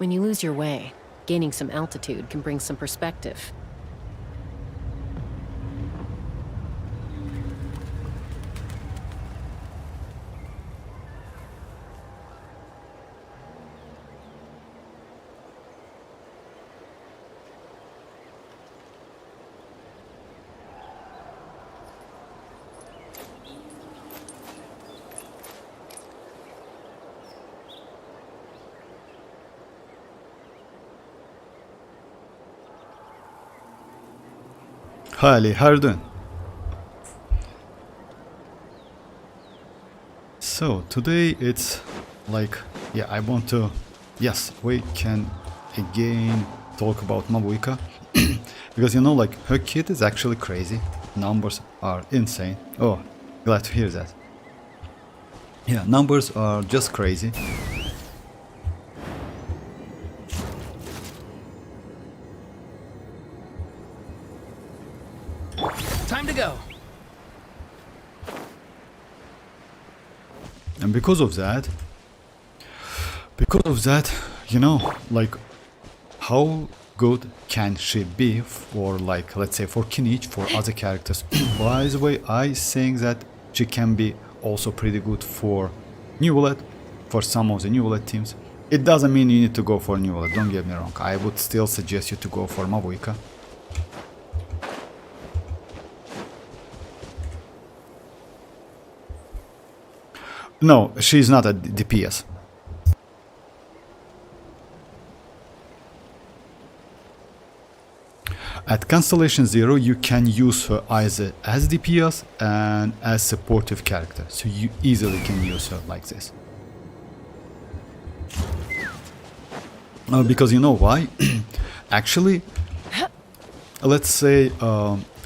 When you lose your way, gaining some altitude can bring some perspective. Hi Ali, how are you doing? So today it's like, yeah, I want to, yes, we can again talk about Mavuika because you know, like, her kit is actually crazy. Numbers are insane. Oh, glad to hear that. Yeah, numbers are just crazy. Time to go. And because of that, you know, like, how good can she be for, like, let's say for Kinich, for other characters? By the way, I think that she can be also pretty good for Neuvillette, for some of the Neuvillette teams. It doesn't mean you need to go for Neuvillette, don't get me wrong. I would still suggest you to go for Mavuika. No, she's not a DPS. At Constellation 0, you can use her either as DPS and as supportive character, so you easily can use her like this. Because you know why? Actually, let's say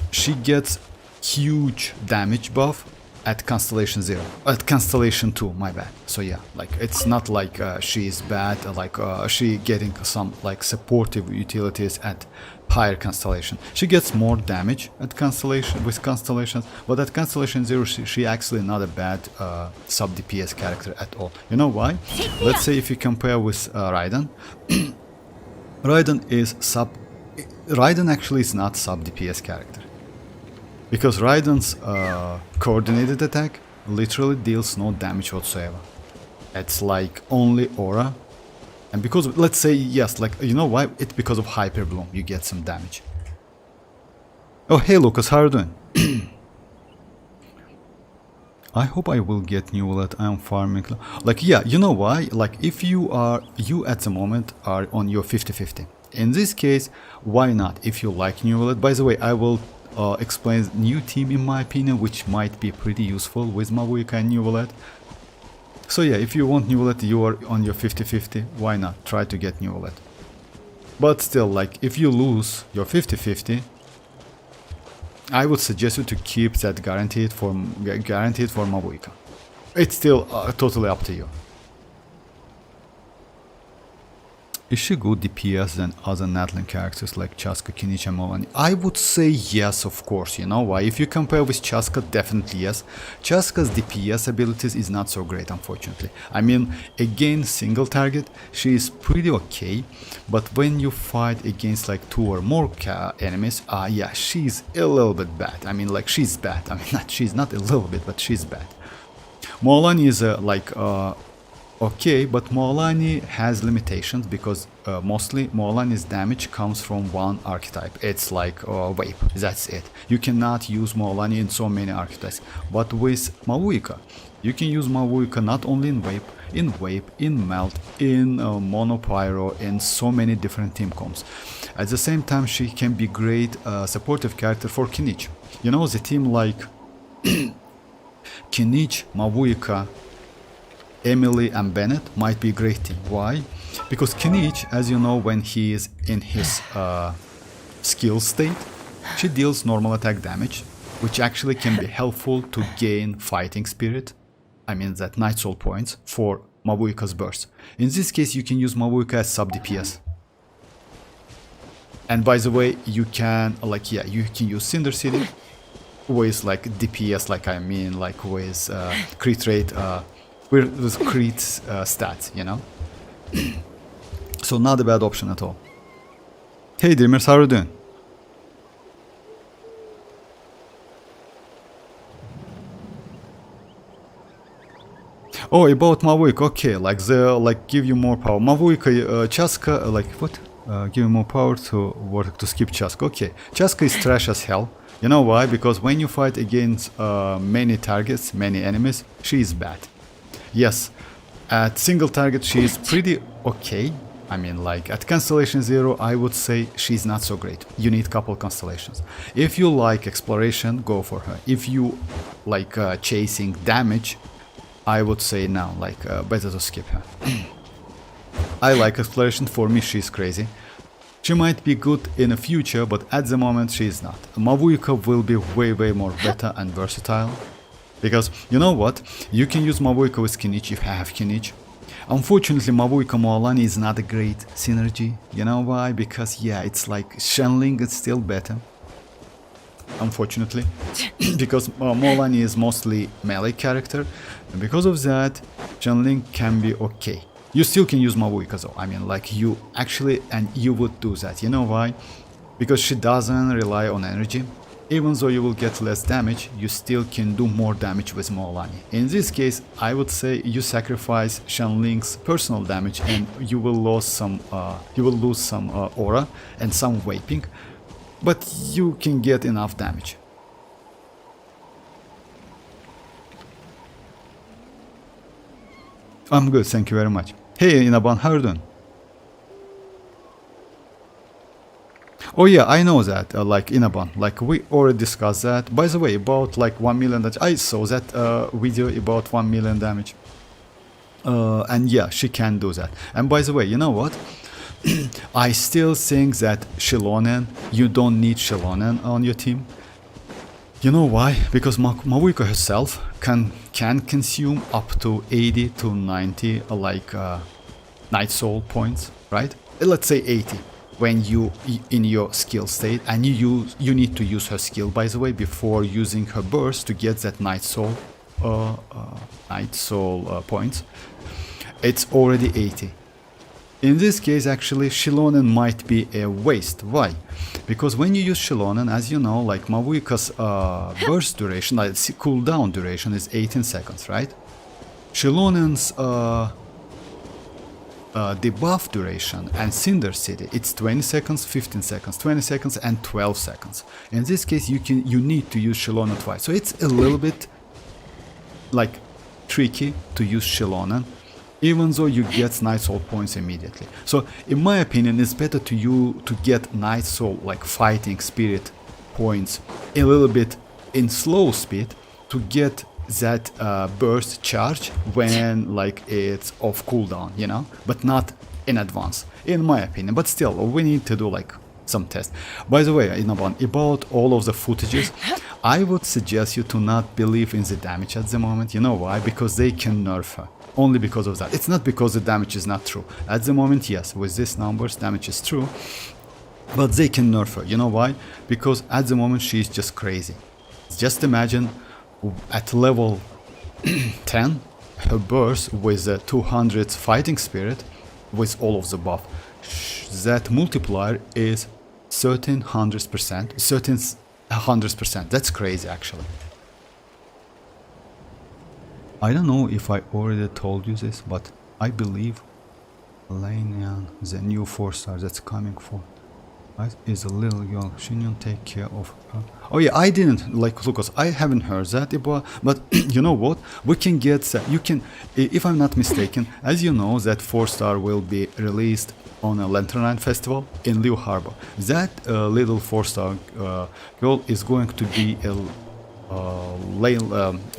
she gets huge damage buff at Constellation 0, at Constellation 2, my bad. So yeah, like, it's not like she is bad, like she getting some like supportive utilities at higher constellation. She gets more damage at Constellation, with Constellations, but at Constellation 0 she actually not a bad sub DPS character at all. You know why? Let's say if you compare with Raiden. Raiden actually is not sub DPS character. Because Raiden's coordinated attack literally deals no damage whatsoever. It's like only aura. And because of, let's say, yes, like, you know why? It's because of Hyper Bloom, you get some damage. Oh, hey Lucas, how are you doing? I hope I will get Neuvillette. I'm farming. Like, yeah, you know why? Like, if you at the moment are on your 50-50. In this case, why not? If you like Neuvillette, by the way, I will explain new team in my opinion, which might be pretty useful with Mavuika and Neuvillette. So yeah, if you want Neuvillette, you are on your 50-50, why not? Try to get Neuvillette. But still, like, if you lose your 50-50, I would suggest you to keep that guaranteed for Mavuika. It's still totally up to you. Is she good DPS than other Natlan characters like Chasca, Kinich and mualani? I would say yes, of course. You know why? If you compare with Chasca, definitely yes. Chasca's DPS abilities is not so great, unfortunately. I mean, against single target, she is pretty okay. But when you fight against like 2 or more enemies, yeah, she's a little bit bad. I mean, like, she's bad. I mean, she's not a little bit, but she's bad. Mualani is okay, but mualani has limitations because mostly mualani's damage comes from one archetype. It's like Vape, that's it. You cannot use mualani in so many archetypes. But with Mavuika, you can use Mavuika not only in Vape, in Melt, in Monopyro, in so many different team comps. At the same time, she can be great supportive character for Kinich. You know, the team like Kinich, Mavuika, Emily and Bennett might be a great team. Why? Because Kinich, as you know, when he is in his skill state, she deals normal attack damage, which actually can be helpful to gain fighting spirit. I mean that Night Soul points for Mavuika's burst. In this case, you can use Mavuika as sub DPS. And by the way, you can, like, yeah, you can use Cinder City with like DPS, like, I mean, like with crit rate, with crit stats, you know. So not a bad option at all. Hey Dreamers, how are you doing? Oh, about Mavuika, okay, like give you more power. Mavuika, chasca, like what? Give you more power to skip chasca. Okay, chasca is trash as hell. You know why? Because when you fight against many targets, many enemies, she is bad. Yes, at single target she is pretty okay. I mean, like at Constellation 0, I would say she's not so great. You need couple constellations. If you like exploration, go for her. If you like chasing damage, I would say now, like, better to skip her. I like exploration, for me she's crazy. She might be good in the future, but at the moment she is not. Mavuika will be way more better and versatile. Because, you know what, you can use Mavuika with Kinich if you have Kinich. Unfortunately, Mavuika Mualani is not a great synergy. You know why? Because, yeah, it's like Xianyun is still better. Unfortunately, because Mualani is mostly melee character, and because of that, Xianyun can be okay. You still can use Mavuika though, I mean, like you actually, and you would do that, you know why? Because she doesn't rely on energy. Even though you will get less damage, you still can do more damage with Mualani. In this case, I would say you sacrifice Xianyun's personal damage and you will lose some aura and some vaping. But you can get enough damage. I'm good, thank you very much. Hey Inaban, how are you doing? Oh yeah, I know that, like Inaban, like we already discussed that. By the way, about like 1 million damage, I saw that video about 1 million damage. And yeah, she can do that. And by the way, you know what? I still think that Xilonen, you don't need Xilonen on your team. You know why? Because Mavuika herself can consume up to 80 to 90 Night Soul points, right? Let's say 80 when you in your skill state, and you need to use her skill, by the way, before using her burst to get that Night Soul points. It's already 80. In this case, actually, Xilonen might be a waste. Why? Because when you use Xilonen, as you know, like Mavuika's burst duration, like cooldown duration is 18 seconds, right? Xilonen's debuff duration and Cinder City, it's 20 seconds, 15 seconds, 20 seconds, and 12 seconds. In this case, you need to use Xilonen twice. So it's a little bit like tricky to use Xilonen, even though you get Night Soul points immediately. So in my opinion, it's better to get Night Soul, like fighting spirit points, a little bit in slow speed to get that burst charge when like it's off cooldown, you know, but not in advance, in my opinion. But still, we need to do like some tests. By the way, about all of the footages, I would suggest you to not believe in the damage at the moment. You know why? Because they can nerf her. Only because of that. It's not because the damage is not true. At the moment, yes, with these numbers, damage is true. But they can nerf her. You know why? Because at the moment, she's just crazy. Just imagine at level 10, her burst with a 200 fighting spirit with all of the buff. That multiplier is 1300%. That's crazy, actually. I don't know if I already told you this, but I believe Xianyun, the new 4-star that's coming for us, is a little young. Xianyun, take care of her. Oh yeah, I didn't, like Lucas, I haven't heard that about, but you know what? We can get that. You can, if I'm not mistaken, as you know, that 4-star will be released on a Lanternine festival in Liu Harbor. That little 4-star girl is going to be a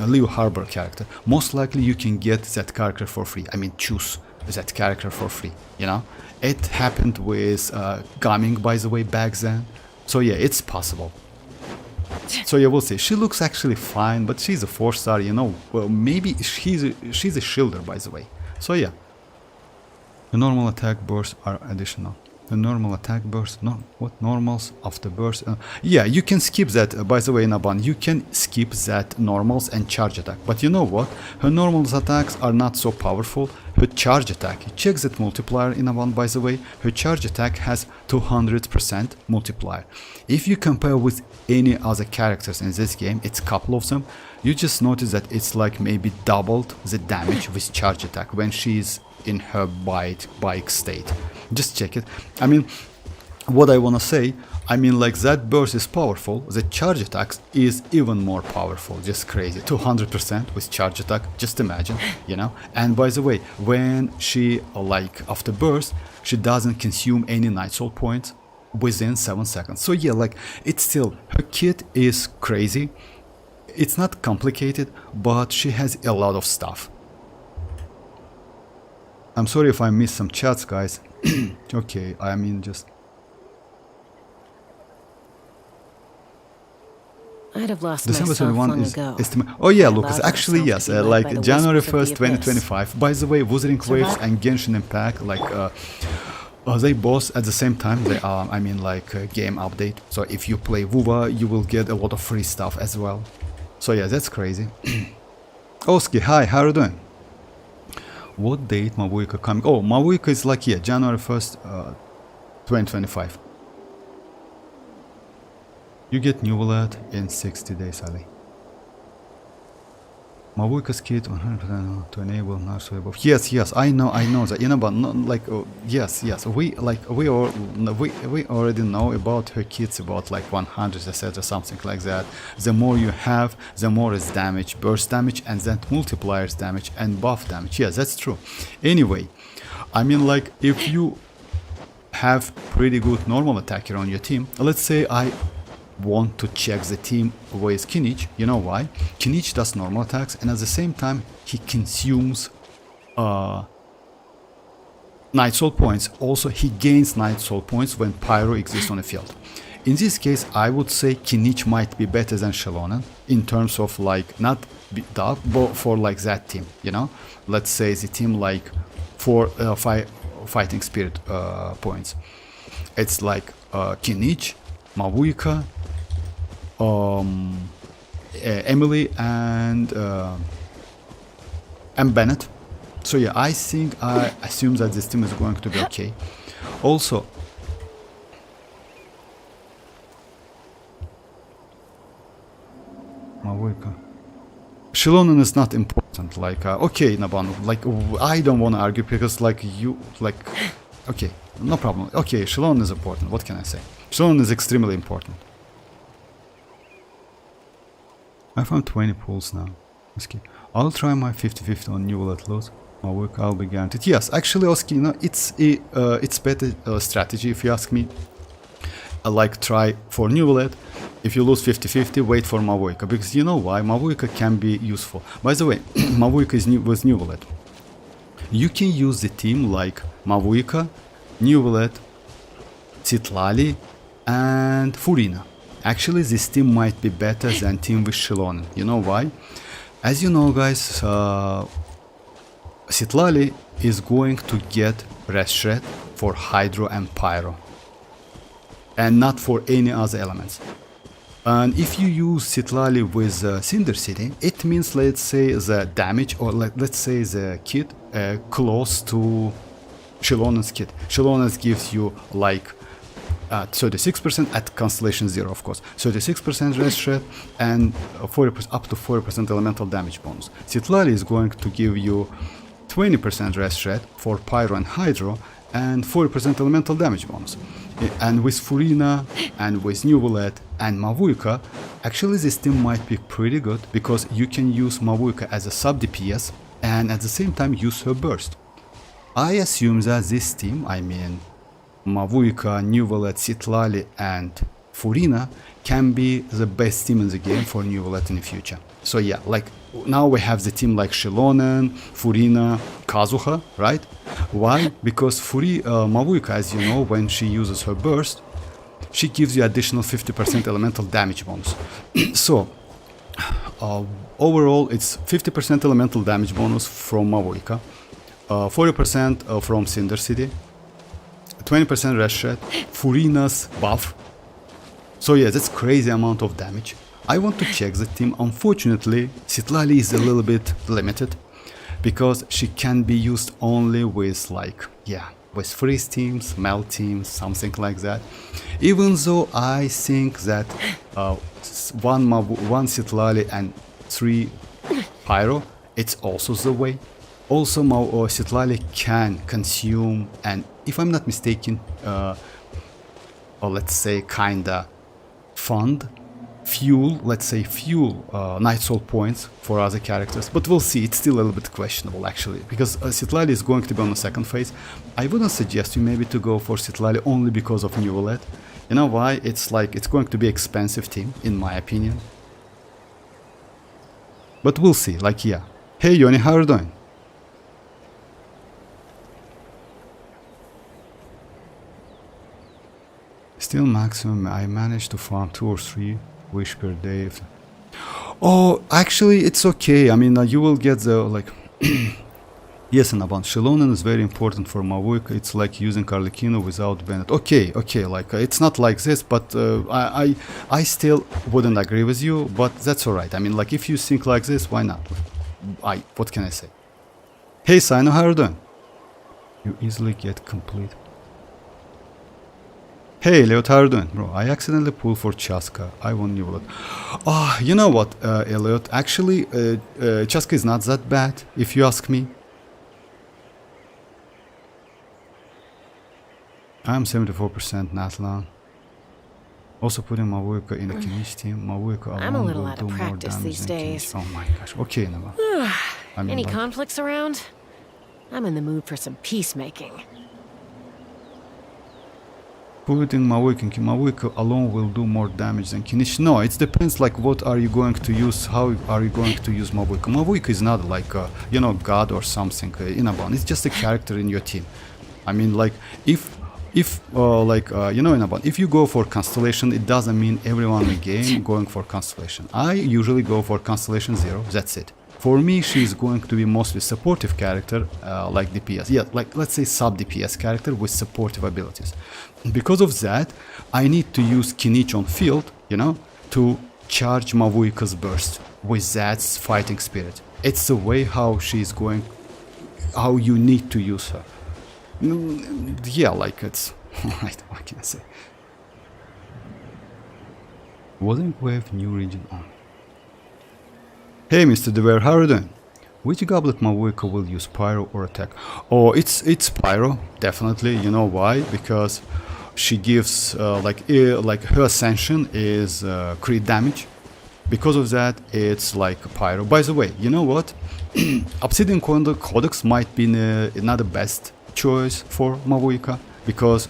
Liu Harbor character. Most likely you can get that character for free. I mean, choose that character for free, you know? It happened with Gaming, by the way, back then. So yeah, it's possible. So yeah, we'll see. She looks actually fine, but she's a 4-star, you know? Well, maybe she's a shielder, by the way. So yeah. The normal attack bursts are additional. The normal attack burst. No, what normals after burst? Yeah, you can skip that. By the way, Naban, you can skip that normals and charge attack. But you know what? Her normals attacks are not so powerful. Her charge attack. Check that multiplier in Naban. By the way, her charge attack has 200% multiplier. If you compare with any other characters in this game, it's a couple of them. You just notice that it's like maybe doubled the damage with charge attack when she's in her bike state. Just check it. I mean, what I wanna say, I mean, like, that burst is powerful, the charge attack is even more powerful. Just crazy. 200% with charge attack, just imagine, you know. And by the way, when she, like, after burst, she doesn't consume any night soul points within 7 seconds. So yeah, like, it's still, her kit is crazy. It's not complicated, but she has a lot of stuff. I'm sorry if I missed some chats, guys. Okay, I mean, just... I'd have lost December myself 21 long is ago. estimate. Oh yeah, I Lucas. allowed Actually, myself yes. to be led by Like the January whispers of 1st, the abyss. 2025. By the way, Wuthering Waves and Genshin Impact, like, they both at the same time. They are, I mean, like, game update. So if you play WoWa, you will get a lot of free stuff as well. So yeah, that's crazy. Oski, hi. How are you doing? What date Mavuika coming? Oh, Mavuika is like, yeah, January 1st, 2025. You get Neuvillette in 60 days, Ali. Mavuika's kit 100% to enable nurse above. Yes, I know that. You know, but not like, yes. We already know about her kits, about like 100, etc., something like that. The more you have, the more is damage, burst damage, and then multipliers damage and buff damage. Yes, that's true. Anyway, I mean, like, if you have pretty good normal attacker on your team, let's say I want to check the team with Kinich. You know why? Kinich does normal attacks, and at the same time he consumes night soul points. Also, he gains night soul points when pyro exists on the field. In this case, I would say Kinich might be better than Xilonen in terms of, like, not that, but for like that team, you know. Let's say the team like for fighting spirit points. It's like Kinich, Mavuika, Emily, and Bennett. So yeah, I assume that this team is going to be okay. Also, Mavuika. Xilonen is not important. Like, okay, Naban. Like, I don't want to argue because, like, you, like, okay, no problem. Okay, Xilonen is important. What can I say? Xilonen is extremely important. I found 20 pools now. Oski, I'll try my 50-50 on Neuvillette loot. My work, I'll be guaranteed. Yes, actually, Oski, you know, it's better strategy if you ask me. I like try for Neuvillette. If you lose 50-50, wait for Mavuika, because you know why? Mavuika can be useful. By the way, Mavuika is with Neuvillette. You can use the team like Mavuika, Neuvillette, Citlali, and Furina. Actually, this team might be better than team with Xilonen. You know why? As you know, guys, Citlali is going to get Rest Shred for Hydro and Pyro, and not for any other elements. And if you use Citlali with Cinder City, it means, let's say, the damage, or let's say the kit close to Xilonen's kit. Xilonen's gives you like 36% at Constellation 0, of course. 36% Rest Shred and 40%, up to 40% elemental damage bonus. Citlali is going to give you 20% Rest Shred for Pyro and Hydro and 40% elemental damage bonus. And with Furina and with Neuvillette and Mavuika, actually this team might be pretty good because you can use Mavuika as a sub DPS and at the same time use her burst. I assume that this team, I mean Mavuika, Neuvillette, Citlali and Furina, can be the best team in the game for Neuvillette in the future. So yeah, like now we have the team like Xilonen, Furina, Kazuha, right? Why? Because Mavuika, as you know, when she uses her burst, she gives you additional 50% elemental damage bonus. So overall it's 50% elemental damage bonus from Mavuika, 40% from Cinder City, 20% rest rate, Furina's buff. So yeah, that's crazy amount of damage. I want to check the team. Unfortunately, Citlali is a little bit limited because she can be used only with like, yeah, with freeze teams, melt teams, something like that. Even though I think that one Citlali and 3 Pyro, it's also the way. Also, Citlali can consume, and if I'm not mistaken, or let's say kinda fund fuel, Night Soul points for other characters, but we'll see. It's still a little bit questionable actually, because Citlali is going to be on the second phase. I wouldn't suggest you maybe to go for Citlali only because of Neuvillette. You know why? It's like, it's going to be expensive team, in my opinion. But we'll see, like, yeah. Hey Yoni, how are you doing? Still maximum, I managed to farm 2 or 3 wish per day. Oh, actually, it's okay. I mean, you will get the, like... Yes, and about Xilonen is very important for Mavuika. It's like using arlecchino without Bennett. Okay, like, it's not like this, but I still wouldn't agree with you, but that's alright. I mean, like, if you think like this, why not? What can I say? Hey, Sino, how are you doing? You easily get complete. Hey, Elliot, how are you doing? Bro, I accidentally pulled for Chasca. I won Neuvillette. Oh, you know what, Elliot? Actually, Chasca is not that bad, if you ask me. I'm 74% natlan. Also putting Mavuika in the Kinich team. Mavuika I'm a alone little will out do of more practice damage these than days. Kinich. Oh my gosh. Okay, Nava. I mean, Any like, conflicts around? I'm in the mood for some peacemaking. putting Mavuika alone will do more damage than Kinich. No, it depends like what are you going to use, how are you going to use Mavuika. Mavuika is not like you know, god or something in a bond. It's just a character in your team. I mean, like, if you know, in a bond, if you go for Constellation, it doesn't mean everyone in the game going for Constellation. I usually go for Constellation 0, that's it. For me, she's going to be mostly supportive character, like DPS. Yeah, like, let's say sub DPS character with supportive abilities. Because of that, I need to use Kinich on field, you know, to charge Mavuika's burst with that fighting spirit. It's the way how she's going, how you need to use her. Yeah, like, it's... what can I say? Wasn't wave new region on? Hey, Mr. DeVere, how are you doing? Which goblet Mavuika will use, Pyro or attack? Oh, it's Pyro, definitely. You know why? Because she gives, like her ascension is crit damage. Because of that, it's like Pyro. By the way, you know what? Obsidian Codex might be not the best choice for Mavuika, because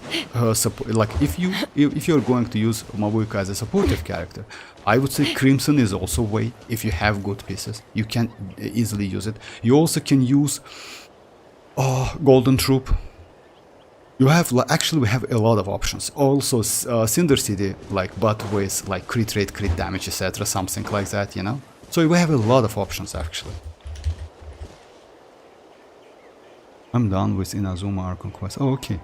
like, if you're going to use Mavuika as a supportive character, I would say Crimson is also way. If you have good pieces, you can easily use it. You also can use Golden Troop. You have, actually, we have a lot of options. Also Cinder City, like, but with like crit rate, crit damage, etc., something like that, you know. So we have a lot of options actually. I'm done with Inazuma Archon Quest. Oh, okay.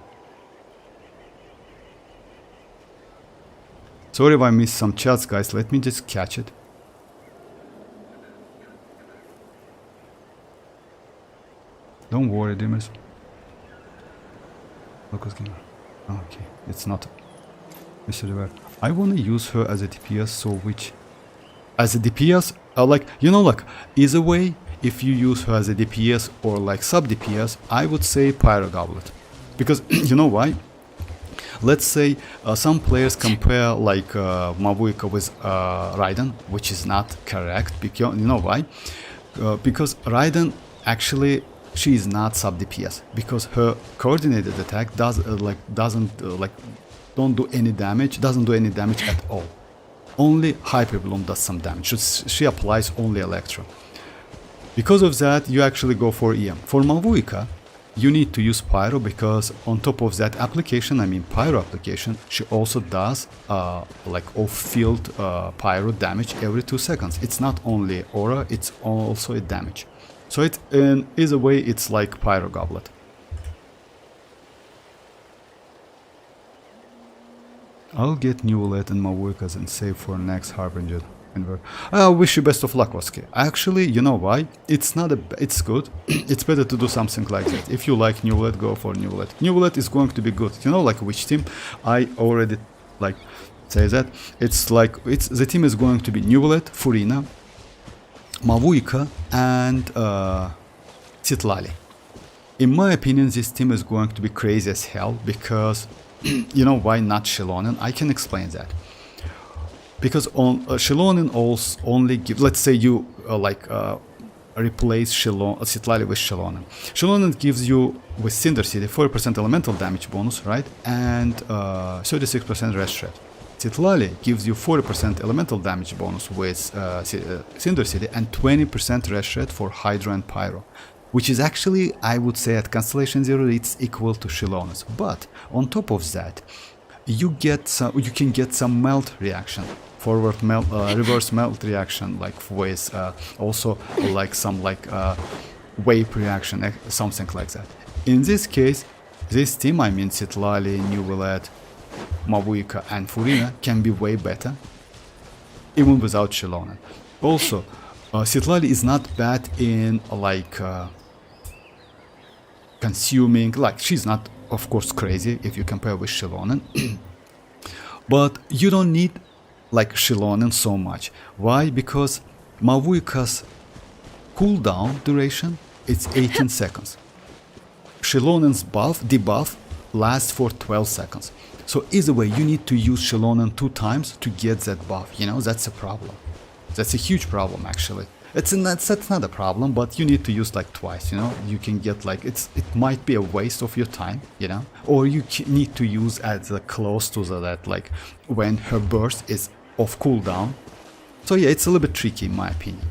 Sorry if I missed some chats, guys. Let me just catch it. Don't worry, Dimas. Focus game. Okay, it's not. Mr. River. I want to use her as a DPS, so which... As a DPS, like, you know, like, either way, if you use her as a DPS or like sub DPS, I would say Pyro Goblet. Because, you know why? Let's say some players compare like Mavuika with Raiden, which is not correct. Because, you know why? Because Raiden, actually, she is not sub DPS, because her coordinated attack doesn't do any damage at all. Only Hyper Bloom does some damage. She applies only Electro. Because of that, you actually go for EM. For Mavuika, you need to use Pyro, because on top of that application, I mean Pyro application, she also does like off-field Pyro damage every 2 seconds. It's not only aura, it's also a damage. So it, in either way, it's like Pyro Goblet. I'll get Neuvillette and Mavuikas and save for next Harbinger. I wish you best of luck, Oski. Actually, you know why? It's not a... It's good. It's better to do something like that. If you like Neuvillette, go for Neuvillette. Neuvillette is going to be good. You know, like which team? I already, like, say that. It's like... The team is going to be Neuvillette, Furina, Mavuika, and Citlali. In my opinion, this team is going to be crazy as hell because... you know why not Xilonen? I can explain that. Because on Xilonen also only give, let's say you replace Citlali with Xilonen. Xilonen gives you with Cinder City 40% elemental damage bonus, right? And 36% rest rate. Citlali gives you 40% elemental damage bonus with Cinder City and 20% rest rate for Hydro and Pyro. Which is actually, I would say at Constellation 0 it's equal to Xilonen's. But on top of that, you can get some melt reaction, forward melt, reverse melt reaction, like with also like some wave reaction, something like that. In this case, this team, I mean Citlali, Neuvillette, Mavuika and Furina can be way better, even without Xilonen. Also, Citlali is not bad in like consuming, like she's not of course crazy if you compare with Xilonen, but you don't need like Xilonen so much. Why? Because Mavuika's cooldown duration it's 18 seconds. Xilonen's debuff lasts for 12 seconds. So either way you need to use Xilonen 2 times to get that buff, you know, that's a problem. That's a huge problem actually. That's not a problem, but you need to use like twice, you know. You can get like, it might be a waste of your time, you know, or you need to use at close to that, like when her burst is off cooldown. So yeah, it's a little bit tricky in my opinion.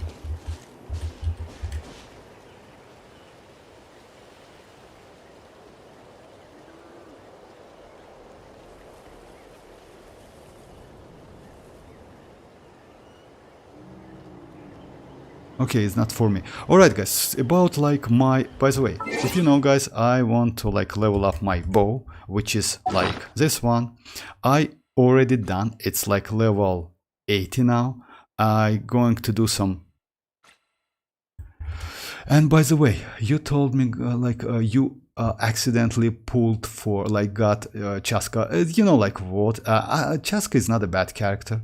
Okay, it's not for me. Alright guys, about like my... By the way, if you know guys, I want to like level up my bow, which is like this one. I already done, it's like level 80 now. I'm going to do some... And by the way, you told me you accidentally pulled for, like got Chasca. You know like what? Chasca is not a bad character.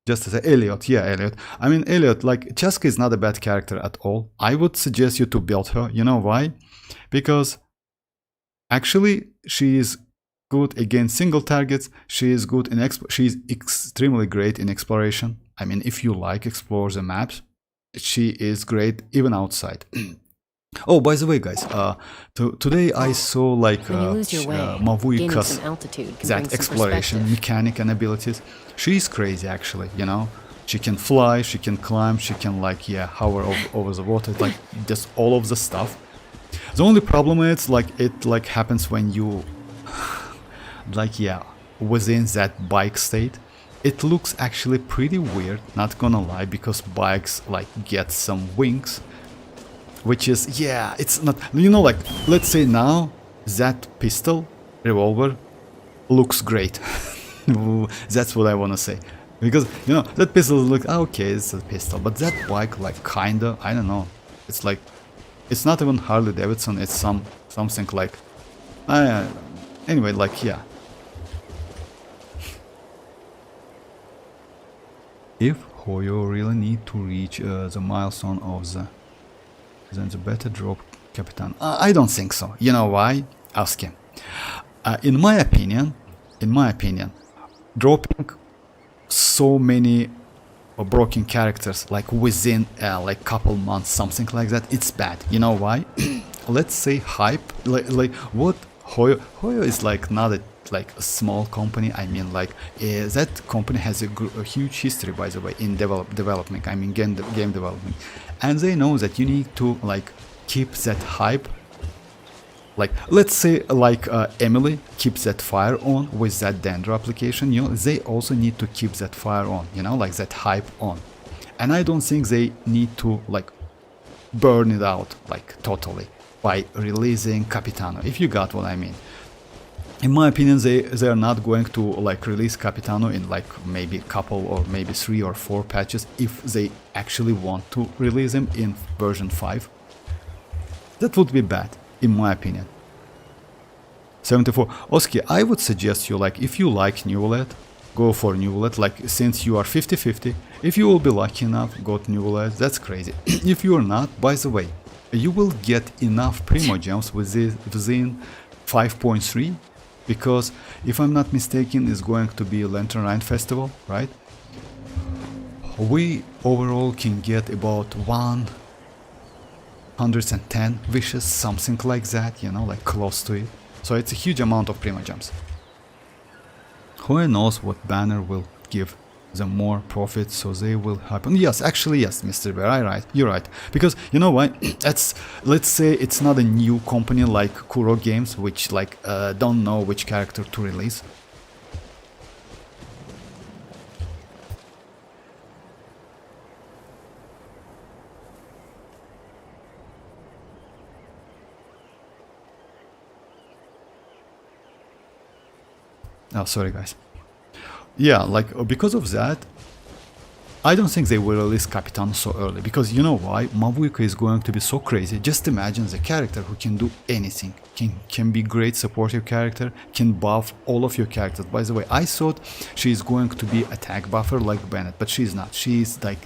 Just as Elliot, yeah, Elliot. I mean, Elliot, like, Chasca is not a bad character at all. I would suggest you to build her. You know why? Because actually, she is good against single targets. She is good in she is extremely great in exploration. I mean, if you like explore the maps, she is great even outside. Oh, by the way, guys, today I saw like Mavuika's that exploration mechanic and abilities. She's crazy, actually. You know, she can fly, she can climb, she can like hover over the water, like just all of the stuff. The only problem is like it like happens when you like within that bike state. It looks actually pretty weird, not gonna lie, because bikes like get some wings. Which is, it's not, you know, like, let's say now, that pistol, revolver, looks great. That's what I want to say. Because, you know, that pistol looks, okay, it's a pistol. But that bike, like, kinda, I don't know. It's like, it's not even Harley Davidson, it's something like, anyway, like, If Hoyo really need to reach the milestone of the... then the better drop Capitan. I don't think so. You know why? Ask him. In my opinion, dropping so many broken characters like within like couple months, something like that, it's bad. You know why? Let's say hype. Like what Hoyo is like not a small company. I mean, like that company has a huge history, by the way, in development. I mean, game development, and they know that you need to like keep that hype. Like, let's say, like Emily keeps that fire on with that Dendro application. You know, they also need to keep that fire on. You know, like that hype on, and I don't think they need to like burn it out like totally by releasing Capitano. If you got what I mean. in my opinion, they are not going to like release Capitano in like maybe a couple or maybe 3 or 4 patches if they actually want to release him in version 5. That would be bad, in my opinion. 74. Oski, I would suggest you, like, if you like Neuvillette, go for Neuvillette. Like, since you are 50-50, if you will be lucky enough, go to Neuvillette. That's crazy. If you are not, by the way, you will get enough Primogems within 5.3, because if I'm not mistaken, it's going to be a Lantern Rhine Festival, right? We overall can get about 110 wishes, something like that, you know, like close to it. So it's a huge amount of Primogems. Who knows what banner will give them more profit, so they will happen. Yes, actually, yes, Mr. Bear, you're right. Because, you know what, let's say it's not a new company like Kuro Games, which like don't know which character to release. Oh, sorry guys. Yeah, like because of that, I don't think they will release Capitan so early, because you know why? Mavuika is going to be so crazy. Just imagine the character who can do anything, can be great supportive character, can buff all of your characters. By the way, I thought she's going to be attack buffer like Bennett, but she's not. She's like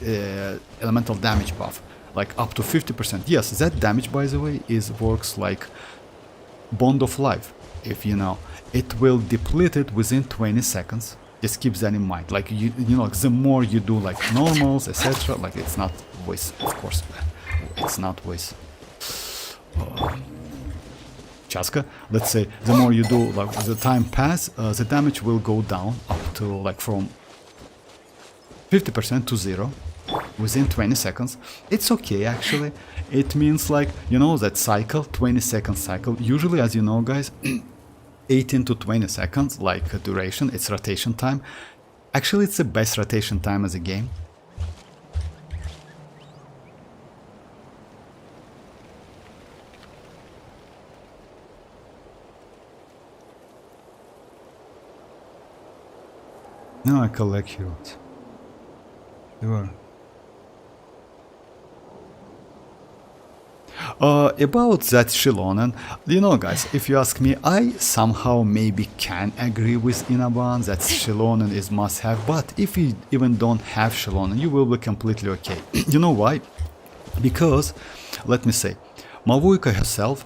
elemental damage buff, like up to 50%. Yes, that damage, by the way, works like Bond of Life. If you know, it will deplete it within 20 seconds. Just keep that in mind. Like you know, like the more you do like normals, etc. Like it's not with, of course, it's not with chasca. Let's say the more you do, like the time pass, the damage will go down up to like from 50% to 0 within 20 seconds. It's okay actually. It means like, you know, that cycle, 20-second cycle. Usually, as you know, guys. 18 to 20 seconds, like duration, it's rotation time. Actually, it's the best rotation time as a game. Now I collect heroes. Sure. About that Xilonen, you know guys, if you ask me, I somehow maybe can agree with Inaban that Xilonen is must have, but if you even don't have Xilonen, you will be completely okay. You know why? Because, let me say, Mavuika herself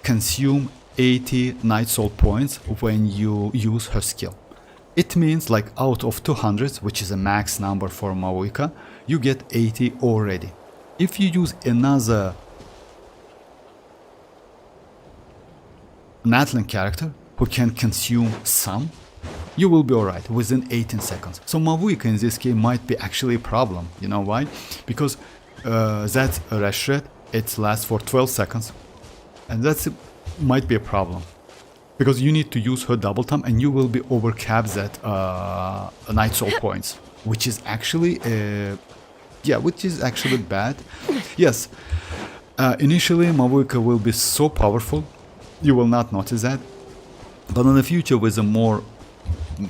consume 80 Night Soul points when you use her skill. It means like out of 200, which is a max number for Mavuika, you get 80 already. If you use another natlan character who can consume some, you will be alright within 18 seconds. So Mavuika in this case might be actually a problem. You know why? Because that rush rate, it lasts for 12 seconds, and that might be a problem. Because you need to use her double time and you will be overcapped that Night Soul points, which is actually which is actually bad. Yes, initially Mavuika will be so powerful, you will not notice that, but in the future with the more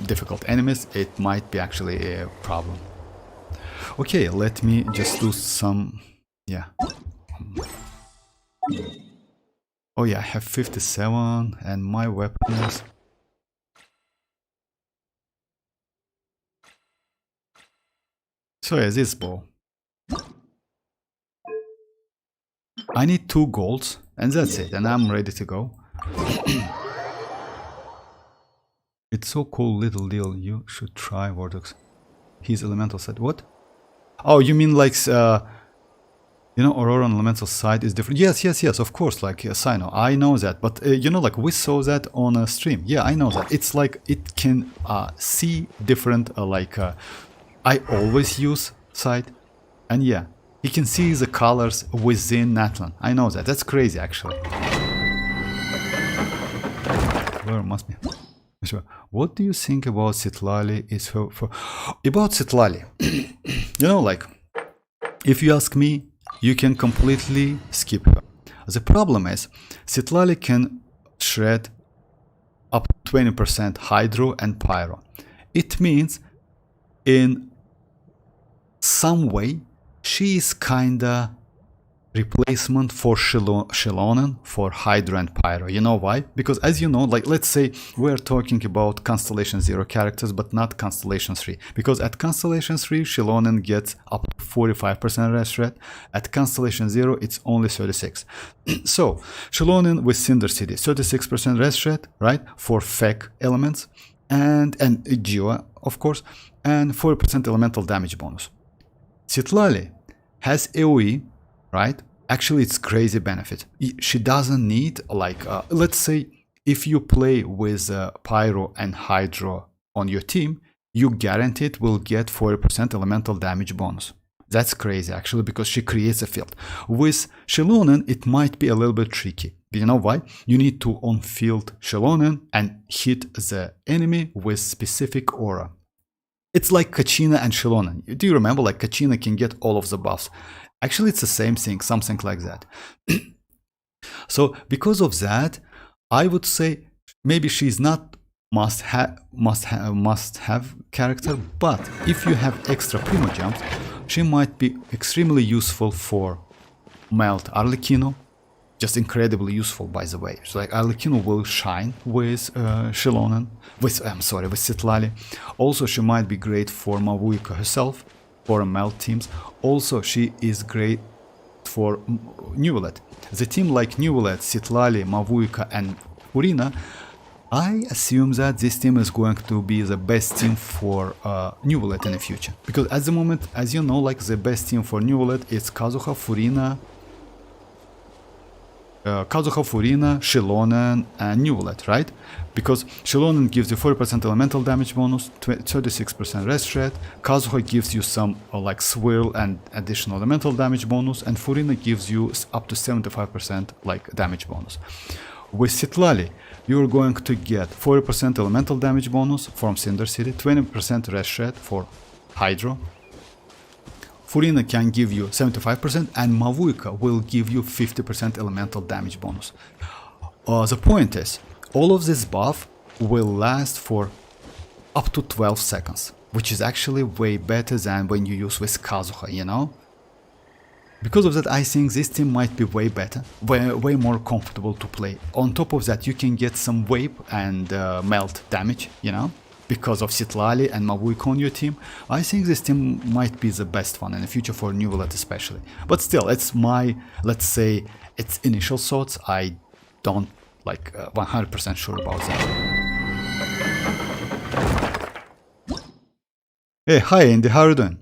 difficult enemies, it might be actually a problem. Okay, let me just do some, Oh yeah, I have 57 and my weapon is... So yeah, this bow. I need 2 golds and that's it, and I'm ready to go. It's so cool, little deal. You should try Vortex. His elemental set. What? Oh, you mean like you know, ororon elemental side is different. Yes, of course, like Sino, I know that, but you know, like we saw that on a stream. Yeah, I know that. It's like it can see different I always use side, and yeah, you can see the colors within Natlan. I know that. That's crazy actually. Where must be? What do you think about Citlali is for about Citlali? You know, like if you ask me, you can completely skip her. The problem is Citlali can shred up to 20% hydro and pyro. It means in some way she is kinda replacement for Xilonen for hydro and pyro. You know why? Because as you know, like let's say we're talking about Constellation 0 characters but not Constellation 3, because at Constellation 3 Xilonen gets up to 45% rest rate, at Constellation 0 it's only 36. So Xilonen with Cinder City 36% rest rate, right, for FEC elements and Geo of course, and 40% elemental damage bonus. Citlali has AoE, right? Actually, it's crazy benefit. She doesn't need like, let's say if you play with Pyro and Hydro on your team, you guaranteed will get 40% elemental damage bonus. That's crazy actually, because she creates a field. With Xilonen, it might be a little bit tricky. You know why? You need to on-field Xilonen and hit the enemy with specific aura. It's like Kachina and Xilonen. Do you remember, like Kachina can get all of the buffs? Actually, it's the same thing, something like that. So because of that, I would say maybe she's not must have character, but if you have extra Primogems, she might be extremely useful for Melt Arlecchino. Just incredibly useful, by the way. So like Arlecchino will shine with Xilonen, with Citlali. Also, she might be great for Mavuika herself, for Melt teams. Also, she is great for Neuvillette. The team like Neuvillette, Citlali, Mavuika, and Furina, I assume that this team is going to be the best team for Neuvillette in the future. Because at the moment, as you know, like the best team for Neuvillette is Kazuha, Furina, Xilonen, and Neuvillette, right? Because Xilonen gives you 40% elemental damage bonus, 36% rest rate, Kazuha gives you some like swirl and additional elemental damage bonus, and Furina gives you up to 75% like damage bonus. With Citlali, you're going to get 40% elemental damage bonus from Cinder City, 20% rest rate for Hydro. Furina can give you 75% and Mavuika will give you 50% elemental damage bonus. The point is, all of this buff will last for up to 12 seconds, which is actually way better than when you use with Kazuha, you know? Because of that, I think this team might be way better, way more comfortable to play. On top of that, you can get some wave and melt damage, you know? Because of Citlali and Mavuika on your team, I think this team might be the best one in the future for Neuvillette especially. But still, it's my, let's say, it's initial thoughts. I don't like 100% sure about that. Hey, hi Andy, how are you doing?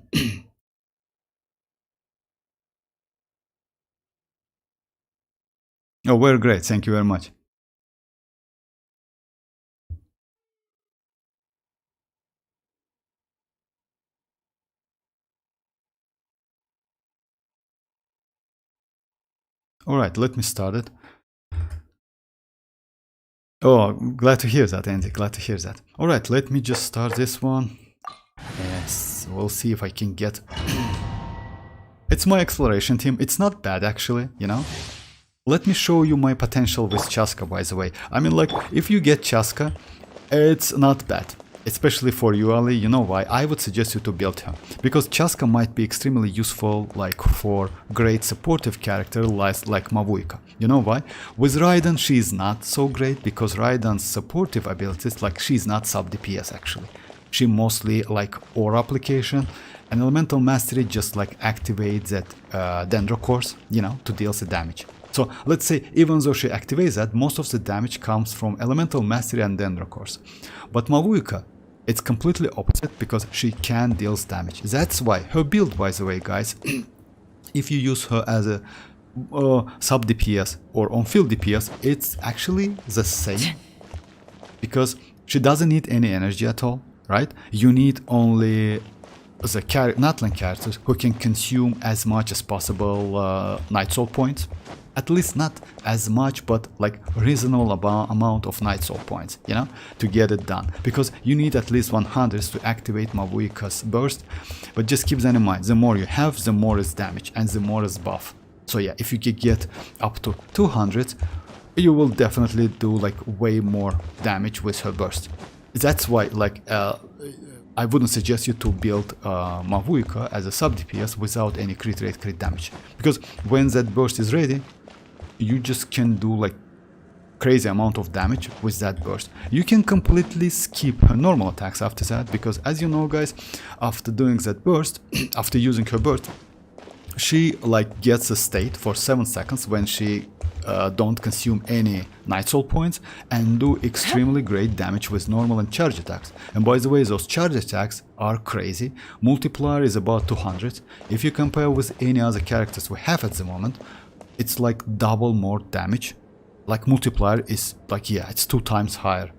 Oh, we're great, thank you very much. Alright, let me start it. Oh, glad to hear that, Andy, glad to hear that. Alright, let me just start this one. Yes, we'll see if I can get... It's my exploration team, it's not bad actually, you know? Let me show you my potential with Chasca, by the way. I mean, like, if you get Chasca, it's not bad. Especially for you, Ali, you know why? I would suggest you to build her. Because Chasca might be extremely useful, like, for great supportive character like Mavuika. You know why? With Raiden, she is not so great, because Raiden's supportive abilities, like, she's not sub DPS, actually. She mostly, like, aura application, and Elemental Mastery just, like, activates that Dendro course, you know, to deal the damage. So let's say even though she activates that, most of the damage comes from Elemental Mastery and Dendro course. But Mavuika, it's completely opposite because she can deal damage. That's why her build, by the way, guys, if you use her as a sub DPS or on field DPS, it's actually the same because she doesn't need any energy at all, right? You need only the Natlan characters who can consume as much as possible Night Soul points. At least not as much, but like reasonable amount of Night Soul points, you know, to get it done. Because you need at least 100 to activate Mavuika's burst. But just keep that in mind, the more you have, the more is damage and the more is buff. So yeah, if you could get up to 200, you will definitely do like way more damage with her burst. That's why like I wouldn't suggest you to build Mavuika as a sub DPS without any crit rate, crit damage, because when that burst is ready, you just can do like crazy amount of damage with that burst. You can completely skip her normal attacks after that, because as you know guys, after doing that burst, after using her burst, she like gets a state for 7 seconds when she don't consume any Night Soul points and do extremely great damage with normal and charge attacks. And by the way, those charge attacks are crazy. Multiplier is about 200. If you compare with any other characters we have at the moment, it's like double more damage. Like multiplier is like, yeah, it's 2 times higher.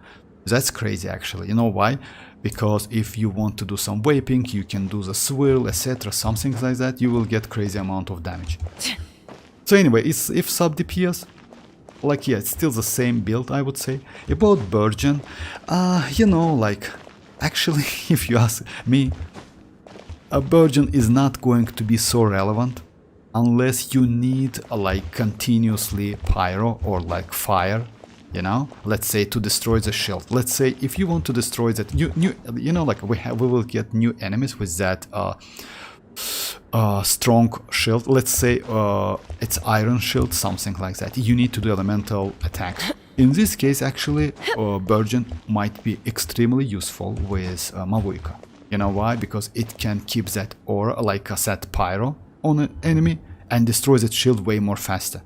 That's crazy actually. You know why? Because if you want to do some vaping, you can do the swirl, etc., something like that, you will get crazy amount of damage. So anyway, if sub DPS, like yeah, it's still the same build, I would say. About Virgin, you know, like, actually, if you ask me, a Virgin is not going to be so relevant unless you need like continuously pyro or like fire, you know, let's say to destroy the shield. Let's say if you want to destroy that, you know, like we will get new enemies with that strong shield. Let's say it's iron shield, something like that. You need to do elemental attacks. In this case, actually, Virgin might be extremely useful with Mavuika. You know why? Because it can keep that aura, like a set pyro, on an enemy and destroys its shield way more faster.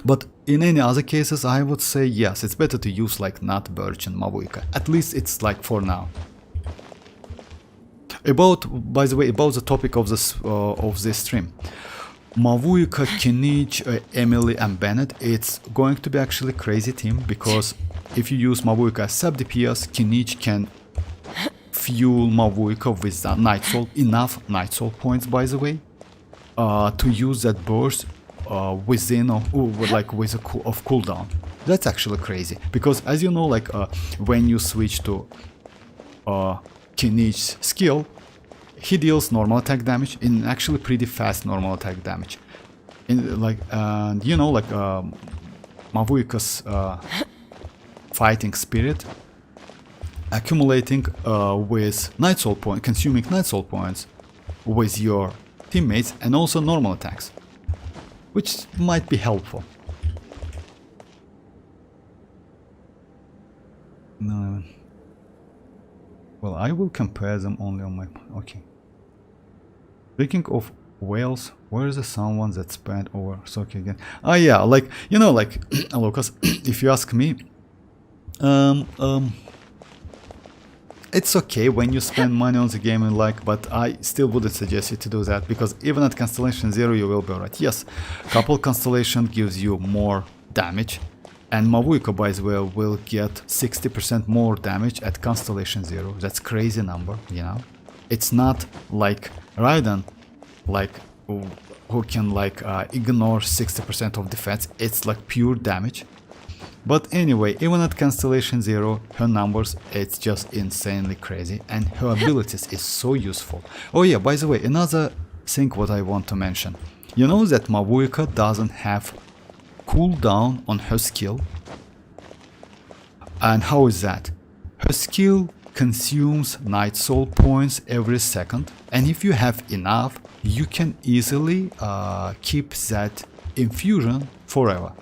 But in any other cases, I would say yes, it's better to use like not Virgin Mavuika. At least it's like for now. By the way, about the topic of this stream, Mavuika, Kinich, Emily and Bennett, it's going to be actually a crazy team, because if you use Mavuika as sub DPS, Kinich can fuel Mavuika with Night Soul, enough Night Soul points by the way, to use that burst within like with a cooldown. That's actually crazy, because as you know, like when you switch to Kinich's skill, he deals normal attack damage in actually pretty fast normal attack damage. In like you know, like Mavuika's fighting spirit accumulating with Night Soul point, consuming Night Soul points with your teammates, and also normal attacks, which might be helpful. No. Well, I will compare them only on my... Okay. Speaking of whales, where is the someone that spent over Soki again? Oh yeah, like, you know, like, Lucas, if you ask me, it's okay when you spend money on the game and like, but I still wouldn't suggest you to do that, because even at Constellation 0 you will be alright. Yes, couple Constellation gives you more damage, and Mavuika, by the way, will get 60% more damage at Constellation 0. That's crazy number, you know. It's not like Raiden, like who can like ignore 60% of defense. It's like pure damage. But anyway, even at Constellation 0, her numbers, it's just insanely crazy, and her abilities is so useful. Oh yeah, by the way, another thing what I want to mention. You know that Mavuika doesn't have cooldown on her skill? And how is that? Her skill consumes Night Soul points every second, and if you have enough, you can easily keep that infusion forever.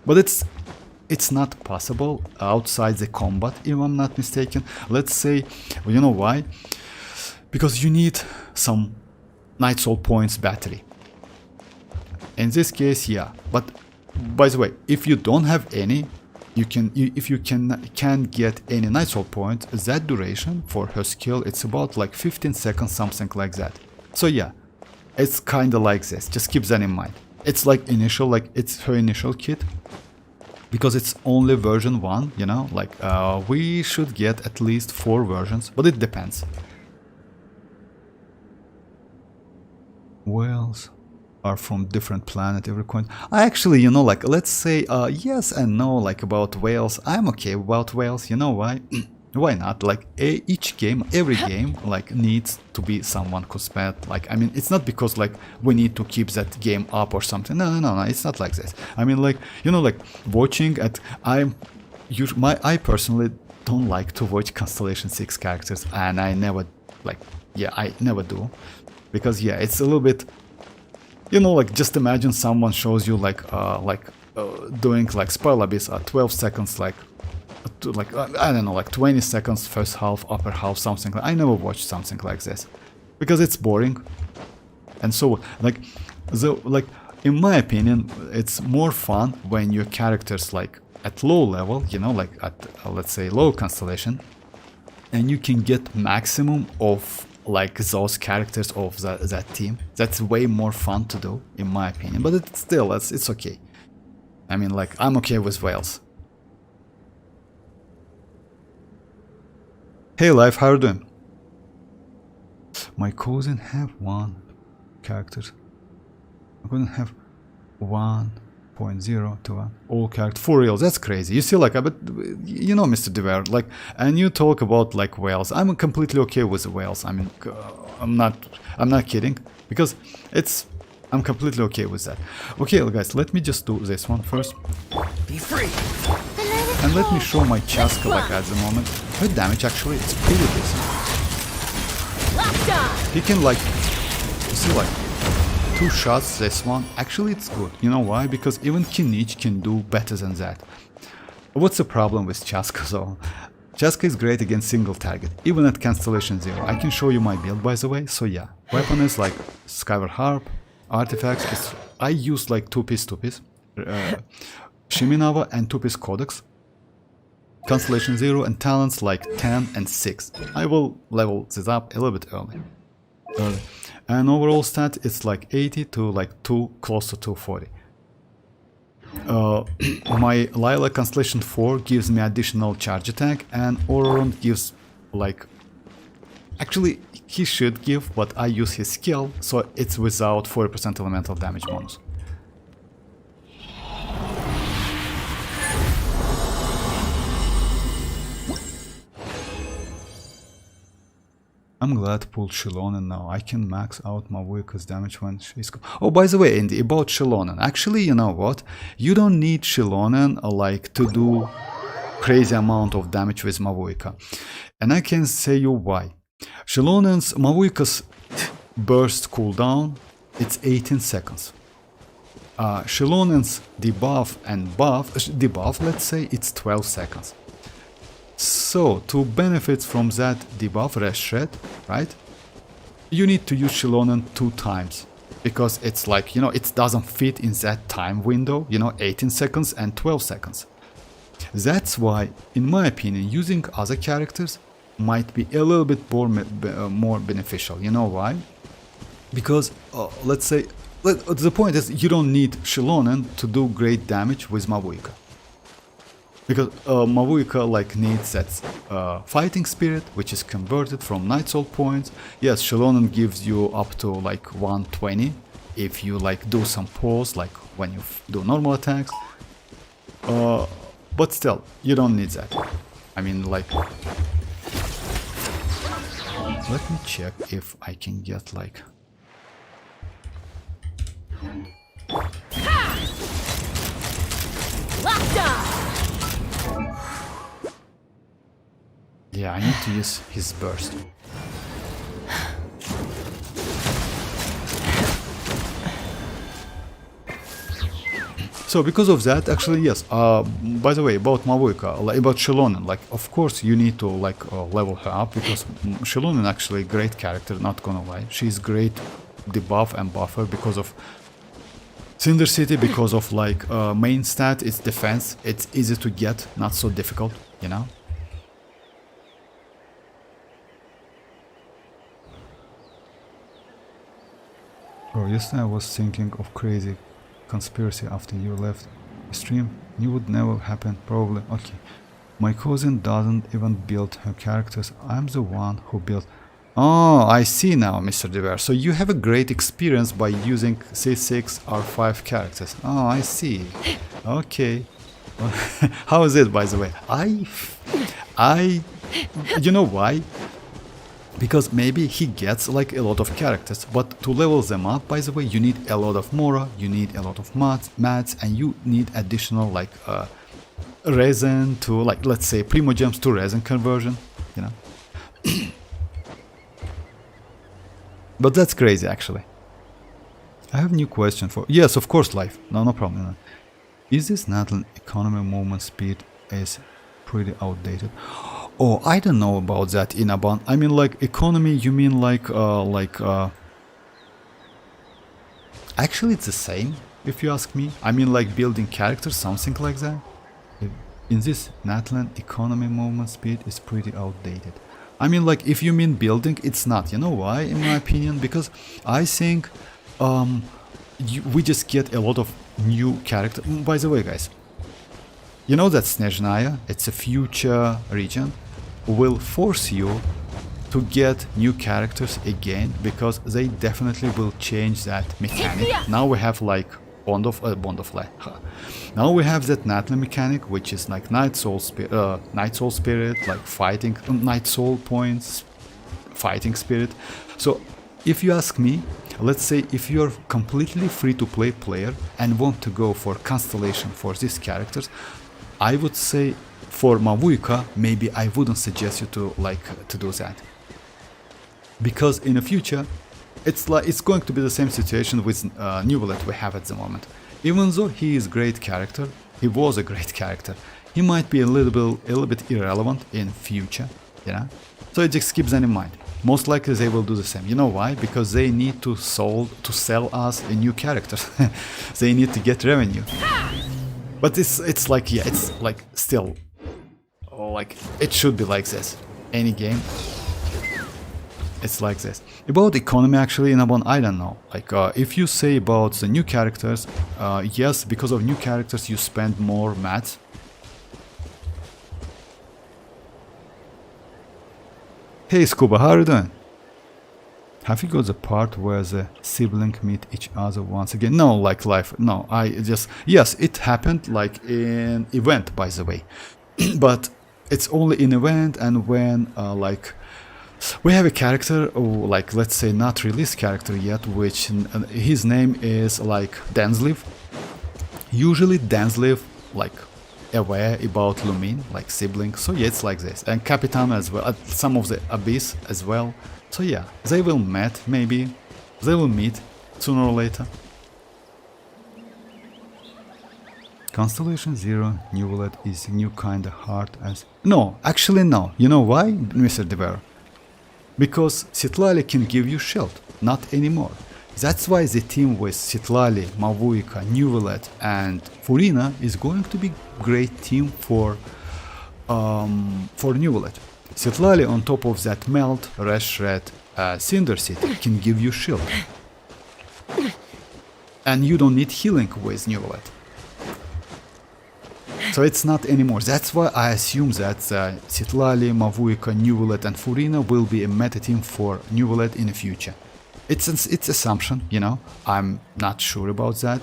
But it's not possible outside the combat, if I'm not mistaken. Let's say, well, you know why? Because you need some Night Soul points battery. In this case, yeah. But by the way, if you don't have any, if you can't get any Night Soul points, that duration for her skill, it's about like 15 seconds, something like that. So yeah, it's kind of like this. Just keep that in mind. It's like initial, like it's her initial kit. Because it's only version 1, you know, like we should get at least 4 versions, but it depends. Whales are from different planet every coin. Actually, you know, like let's say yes and no, like about whales. I'm okay about whales, you know why? Why not? Like each game, every game, like needs to be someone who spent, like, I mean, it's not because like we need to keep that game up or something. No, it's not like this. I mean, like, you know, like watching at, I personally don't like to watch Constellation 6 characters, and I never, like, yeah, I never do, because yeah, it's a little bit, you know, like just imagine someone shows you like doing like Spell Abyss at 12 seconds, like I don't know, like 20 seconds first half, upper half, something like. I never watched something like this because it's boring. And so like in my opinion, it's more fun when your characters like at low level, you know, like at let's say low constellation, and you can get maximum of like those characters of that team. That's way more fun to do in my opinion, but it's still, it's okay. I mean, like, I'm okay with whales. Hey Life, how are you doing? My cousin have one character. My cousin have 1.0 to 1 all character for real. That's crazy. You see, like, but you know, Mr. Dever, like, and you talk about like whales. I'm completely okay with the whales. I mean, I'm not kidding, because I'm completely okay with that. Okay, guys, let me just do this one first. Be free. And let me show my chasca like at the moment. Her damage actually, it's pretty decent. He can like, you see, like 2 shots this one. Actually it's good. You know why? Because even Kinich can do better than that. What's the problem with chasca though? Chasca is great against single target, even at Constellation 0. I can show you my build by the way, so yeah. Weapon is like Skyver Harp, artifacts, I use like 2-piece, Shiminawa and 2-piece Codex. Constellation 0 and talents like 10 and 6. I will level this up a little bit early. And overall stat it's like 80 to like close to 240. My Lila Constellation 4 gives me additional charge attack, and Ororon gives like, actually he should give, but I use his skill, so it's without 40% elemental damage bonus. I'm glad to pull Xilonen now. I can max out Mavuika's damage when she's... Oh, by the way, Andy, about Xilonen. Actually, you know what? You don't need Xilonen like to do crazy amount of damage with Mavuika. And I can say you why. Mavuika's burst cooldown, it's 18 seconds. Xilonen's debuff and debuff, let's say, it's 12 seconds. So, to benefit from that debuff, rest shred, right? You need to use Xilonen 2 times. Because it's like, you know, it doesn't fit in that time window, you know, 18 seconds and 12 seconds. That's why, in my opinion, using other characters might be a little bit more beneficial. You know why? Because, let's say, the point is, you don't need Xilonen to do great damage with Mavuika. Because Mavuika like needs that fighting spirit, which is converted from Night Soul points. Yes, Xilonen gives you up to like 120 if you like do some pulls, like when you do normal attacks. But still, you don't need that. I mean, like, let me check if I can get like... Yeah, I need to use his burst. So because of that, actually, yes. By the way, about Mavuika, about Xilonen, like, of course, you need to like level her up, because Xilonen actually a great character. Not gonna lie, she's great debuff and buffer because of Cinder City, because of like main stat, it's defense. It's easy to get, not so difficult, you know. Bro, yesterday I was thinking of crazy conspiracy after you left the stream. You would never happen, probably. Okay. My cousin doesn't even build her characters. I'm the one who built... Oh, I see now, Mr. Dever. So you have a great experience by using C6 R5 characters. Oh, I see. Okay. How is it, by the way? You know why? Because maybe he gets like a lot of characters, but to level them up, by the way, you need a lot of Mora, you need a lot of mats, and you need additional like resin to, like, let's say Primogems to resin conversion, you know. But that's crazy, actually. I have a new question for... Yes, of course, live. No problem. No. Is this natlan economy movement speed is pretty outdated? Oh, I don't know about that in Aban. I mean, like, economy, you mean like... Actually, it's the same, if you ask me. I mean, like, building characters, something like that. In this natlan economy movement speed is pretty outdated. I mean, like, if you mean building, it's not. You know why, in my opinion? Because I think we just get a lot of new characters. By the way, guys, you know that Snezhnaya, it's a future region, will force you to get new characters again, because they definitely will change that mechanic. Now we have like Bond of Light. Now we have that natlan mechanic, which is like Night Soul Spirit, like fighting, Night Soul points, fighting spirit. So if you ask me, let's say if you're completely free-to-play player and want to go for constellation for these characters, I would say for Mavuika, maybe I wouldn't suggest you to to do that, because in the future, it's going to be the same situation with Neuvillette we have at the moment. Even though he is a great character, he was a great character, he might be a little bit irrelevant in future, you know. So just keep that in mind. Most likely they will do the same. You know why? Because they need to sell us a new character. They need to get revenue. But it's like, yeah, it's like still like it should be like this. Any game, it's like this. About economy, actually, in Abon, I don't know. Like if you say about the new characters, yes, because of new characters you spend more mats. Hey Scuba, how are you doing? Have you got the part where the siblings meet each other once again? No, like life. No, yes, it happened like in event, by the way. But it's only in event, and when like we have a character, like let's say not released character yet, which his name is like Denslev. Usually Denslev like aware about Lumin, like siblings, so yeah, it's like this. And Capitan as well, some of the Abyss as well. So yeah, they will meet, maybe they will meet sooner or later. Constellation Zero Neuvillette is new kinda hard as... No, actually no. You know why, Mr. Dever? Because Citlali can give you shield, not anymore. That's why the team with Citlali, Mavuika, Neuvillette and Furina is going to be great team for Neuvillette. Citlali on top of that Melt, Red Shred, Cinder City can give you shield. And you don't need healing with Neuvillette. So it's not anymore. That's why I assume that Citlali, Mavuika, Neuvillette and Furina will be a meta team for Neuvillette in the future. It's assumption, you know, I'm not sure about that.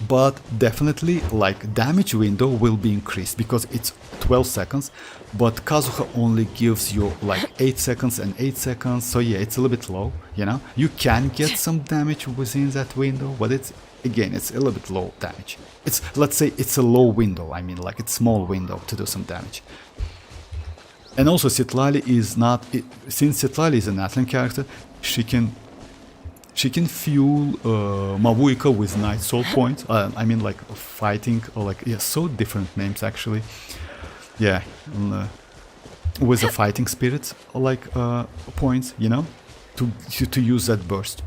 But definitely, like, damage window will be increased because it's 12 seconds, but Kazuha only gives you like 8 seconds and 8 seconds, so yeah, it's a little bit low, you know. You can get some damage within that window, but it's, again, it's a little bit low damage. It's, let's say it's a low window, I mean, like, it's small window to do some damage. And also Citlali is not, since Citlali is a natlan character, she can fuel Mavuika with Night Soul points. I mean, like fighting, or like, yeah, so different names actually. Yeah, with the fighting spirits, like points, you know, to use that burst.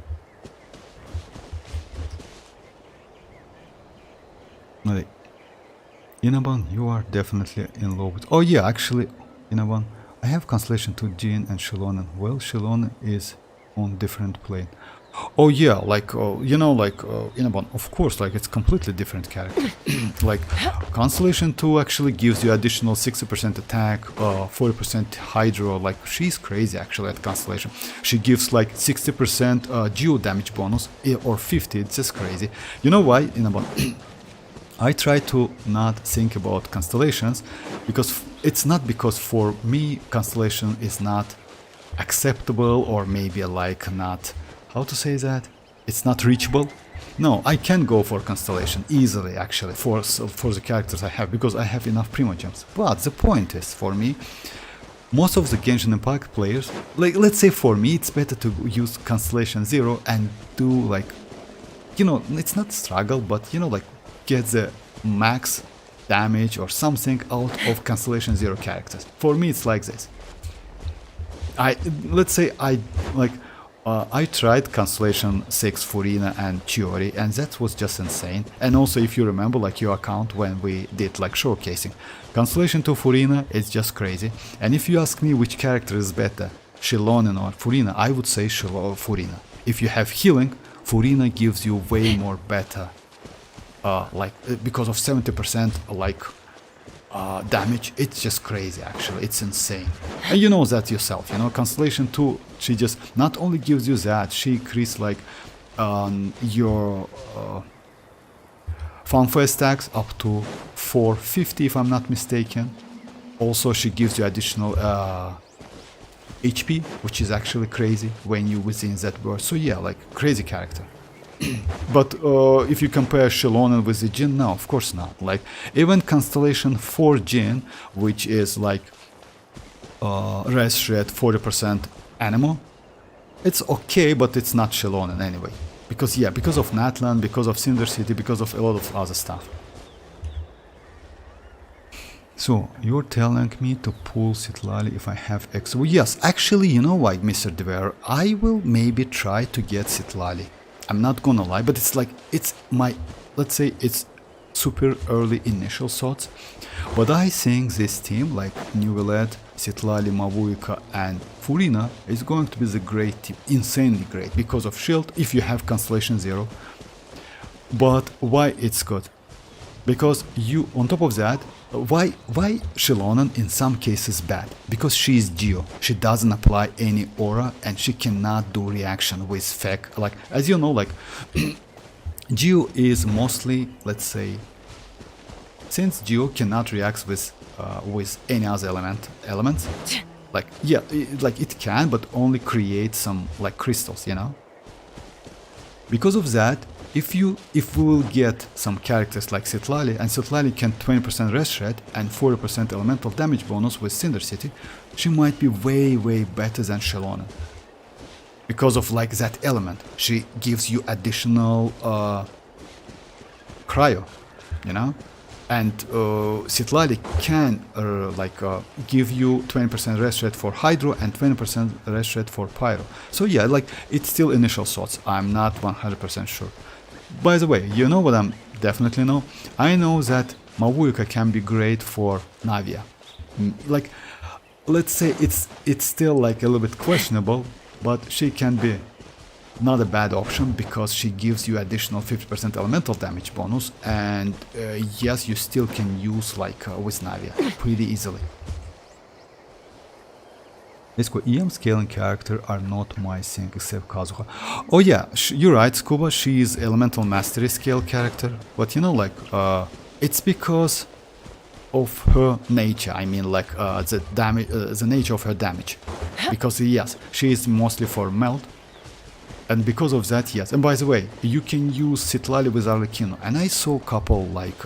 Like, Inaban, you are definitely in love with. Oh yeah, actually, Inaban, I have Constellation to Jin and Xilonen. Well, Xilonen is on different plane. Oh yeah, like you know, like Inaban, of course, like it's completely different character. Like Constellation 2 actually gives you additional 60% attack, 40% hydro. Like she's crazy actually at Constellation. She gives like 60% geo damage bonus, or 50. It's just crazy. You know why, Inaban? I try to not think about constellations because it's not because for me constellation is not acceptable or maybe like not, how to say that, it's not reachable. No, I can go for constellation easily actually for the characters I have because I have enough Primogems. But the point is for me, most of the Genshin Impact players, like let's say for me it's better to use Constellation 0 and do like, you know, it's not struggle but you know like get the max damage or something out of Constellation 0 characters. For me it's like this. Let's say I tried Constellation 6 Furina and Chiori and that was just insane. And also if you remember like your account when we did like showcasing, Constellation 2 Furina is just crazy. And if you ask me which character is better, Xilonen or Furina, I would say Furina. If you have healing, Furina gives you way more better, because of 70% like damage. It's just crazy actually, it's insane. And you know that yourself, you know, Constellation 2, she just not only gives you that, she increases like your fanfare stacks up to 450 if I'm not mistaken. Also she gives you additional HP, which is actually crazy when you within that burst. So yeah, like crazy character. But if you compare Xilonen with the Jin, no, of course not. Like even Constellation 4 Jin, which is like res shred 40% animal, it's okay, but it's not Xilonen anyway. Because yeah, because of Natlan, because of Cinder City, because of a lot of other stuff. So you're telling me to pull Citlali if I have X. Well, yes, actually, you know what, Mr. Dever, I will maybe try to get Citlali. I'm not gonna lie, but it's like, it's my, let's say it's super early initial thoughts. But I think this team, like Neuvillette, Citlali, Mavuika and Furina, is going to be the great team, insanely great, because of shield, if you have Constellation 0. But why it's good? Because you, on top of that, why Xilonen in some cases bad? Because she is Geo, she doesn't apply any aura and she cannot do reaction with Fek. Like, as you know, like Geo is mostly, let's say, since Geo cannot react with any other elements, like yeah, like it can, but only create some like crystals, you know. Because of that, if we will get some characters like Citlali, and Citlali can 20% rest shred and 40% elemental damage bonus with Cinder City, she might be way better than Xilonen. Because of like that element, she gives you additional cryo, you know. And Citlali can give you 20% rest rate for Hydro and 20% rest rate for Pyro. So yeah, like it's still initial thoughts. I'm not 100% sure. By the way, you know what I'm definitely know? I know that Mavuika can be great for Navia. Like, let's say it's still like a little bit questionable, but she can be not a bad option because she gives you additional 50% elemental damage bonus, and yes, you still can use like with Navia pretty easily. Let's go. EM scaling character are not my thing except Kazuha. Oh yeah, you're right, Scuba, she is elemental mastery scale character, but you know, like it's because of her nature. I mean, like the damage, the nature of her damage. Because yes, she is mostly for melt. And because of that, yes. And by the way, you can use Citlali with arlecchino. And I saw a couple like,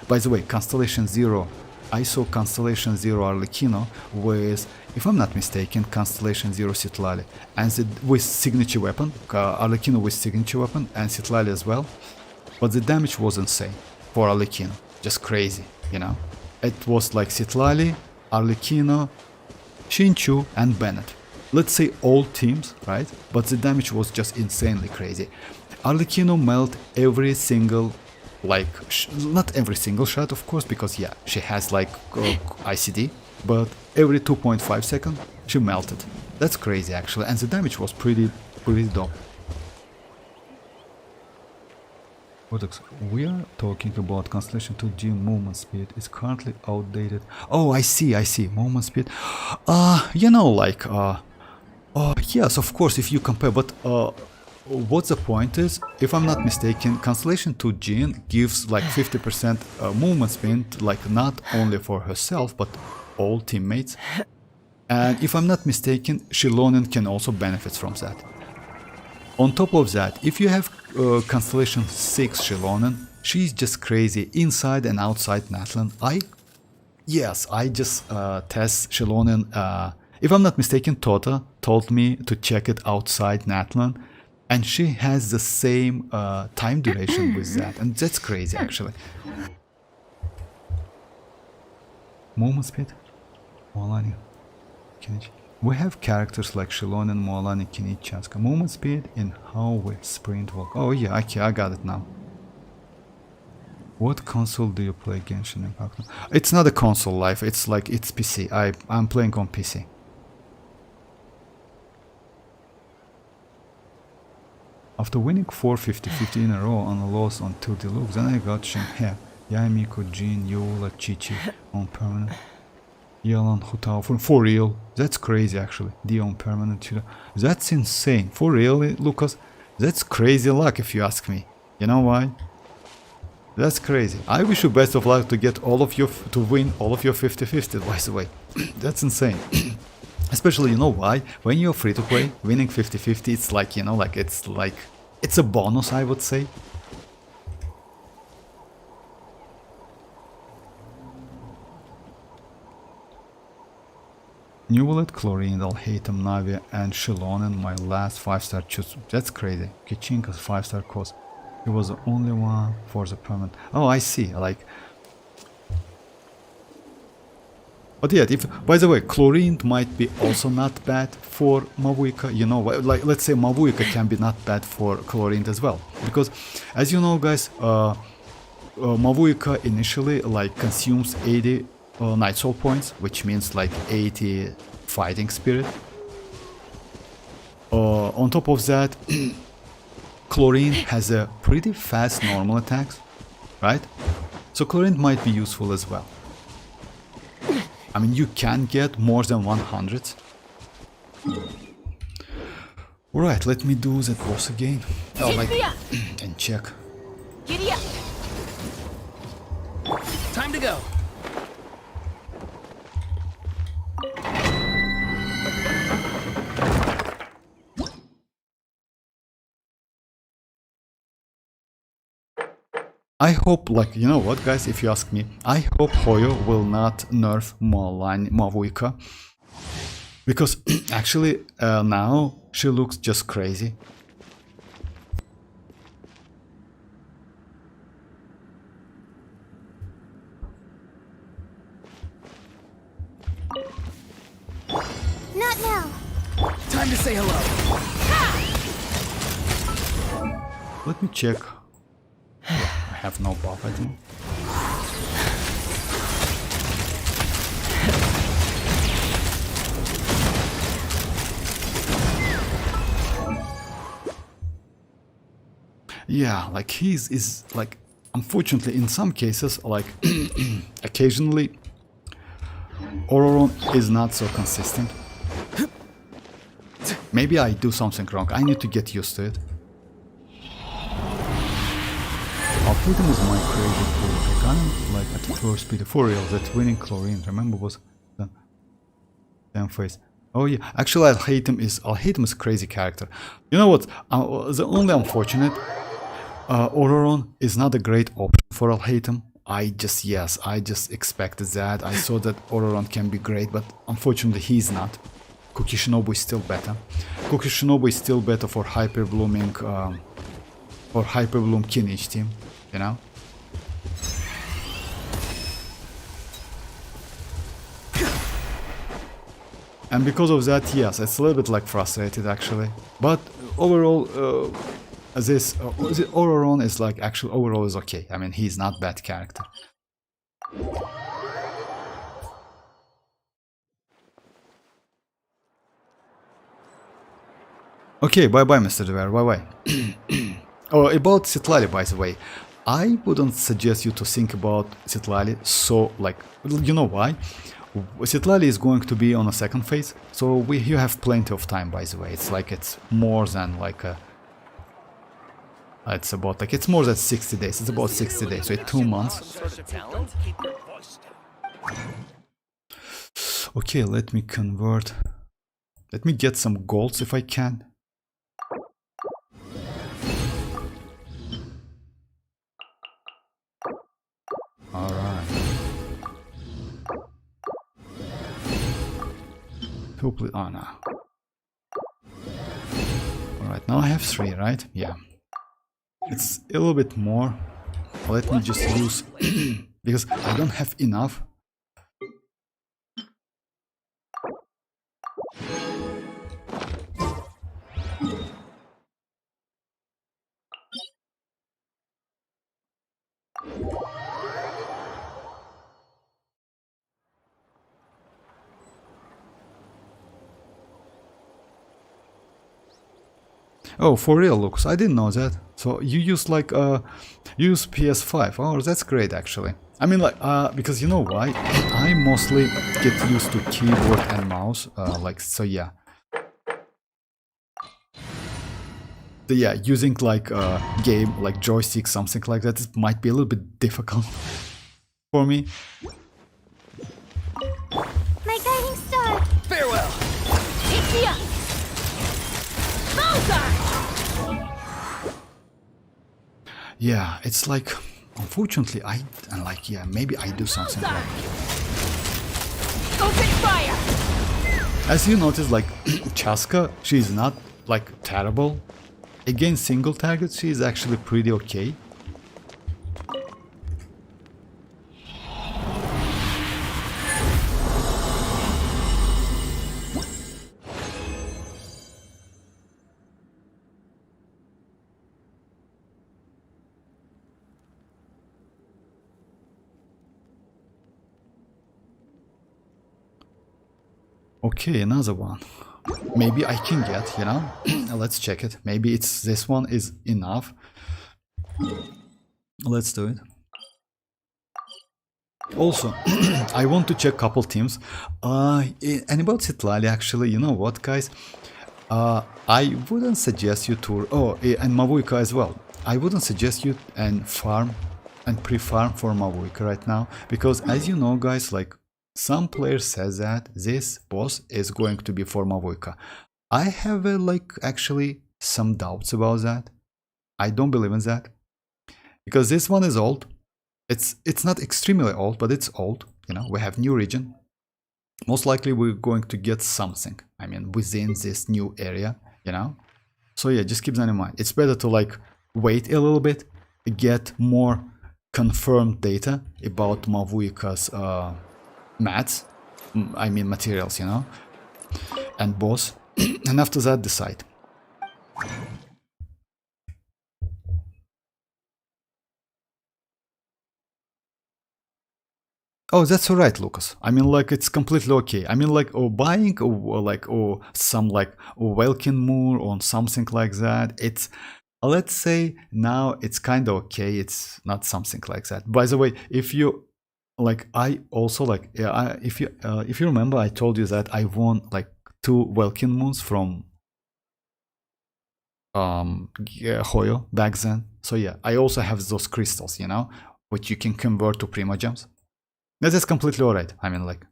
by the way, Constellation 0. I saw Constellation 0 arlecchino with, if I'm not mistaken, Constellation 0 Citlali. And with signature weapon, arlecchino with signature weapon, and Citlali as well. But the damage was insane for arlecchino. Just crazy, you know. It was like Citlali, arlecchino, Xinchu, and Bennett. Let's say all teams, right? But the damage was just insanely crazy. Arlecchino melt every single, like, not every single shot, of course, because yeah, she has like ICD, but every 2.5 seconds she melted. That's crazy actually, and the damage was pretty dope. We are talking about Constellation 2G movement speed. It's currently outdated. Oh, I see. Movement speed. You know, like, yes, of course, if you compare, but what the point is, if I'm not mistaken, Constellation to Jean gives like 50% movement speed, like not only for herself, but all teammates. And if I'm not mistaken, Xilonen can also benefit from that. On top of that, if you have Constellation 6 Xilonen, she's just crazy inside and outside Natlan. I just test Xilonen. If I'm not mistaken, Tota told me to check it outside Natlan, and she has the same time duration with that, and that's crazy actually. Movement speed, mualani, Kinich. We have characters like Xilonen, mualani, Kinich, chasca. Movement speed in how we sprint walk. Oh yeah, okay, I got it now. What console do you play Genshin Impact on? It's not a console life, it's like, it's PC. I'm playing on PC. After winning 4 50-50 in a row on a loss on 2 deluxe, then I got Shenhe, Yaimiko, Jin, Yola, Chichi on permanent. Yalan, Hutao, for real. That's crazy actually. D on permanent. That's insane. For real, Lucas? That's crazy luck if you ask me. You know why? That's crazy. I wish you best of luck to get all of your, to win all of your 50-50, by the way. That's insane. Especially, you know why? When you're free to play, winning 50-50, it's like, you know, like, it's a bonus, I would say. Neuvillette, Chlorine, Alhatem, Navia, and Xilonen, my last 5-star choose. That's crazy. Kichinka's 5-star cost. He was the only one for the permanent. Oh, I see. Like, but yeah, if, by the way, Chlorine might be also not bad for Mavuika. You know, like, let's say Mavuika can be not bad for Chlorine as well, because as you know, guys, Mavuika initially like consumes 80 Night Soul points, which means like 80 fighting spirit. On top of that, Chlorine has a pretty fast normal attacks, right? So Chlorine might be useful as well. I mean, you can get more than 100. Alright, let me do that boss again. Oh, like, and check. Giddy up. Time to go. I hope, like, you know what, guys, if you ask me, I hope Hoyo will not nerf Mavuika, because actually now she looks just crazy. Not now. Time to say hello. Let me check. I have no buff, I think. Yeah, like his is like, unfortunately in some cases, like occasionally Ororon is not so consistent. Maybe I do something wrong, I need to get used to it. Alhatem is my crazy pull. I can't like at first speed for real that winning Chlorine, remember, was the damn face. Oh yeah, actually Alhatem is a crazy character. You know what? The only unfortunate, Ororon is not a great option for Alhatem. I just expected that. I saw that Ororon can be great, but unfortunately he's not. Cookie Shinobu is still better. Cookie Shinobu is still better for Hyper Blooming or Hyper Bloom Kinich team, you know? And because of that, yes, it's a little bit like frustrated actually. But overall, this Ororon is like, actually overall is okay. I mean, he's not bad character. Okay, bye-bye, Mr. Dever, bye-bye. Oh, about Citlali, by the way, I wouldn't suggest you to think about Citlali so, like, you know why? Citlali is going to be on a second phase, so you have plenty of time, by the way. It's like, it's more than like It's about like, it's more than 60 days. It's about 60 days, so 2 months. Okay, let me convert. Let me get some golds if I can. Alright. Oh no. Alright, now I have 3, right? Yeah. It's a little bit more. Let me just use because I don't have enough. Oh, for real, Lucas, I didn't know that. So you use like you use PS5. Oh, that's great actually. I mean, like because you know why? I mostly get used to keyboard and mouse, like, so yeah. Yeah, using like game like joystick, something like that, it might be a little bit difficult for me. My guiding star. Farewell. Ikea. Yeah, it's like, unfortunately, yeah, maybe I do something wrong. Go take fire. As you notice, like, Chasca, she's not, like, terrible. Against single targets, she is actually pretty okay. Okay, another one. Maybe I can get, you know? Let's check it. Maybe it's this one is enough. Let's do it. Also, I want to check couple teams. And about Citlali, actually, you know what, guys? I wouldn't suggest you to... Oh, and Mavuika as well. I wouldn't suggest you and farm and pre-farm for Mavuika right now. Because as you know, guys, like... Some players says that this boss is going to be for Mavuika. I have like actually some doubts about that. I don't believe in that because this one is old. It's not extremely old, but it's old. You know, we have new region. Most likely we're going to get something. I mean, within this new area. You know, so yeah, just keep that in mind. It's better to like wait a little bit, get more confirmed data about Mavuika's mats, I mean materials, you know, and boss, and after that decide. Oh, that's alright, Lucas. I mean, like, it's completely okay. I mean, like, buying or like, or some like Welkin Moor or something like that. It's, let's say now it's kind of okay. It's not something like that. By the way, if you like, I also like, yeah, if you remember, I told you that I won like 2 Welkin Moons from Hoyo back then. So yeah, I also have those crystals, you know, which you can convert to Primogems. That is completely alright. I mean, like,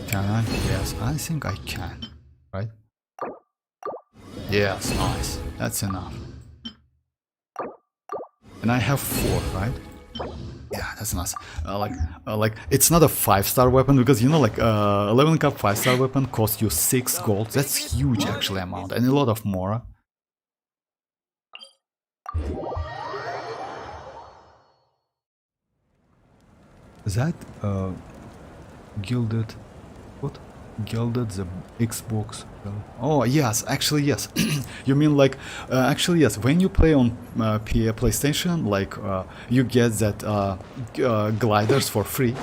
can I? Yes, I think I can. Right? Yes, nice. That's enough. And I have 4, right? Yeah, that's nice. Like it's not a 5-star weapon because you know, like 11 cup 5-star weapon costs you 6 gold. That's huge actually amount, and a lot of Mora. That gilded, what? Gilded the Xbox. Oh yes, actually yes. You mean like actually yes. When you play on PlayStation, like you get that gliders for free.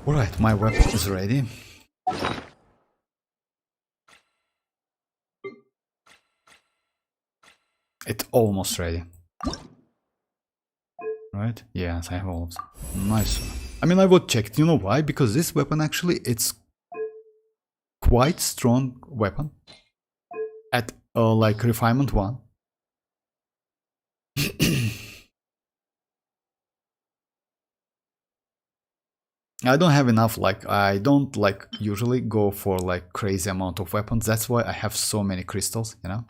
All right, my weapon is ready. It's almost ready. Right? Yes, I have all of them. Nice. I mean, I would check. You know why? Because this weapon actually, it's quite strong weapon at like refinement 1. I don't have enough, like I don't like usually go for like crazy amount of weapons. That's why I have so many crystals, you know.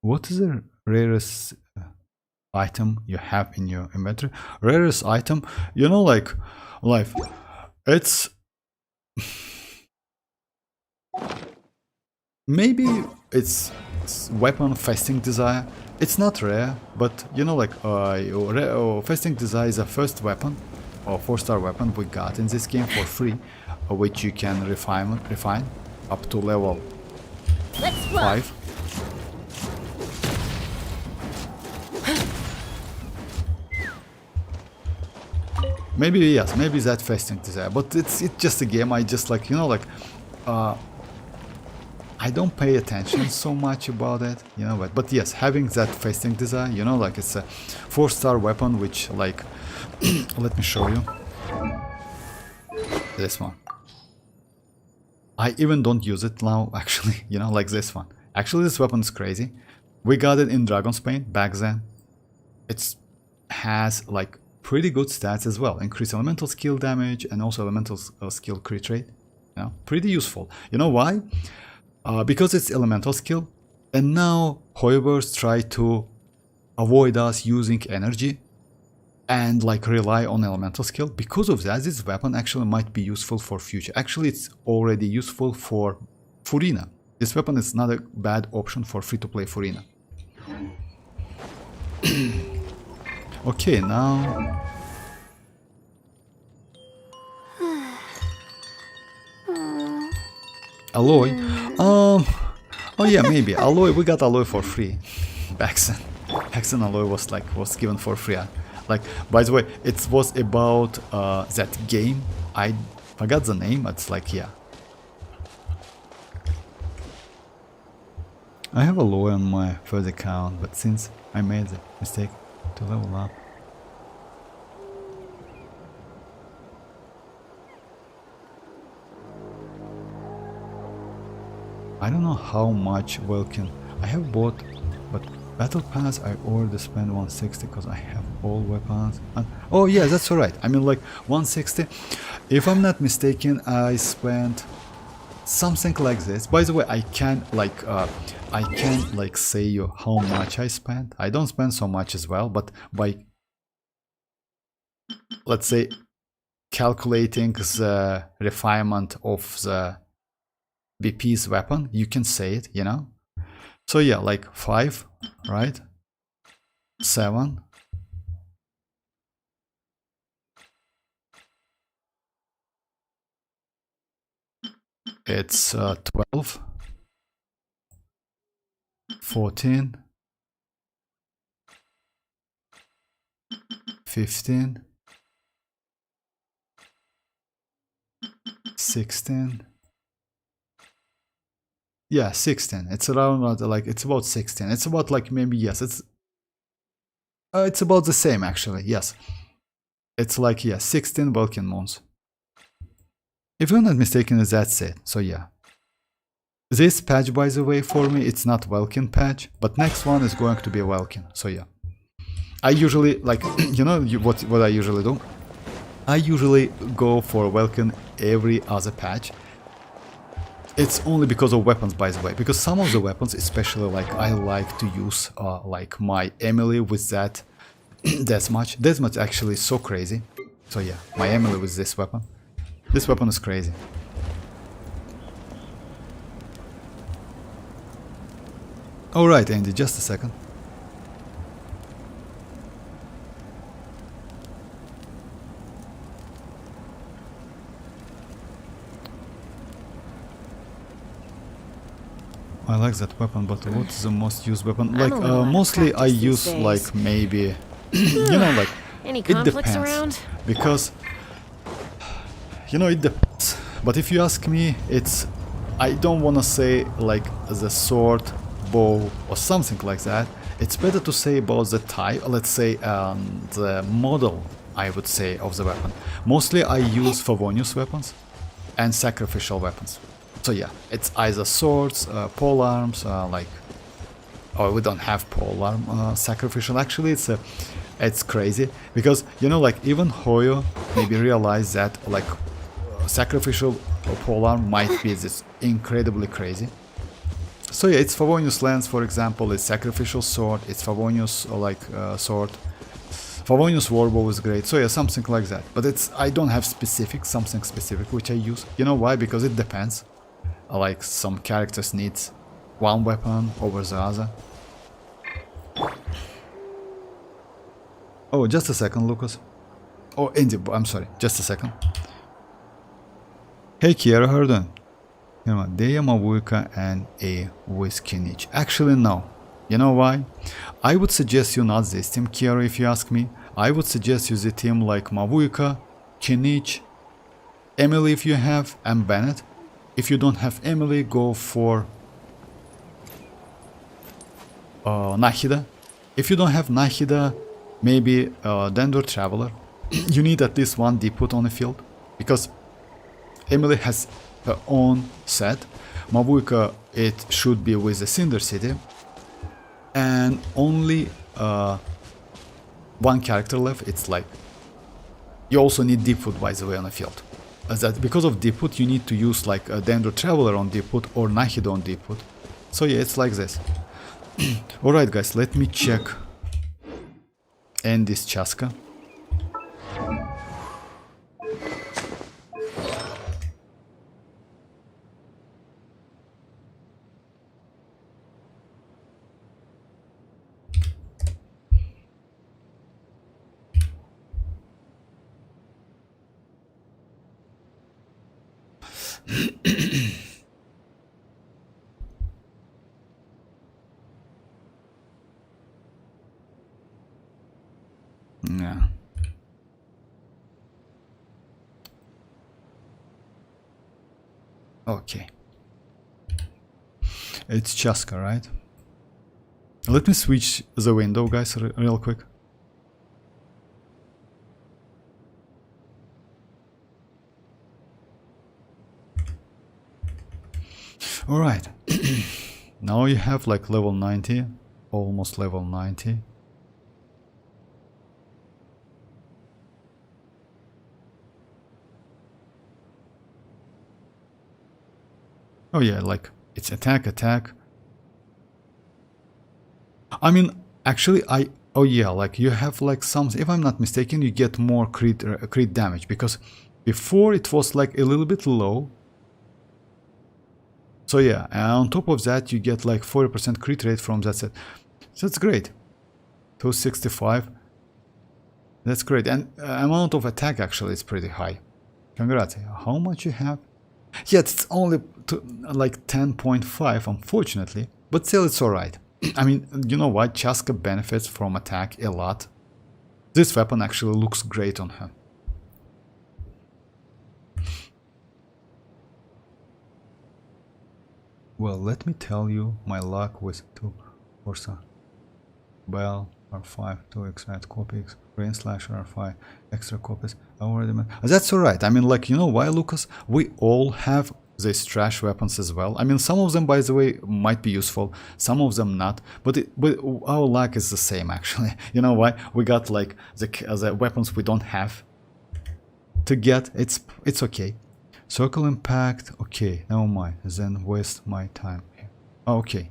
What is the rarest item you have in your inventory? Rarest item, you know, like life. It's maybe it's weapon Fasting Desire. It's not rare, but you know, like Fasting Desire is a first weapon or 4-star weapon we got in this game for free, which you can refine up to level 5. Maybe yes, maybe that Fasting Desire, but it's just a game. I just like, you know, like I don't pay attention so much about it, you know, but yes, having that Fasting Desire, you know, like it's a 4-star weapon, which like let me show you this one. I even don't use it now, actually, you know, like this one. Actually, this weapon is crazy. We got it in Dragon's Pain back then. It has like pretty good stats as well. Increase elemental skill damage and also elemental skill crit rate. You know, pretty useful. You know why? Because it's elemental skill. And now Hoyoverse try to avoid us using energy and like rely on elemental skill. Because of that, this weapon actually might be useful for future. Actually, it's already useful for Furina. This weapon is not a bad option for free-to-play Furina. Okay, now alloy. Oh yeah, maybe alloy. We got alloy for free. Back then alloy was given for free. Like, by the way, it was about that game. I forgot the name. It's like, yeah. I have alloy on my first account, but since I made the mistake to level up. I don't know how much Welkin I have bought, but Battle Pass I already spent 160 because I have all weapons. And, oh yeah, that's alright. I mean, like 160. If I'm not mistaken, I spent something like this. By the way, I can't like say you how much I spent. I don't spend so much as well, but by, let's say, calculating the refinement of the BP's weapon, you can say it, you know. So yeah, like 5, right? 7. It's 12, 14, 15, 16. Yeah, 16. It's around like it's about 16. It's about like maybe yes. It's about the same actually. Yes, it's like yeah, 16 Vulcan moons. If I'm not mistaken, that's it. So yeah, this patch, by the way, for me it's not Vulcan patch, but next one is going to be a Vulcan. So yeah, I usually like you know what I usually do. I usually go for Vulcan every other patch. It's only because of weapons, by the way, because some of the weapons, especially like I like to use like my Emily with that deathmatch. Deathmatch actually is so crazy. So yeah, my Emily with this weapon. This weapon is crazy. Alright, Andy, just a second. I like that weapon, but what's the most used weapon? Like, mostly I use like maybe, you know, like Any It conflicts depends. around? Because, you know, it depends. But if you ask me, it's... I don't want to say like the sword, bow or something like that. It's better to say about the type, let's say the model, I would say, of the weapon. Mostly I use Favonius weapons and sacrificial weapons. So yeah, it's either swords, pole arms, like... Oh, we don't have pole arm sacrificial. Actually, it's crazy. Because, you know, like even Hoyo maybe realized that like sacrificial pole arm might be this incredibly crazy. So yeah, it's Favonius lance, for example, it's sacrificial sword, it's Favonius sword. Favonius warbow is great, so yeah, something like that. But it's... I don't have something specific which I use. You know why? Because it depends. Like some characters needs one weapon over the other. Oh, just a second, Lucas. Oh, Indy, I'm sorry, just a second. Hey Kiera, how are you doing? You know, they are Mavuika and a with Kinich. Actually, no. You know why? I would suggest you not this team, Kiera, if you ask me. I would suggest you the team like Mavuika, Kinich, Emily if you have, and Bennett. If you don't have Emily, go for Nahida. If you don't have Nahida, maybe Dendor Traveler. You need at least one D-put on the field, because Emily has her own set. Mavuika, it should be with the Cinder City. And only one character left. It's like... You also need D-put, by the way, on the field. That because of D-put, you need to use like a Dendro Traveler on D-put or Nahida on D-put. So yeah, it's like this. Alright guys, let me check Andy's chasca. Yeah. Okay. It's chasca, right? Let me switch the window, guys, real quick. Alright. Now you have like level 90, almost level 90. Oh yeah, like it's attack. I mean, actually oh yeah, like you have like some, if I'm not mistaken, you get more crit damage, because before it was like a little bit low. So yeah, and on top of that you get like 40% crit rate from that set. So that's great. 265. That's great. And amount of attack actually is pretty high. Congrats. How much you have? Yeah, it's only like 10.5, unfortunately, but still it's alright. I mean, you know what? Chasca benefits from attack a lot. This weapon actually looks great on her. Well, let me tell you my luck with 2 Ursa. Bell, R5, 2 extract copies, Brain Slasher, R5, extra copies. I already met. That's alright. I mean, like, you know why, Lucas? We all have these trash weapons as well. I mean, some of them, by the way, might be useful, some of them not. But our luck is the same, actually. You know why? We got like the weapons we don't have to get. It's okay. Circle Impact. Okay, never mind. Then waste my time here. Okay.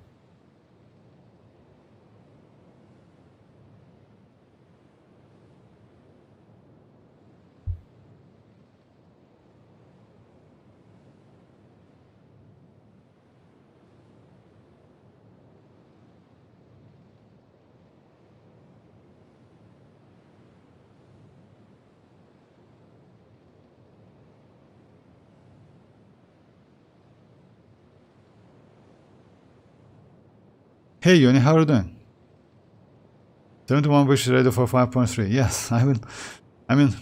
Hey Yoni, how are you doing? 71 wish ready for 5.3. Yes, I mean,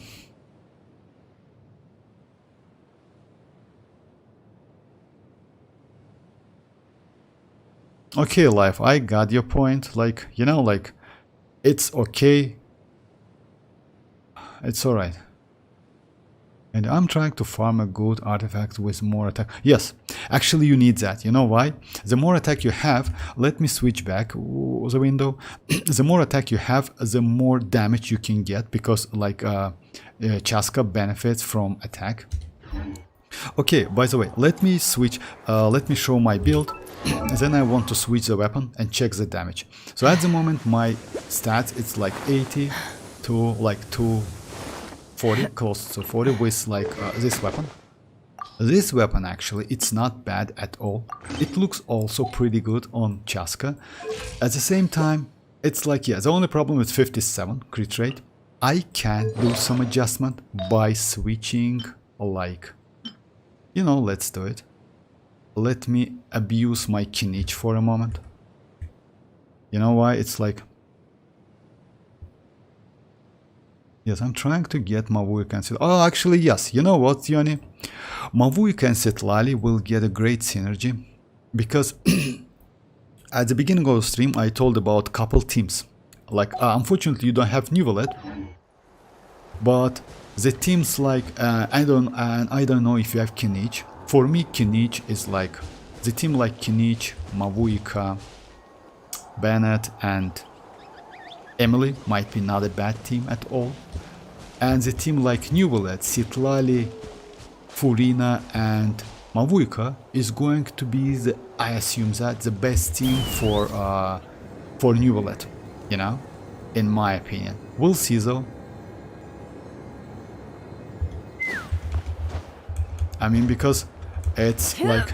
okay, life, I got your point. Like, you know, like, it's okay. It's alright. And I'm trying to farm a good artifact with more attack. Yes, actually you need that. You know why? The more attack you have, let me switch back the window. The more attack you have, the more damage you can get, because like chasca benefits from attack. Okay, by the way, let me switch, let me show my build. Then I want to switch the weapon and check the damage. So at the moment my stats, it's like 80 to like 240, close to 40 with like this weapon. This weapon actually, it's not bad at all. It looks also pretty good on chasca. At the same time, it's like, yeah, the only problem is 57 crit rate. I can do some adjustment by switching, like, you know, let's do it. Let me abuse my Kinich for a moment. You know why? It's like, yes, I'm trying to get Mavuika and Sitlali. Oh, actually, yes. You know what, Xianyun? Mavuika and Sitlali will get a great synergy, because at the beginning of the stream I told about couple teams. Like, unfortunately, you don't have Neuvillette, but the teams like I don't know if you have Kinich. For me, Kinich is like the team like Kinich, Mavuika, Bennett, and Emily might be not a bad team at all. And the team like Neuvillette, Sitlali, Furina, and Mavuika is going to be the, I assume that, the best team for Neuvillette, you know, in my opinion. We'll see though. I mean, because it's like,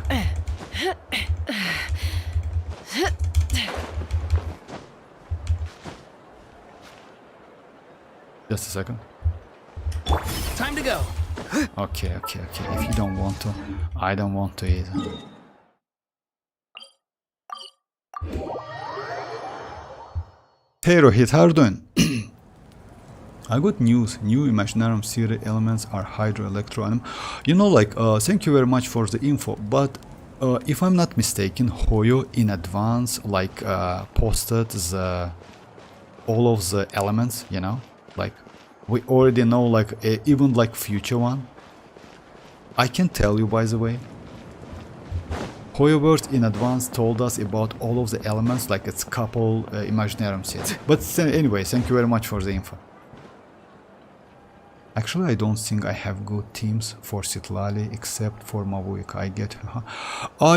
just a second. Time to go. Okay. If you don't want to, I don't want to either. Hey Rohit, how are you doing? I got news. New Imaginarium series elements are Hydro, Electro, and you know, like, thank you very much for the info. But if I'm not mistaken, Hoyo in advance, like, posted all of the elements. You know, like, we already know, like, even like future one. I can tell you, by the way. Hoyoverse in advance told us about all of the elements, like it's couple Imaginarium sets. But anyway, thank you very much for the info. Actually, I don't think I have good teams for Sitlali except for Mavuika. I get her.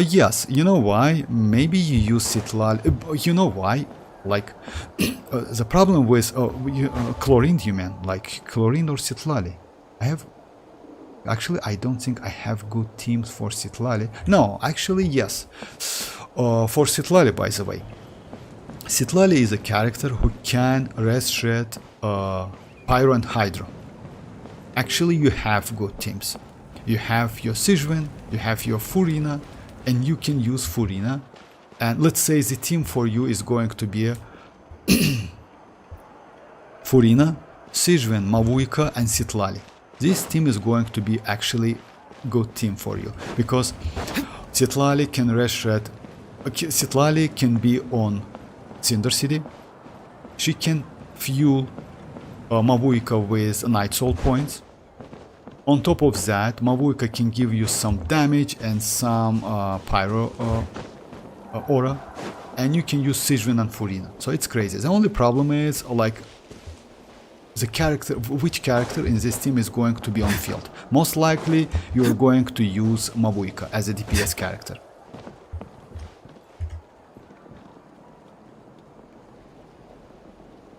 Yes, you know why? Maybe you use Sitlali. You know why? Like, the problem with Chlorine, you mean? Like, Chlorine or Sitlali? Actually, I don't think I have good teams for Sitlali. No, actually, yes. For Sitlali, by the way. Sitlali is a character who can resurrect Pyro and Hydro. Actually, you have good teams. You have your Xianyun, you have your Furina, and you can use Furina. And let's say the team for you is going to be Furina, Xianyun, Mavuika, and Sitlali. This team is going to be actually good team for you, because Sitlali can resurrect. Sitlali can be on Cinder City. She can fuel Mavuika with Night Soul points. On top of that, Mavuika can give you some damage and some Pyro aura, and you can use Xianyun and Furina. So it's crazy. The only problem is, like, the character, which character in this team is going to be on field. Most likely, you're going to use Mavuika as a DPS character.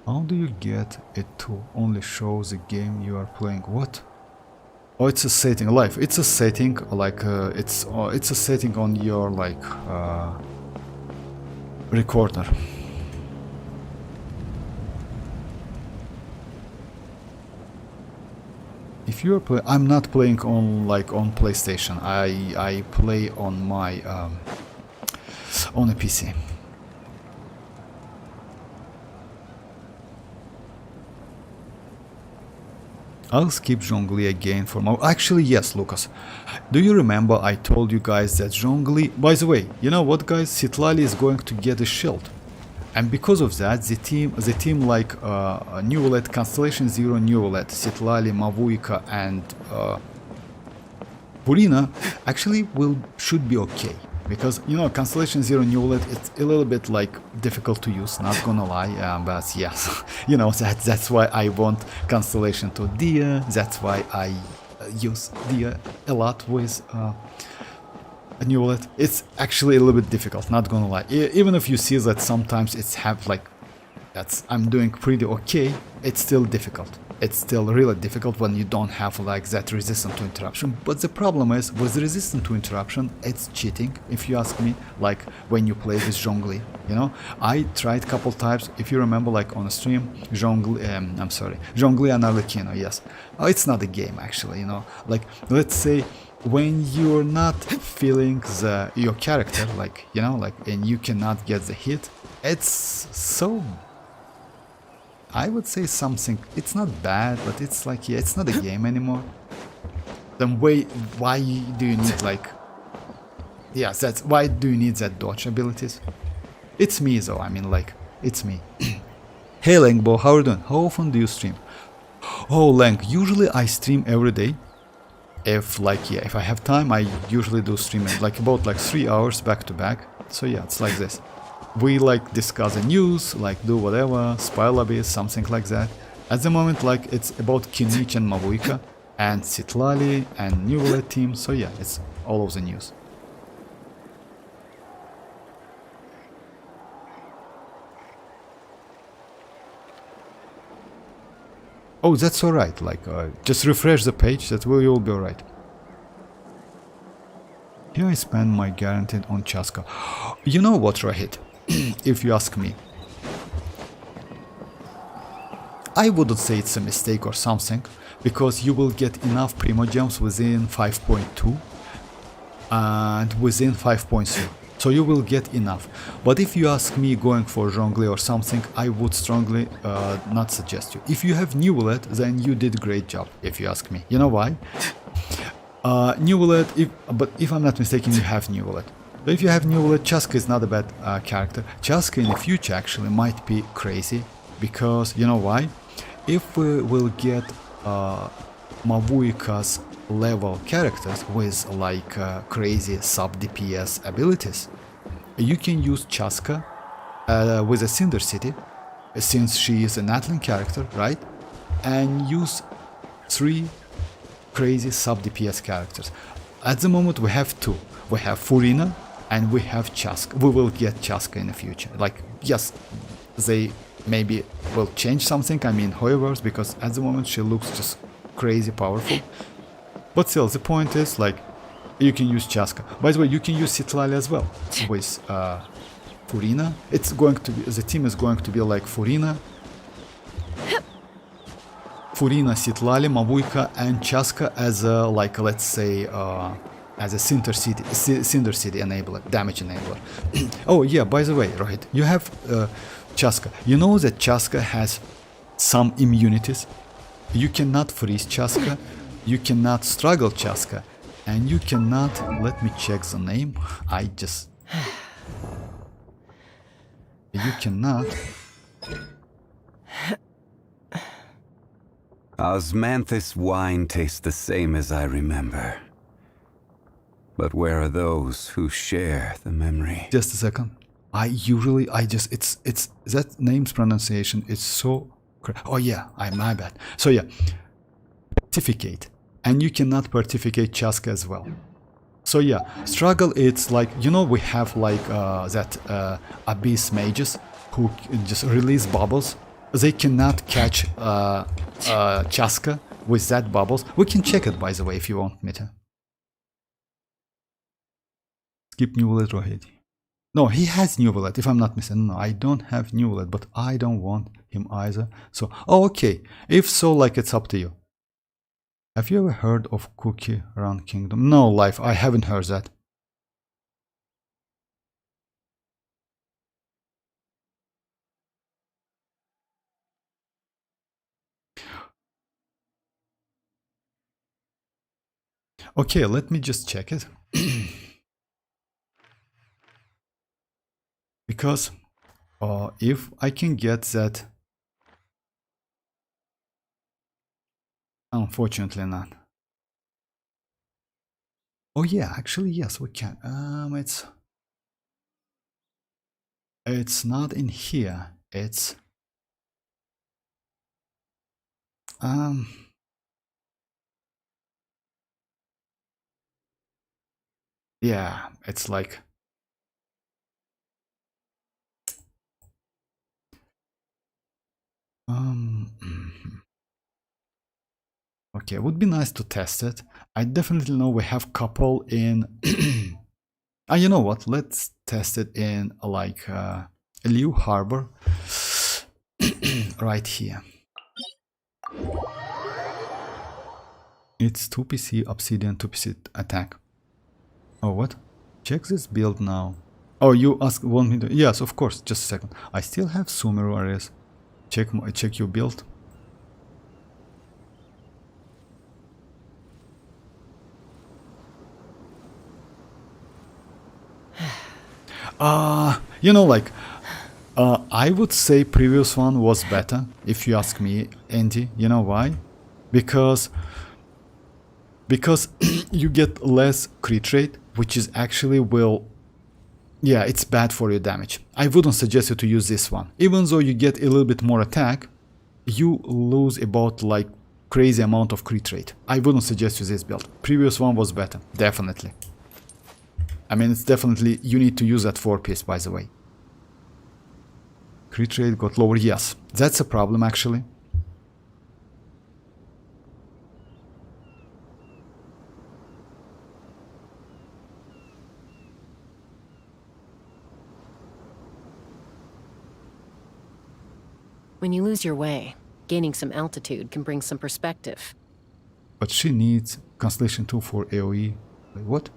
How do you get it to only show the game you are playing? What? Oh, it's a setting. Live. It's a setting. Like it's a setting on your like recorder. If you're I'm not playing on on PlayStation. I play on my on a PC. I'll skip Zhongli again for more. Actually, yes, Lucas. Do you remember I told you guys that Zhongli... By the way, you know what, guys? Citlali is going to get a shield. And because of that, the team like Neuvillette, Constellation Zero, Neuvillette, Citlali, Mavuika, and Furina actually should be okay. Because, you know, Constellation Zero Neuvillette, it's a little bit like difficult to use, not gonna lie, but yes, you know, that's why I want Constellation to Dia, that's why I use Dia a lot with Neuvillette. It's actually a little bit difficult, not gonna lie. Even if you see that sometimes it's have like, I'm doing pretty okay, it's still difficult. It's still really difficult when you don't have like that resistance to interruption. But the problem is with resistance to interruption, it's cheating, if you ask me, like when you play with Zhongli, you know. I tried a couple times, if you remember, like on a stream, Zhongli and arlecchino, yes. It's not a game actually, you know. Like, let's say when you're not feeling your character, like, you know, like, and you cannot get the hit, it's so... I would say something, it's not bad, but it's like, yeah, it's not a game anymore. Then why do you need like, yes, why do you need that dodge abilities? It's me though, I mean, like, it's me. Hey Langbo, how are you doing? How often do you stream? Oh Lang, usually I stream every day. If like, yeah, if I have time, I usually do streaming, like about like 3 hours back to back. So yeah, it's like this. We like discuss the news, like do whatever, spy lobbies, something like that. At the moment, like it's about Kinich and Mavuika and Citlali and Neuvillette team, so yeah, it's all of the news. Oh, that's alright, like just refresh the page, you'll be alright. Here I spend my guaranteed on chasca. You know what, Rahit? If you ask me, I wouldn't say it's a mistake or something, because you will get enough Primogems within 5.2 and within 5.3, so you will get enough. But if you ask me going for Zhongli or something, I would strongly not suggest you. If you have Neuvillette, then you did a great job, if you ask me. You know why? Neuvillette, but if I'm not mistaken, you have Neuvillette. But if you have Neuvillette, Chasca is not a bad character. Chasca in the future actually might be crazy, because, you know why? If we will get Mavuika's level characters with like crazy sub DPS abilities, you can use Chasca with a Cinder City, since she is a Natlan character, right? And use 3 crazy sub DPS characters. At the moment we have 2. We have Furina and we have Chasca. We will get Chasca in the future. Like, yes, they maybe will change something, I mean Hoyoverse, because at the moment she looks just crazy powerful. But still, the point is, like, you can use Chasca. By the way, you can use Citlali as well with Furina. It's going to be, the team is going to be like Furina, Citlali, Mavuika, and Chasca as a, like, let's say, as a Cinder City enabler, damage enabler. Oh yeah, by the way, Rohit, you have Chasca. You know that Chasca has some immunities. You cannot freeze Chasca, you cannot struggle Chasca, and you cannot, let me check the name, you cannot... Osmanthus wine tastes the same as I remember. But where are those who share the memory? Just a second. It's that name's pronunciation is so... Oh yeah, my bad. So yeah, certificate. And you cannot certificate Chasca as well. So yeah, struggle, it's like, you know, we have like that abyss mages who just release bubbles. They cannot catch Chasca with that bubbles. We can check it, by the way, if you want me to. Skip Neuvillette, Rohit. No, he has Neuvillette, if I'm not mistaken. No, I don't have Neuvillette, but I don't want him either. So, oh, okay. If so, like, it's up to you. Have you ever heard of Cookie Run Kingdom? No, Life, I haven't heard that. Okay, let me just check it. Because if I can get that... Unfortunately not. Oh yeah, actually yes, we can. It's not in here. It's yeah, it's like okay, it would be nice to test it. I definitely know we have couple in you know what? Let's test it in like Liu Harbor right here. It's 2PC Obsidian 2PC attack. Oh, what? Check this build now. Oh, you want me to? Yes, of course. Just a second. I still have Sumeru areas. Check your build. You know, like, I would say previous one was better, if you ask me, Andy. You know why? Because you get less crit rate, which is actually yeah, it's bad for your damage. I wouldn't suggest you to use this one. Even though you get a little bit more attack, you lose about like crazy amount of crit rate. I wouldn't suggest you this build. Previous one was better, definitely. I mean, it's definitely, you need to use that 4-piece, by the way. Crit rate got lower, yes. That's a problem, actually. When you lose your way, gaining some altitude can bring some perspective. But she needs Constellation 2 for AoE. Wait, what?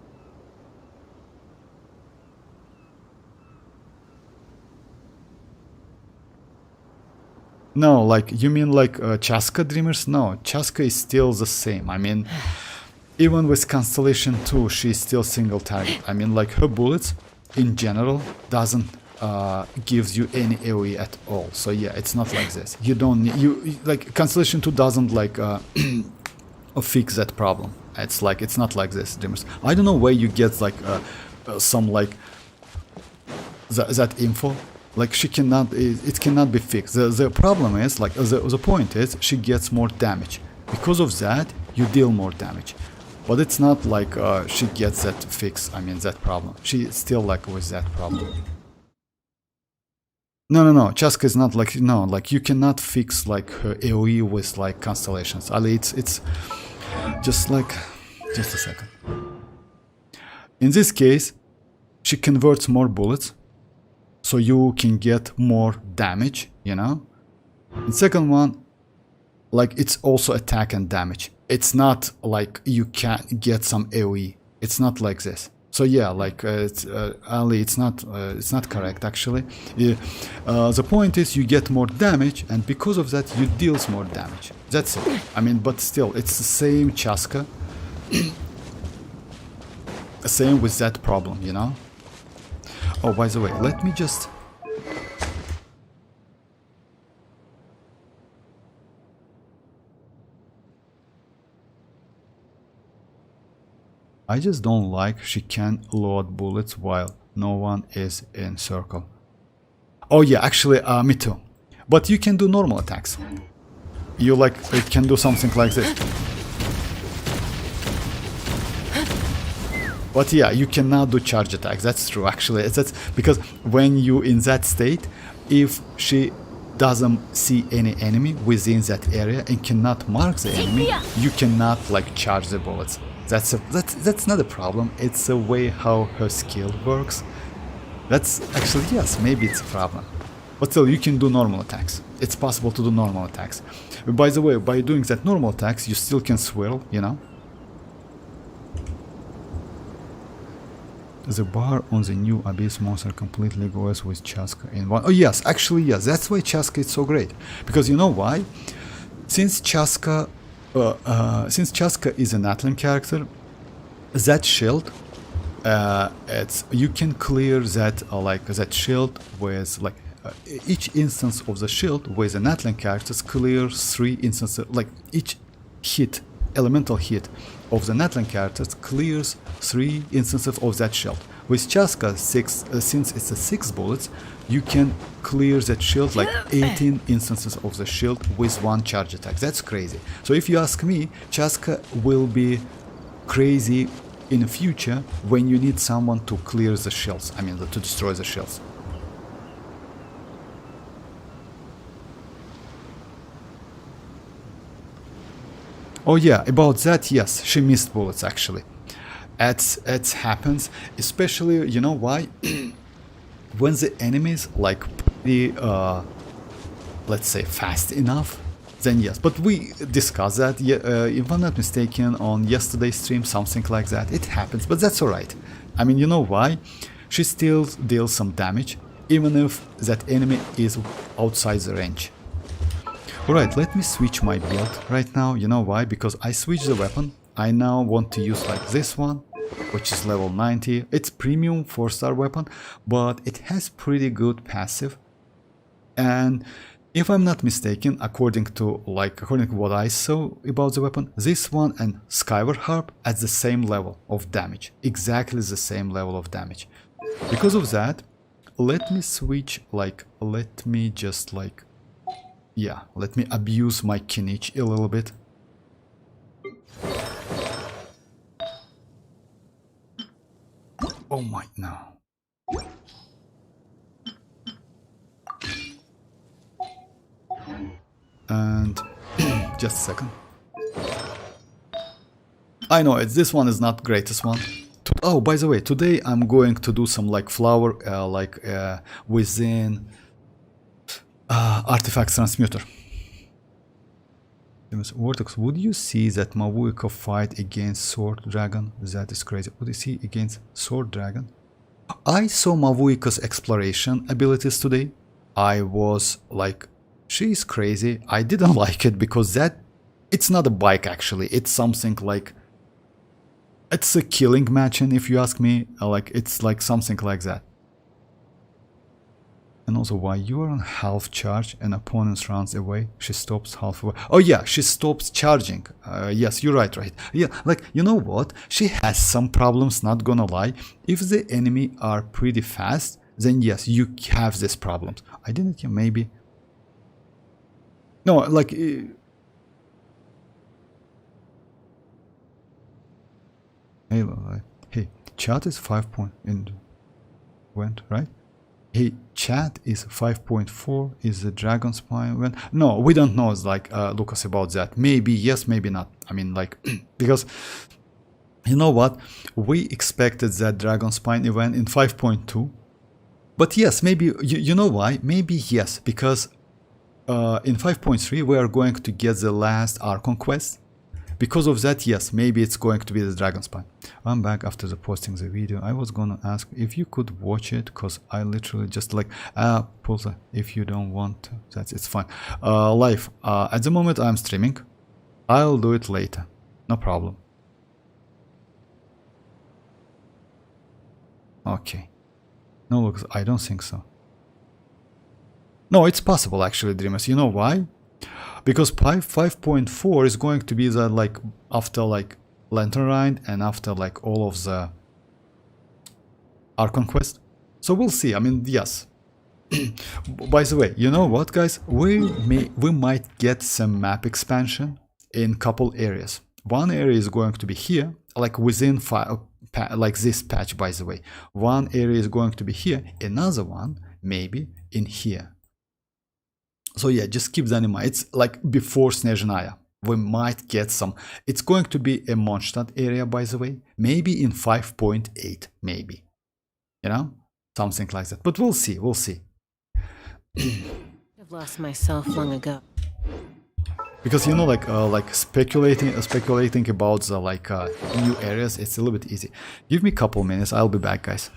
No, like, you mean like Chasca Dreamers? No, Chasca is still the same. I mean, even with Constellation 2, she's still single target. I mean, like, her bullets, in general, doesn't gives you any AoE at all. So yeah, it's not like this. You don't need, like, Constellation 2 doesn't, like, fix that problem. It's like, it's not like this, Dreamers. I don't know where you get, like, some, like, that info. Like, she cannot, it cannot be fixed. The problem is, like, the point is, she gets more damage. Because of that, you deal more damage. But it's not like she gets that fix, I mean, that problem. She's still, like, with that problem. No, Chasca is not like, no, like, you cannot fix, like, her AoE with, like, constellations. Ali, it's just like, just a second. In this case, she converts more bullets. So you can get more damage, you know? And second one, like, it's also attack and damage. It's not like you can get some AoE. It's not like this. So yeah, like, Ali, it's not correct, actually. The point is, you get more damage, and because of that, you deal more damage. That's it. I mean, but still, it's the same Chasca. Same with that problem, you know? Oh, by the way, let me just... I just don't like she can load bullets while no one is in circle. Oh yeah, actually, me too. But you can do normal attacks. You, like, it can do something like this. But yeah, you cannot do charge attacks. That's true, actually. That's because when you in that state, if she doesn't see any enemy within that area and cannot mark the enemy, you cannot, like, charge the bullets. That's not a problem. It's the way how her skill works. That's actually, yes, maybe it's a problem. But still, you can do normal attacks. It's possible to do normal attacks. By the way, by doing that normal attacks, you still can swirl, you know. The bar on the new Abyss monster completely goes with Chasca in one. Oh yes, actually yes, that's why Chasca is so great. Because you know why? Since Chasca is a Natlan character, that shield, it's you can clear that like that shield with like each instance of the shield with an Natlan characters clears 3 instances, like each hit, elemental hit of the Natlan characters clears 3 instances of that shield. With chasca, since it's a 6 bullets, you can clear that shield like 18 instances of the shield with 1 charge attack. That's crazy. So if you ask me, chasca will be crazy in the future when you need someone to clear the shields, I mean to destroy the shields. Oh yeah, about that, yes, she missed bullets actually. It happens, especially, you know why? When the enemies like pretty, let's say fast enough, then yes. But we discussed that, if I'm not mistaken, on yesterday's stream, something like that. It happens, but that's alright. I mean, you know why? She still deals some damage, even if that enemy is outside the range. Alright, let me switch my build right now. You know why? Because I switched the weapon. I now want to use like this one, which is level 90. It's premium 4-star weapon, but it has pretty good passive. And if I'm not mistaken, according to what I saw about the weapon, this one and Skyward Harp at the same level of damage. Exactly the same level of damage. Because of that, let me switch, let me abuse my Kinich a little bit. Oh my, no. And just a second. I know this one is not greatest one. Oh, by the way, today I'm going to do some flower within artifact transmuter. Vortex, would you see that Mavuika fight against Sword Dragon? That is crazy. Would you see against Sword Dragon? I saw Mavuika's exploration abilities today. I was like, she's crazy. I didn't like it because it's not a bike actually. It's something like, it's a killing machine if you ask me. It's like something like that. And also, why you are on half charge and opponent runs away, she stops halfway. Oh yeah, she stops charging. Yes, you're right. Yeah, you know what? She has some problems, not gonna lie. If the enemy are pretty fast, then yes, you have these problems. I didn't, maybe. No, hey, chat is 5 point and went, right? Hey, chat is 5.4. Is the dragon spine when? No, we don't know. It's Lucas about that. Maybe yes, maybe not. I mean, because you know what? We expected that dragon spine event in 5.2. But yes, maybe you know why? Maybe yes, because in 5.3 we are going to get the last Archon quest. Because of that, yes, maybe it's going to be the dragon spine. I'm back after posting the video. I was gonna ask if you could watch it, because I literally just Pulsa, if you don't want to, it's fine. Live, at the moment I'm streaming. I'll do it later, no problem. Okay. No, look, I don't think so. No, it's possible actually, Dreamers. You know why? Because 5.4 is going to be the after Lantern Ride and after all of the Archon quest. So we'll see. I mean, yes. By the way, you know what, guys? We might get some map expansion in couple areas. One area is going to be here, within this patch. By the way, one area is going to be here. Another one maybe in here. So yeah, just keep that in mind. It's before Snezhnaya. We might get some. It's going to be a Mondstadt area, by the way. Maybe in 5.8, maybe. You know? Something like that. But we'll see, we'll see. I've lost myself long ago. Because you know, speculating about the new areas, it's a little bit easy. Give me a couple minutes, I'll be back, guys.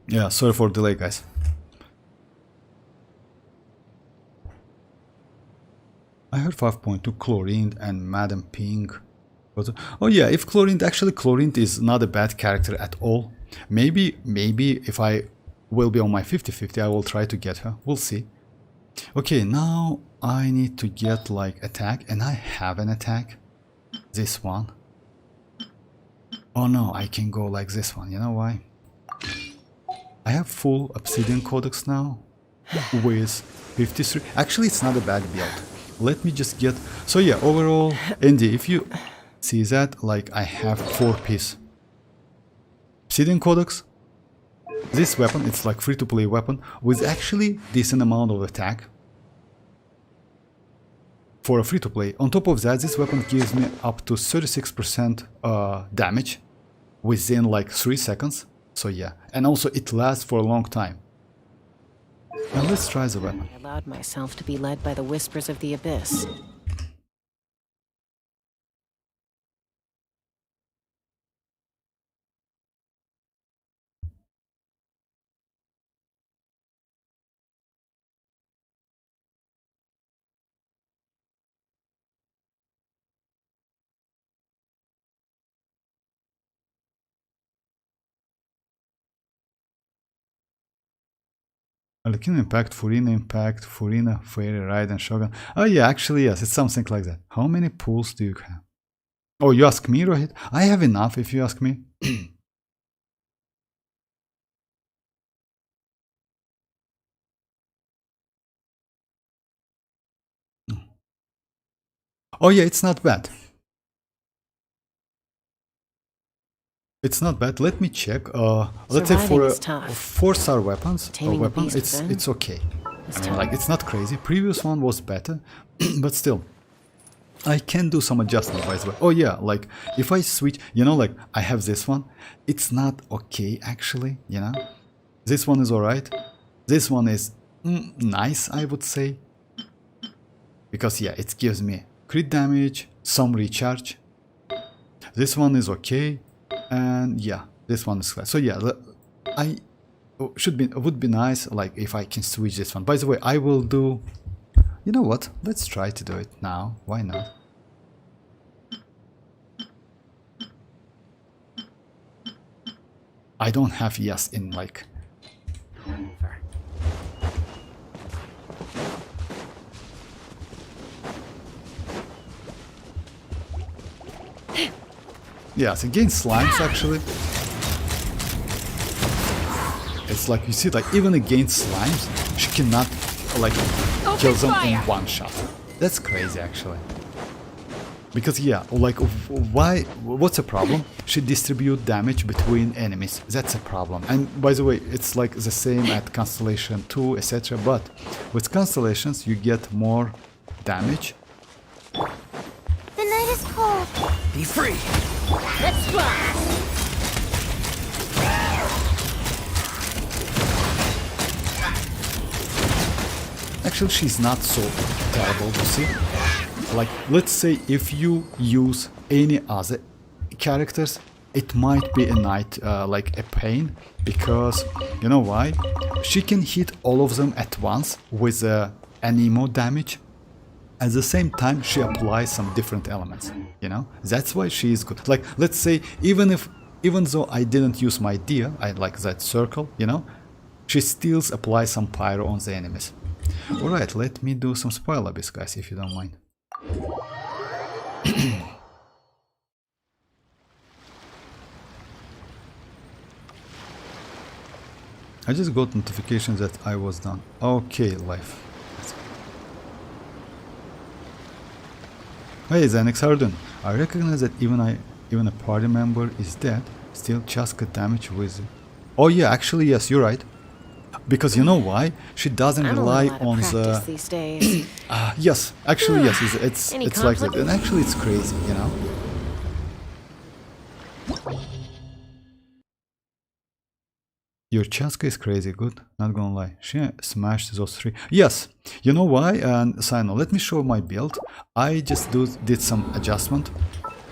Yeah, sorry for delay, guys. I heard 5.2 chlorine and Madam Pink. Oh yeah, if chlorine, actually chlorine is not a bad character at all. Maybe if I will be on my 50-50, I will try to get her. We'll see. Okay, now I need to get like attack, and I have an attack. This one. Oh no, I can go like this one. You know why? I have full Obsidian Codex now with 53. Actually, it's not a bad build. Let me just get... So yeah, overall, Andy, if you see that, like I have 4-piece Obsidian Codex. This weapon, it's like free-to-play weapon with actually decent amount of attack for a free-to-play. On top of that, this weapon gives me up to 36% damage within like 3 seconds. So yeah, and also it lasts for a long time. Now let's try the weapon. I allowed myself to be led by the whispers of the abyss. Arlecchino Impact, Furina Impact, Furina, Fairy, Raiden, Shogun. Oh yeah, actually yes, it's something like that. How many pulls do you have? Oh, you ask me, Rohit? I have enough if you ask me. Oh yeah, it's not bad. It's not bad. Let me check. Let's say for 4-star weapons, it's okay. I mean, like it's not crazy. Previous one was better, but still, I can do some adjustment by the way. Oh yeah, like if I switch, you know, like I have this one. It's not okay actually. You know, this one is alright. This one is nice, I would say, because yeah, it gives me crit damage, some recharge. This one is okay. And yeah, this one is class. So yeah, would be nice like if I can switch this one. By the way, I will do, you know what, let's try to do it now. Why not? I don't have yes in like yes, against slimes actually. It's like you see, like even against slimes, she cannot like kill them in one shot. That's crazy actually. Because yeah, like why? What's the problem? She distribute damage between enemies. That's a problem. And by the way, it's like the same at Constellation 2, etc. But with Constellations, you get more damage. The night is cold. Be free. Let's fly. Actually, she's not so terrible to see. Like, let's say if you use any other characters, it might be a night, like a pain, because you know why? She can hit all of them at once with anemo damage. At the same time, she applies some different elements, you know? That's why she is good. Like, let's say, even though I didn't use my Dia, I like that circle, you know? She still applies some pyro on the enemies. Alright, let me do some spoil abyss, guys, if you don't mind. I just got notifications that I was done. Okay, life. Hey Xanax Harden, I recognize that even a party member is dead, still chasca damage with... Oh yeah, actually yes, you're right. Because you know why? She doesn't rely on the... These days. Yes, actually yes, it's like that. And actually it's crazy, you know? Your chasca is crazy good, not gonna lie. She smashed those 3. Yes, you know why? And Sino, let me show my build. I just did some adjustment.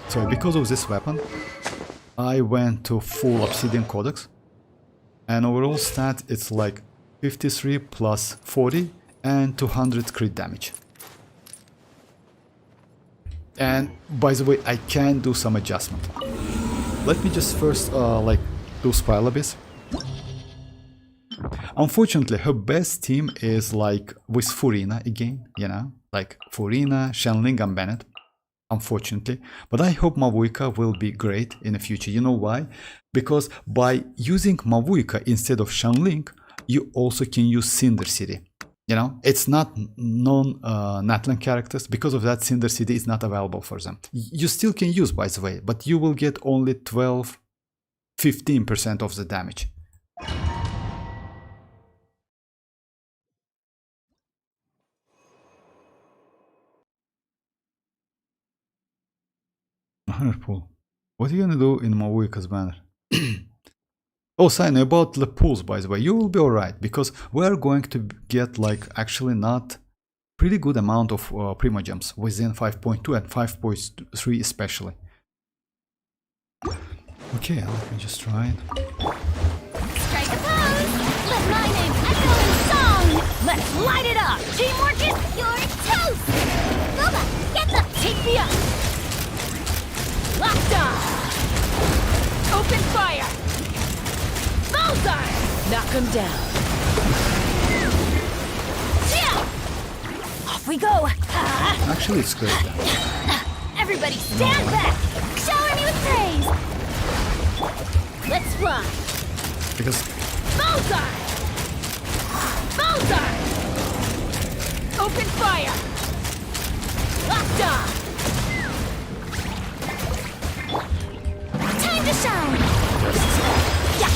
So because of this weapon, I went to full Obsidian Codex. And overall stat, it's like 53 plus 40 and 200 crit damage. And by the way, I can do some adjustment. Let me just first like do Spiral Abyss. Unfortunately, her best team is like with Furina again, you know, like Furina, Xianyun, and Bennett. Unfortunately, but I hope Mavuika will be great in the future. You know why? Because by using Mavuika instead of Xianyun, you also can use Cinder City. You know, it's not non-natlan characters. Because of that, Cinder City is not available for them. You still can use, by the way, but you will get only 15% of the damage. Pool. What are you gonna do in Mavuika's banner? Oh, Sign, about the pools, by the way, you will be alright, because we are going to get like actually not pretty good amount of Primogems within 5.2 and 5.3 especially. Okay, let me just try it. Strike a pose! Let my name echo in song! Let's light it up! Teamwork is your toast! Boba, get the... Take me up! Locked on! Open fire! Bullseye! Knock him down. Yeah! Off we go! Actually, it's great. Everybody stand back! Shower me with praise! Let's run! Because Bullseye! Bullseye! Open fire! Locked on! Time to shine! Yeah!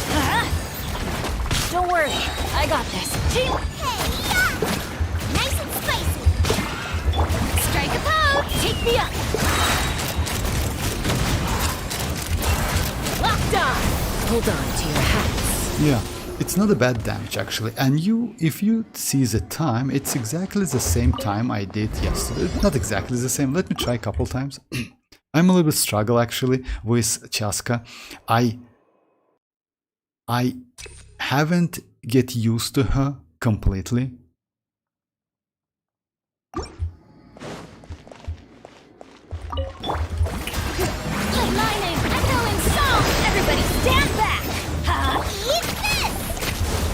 Don't worry, I got this. Team... Hey, yeah! Nice and spicy! Strike a pose! Take me up! Locked on! Hold on to your hats. yeah, it's not a bad damage actually. And if you see the time, it's exactly the same time I did yesterday. Not exactly the same. Let me try a couple times. I'm a little bit struggle actually with Chasca. I haven't get used to her completely. Let my name echo in song! Everybody stand back! Eat this!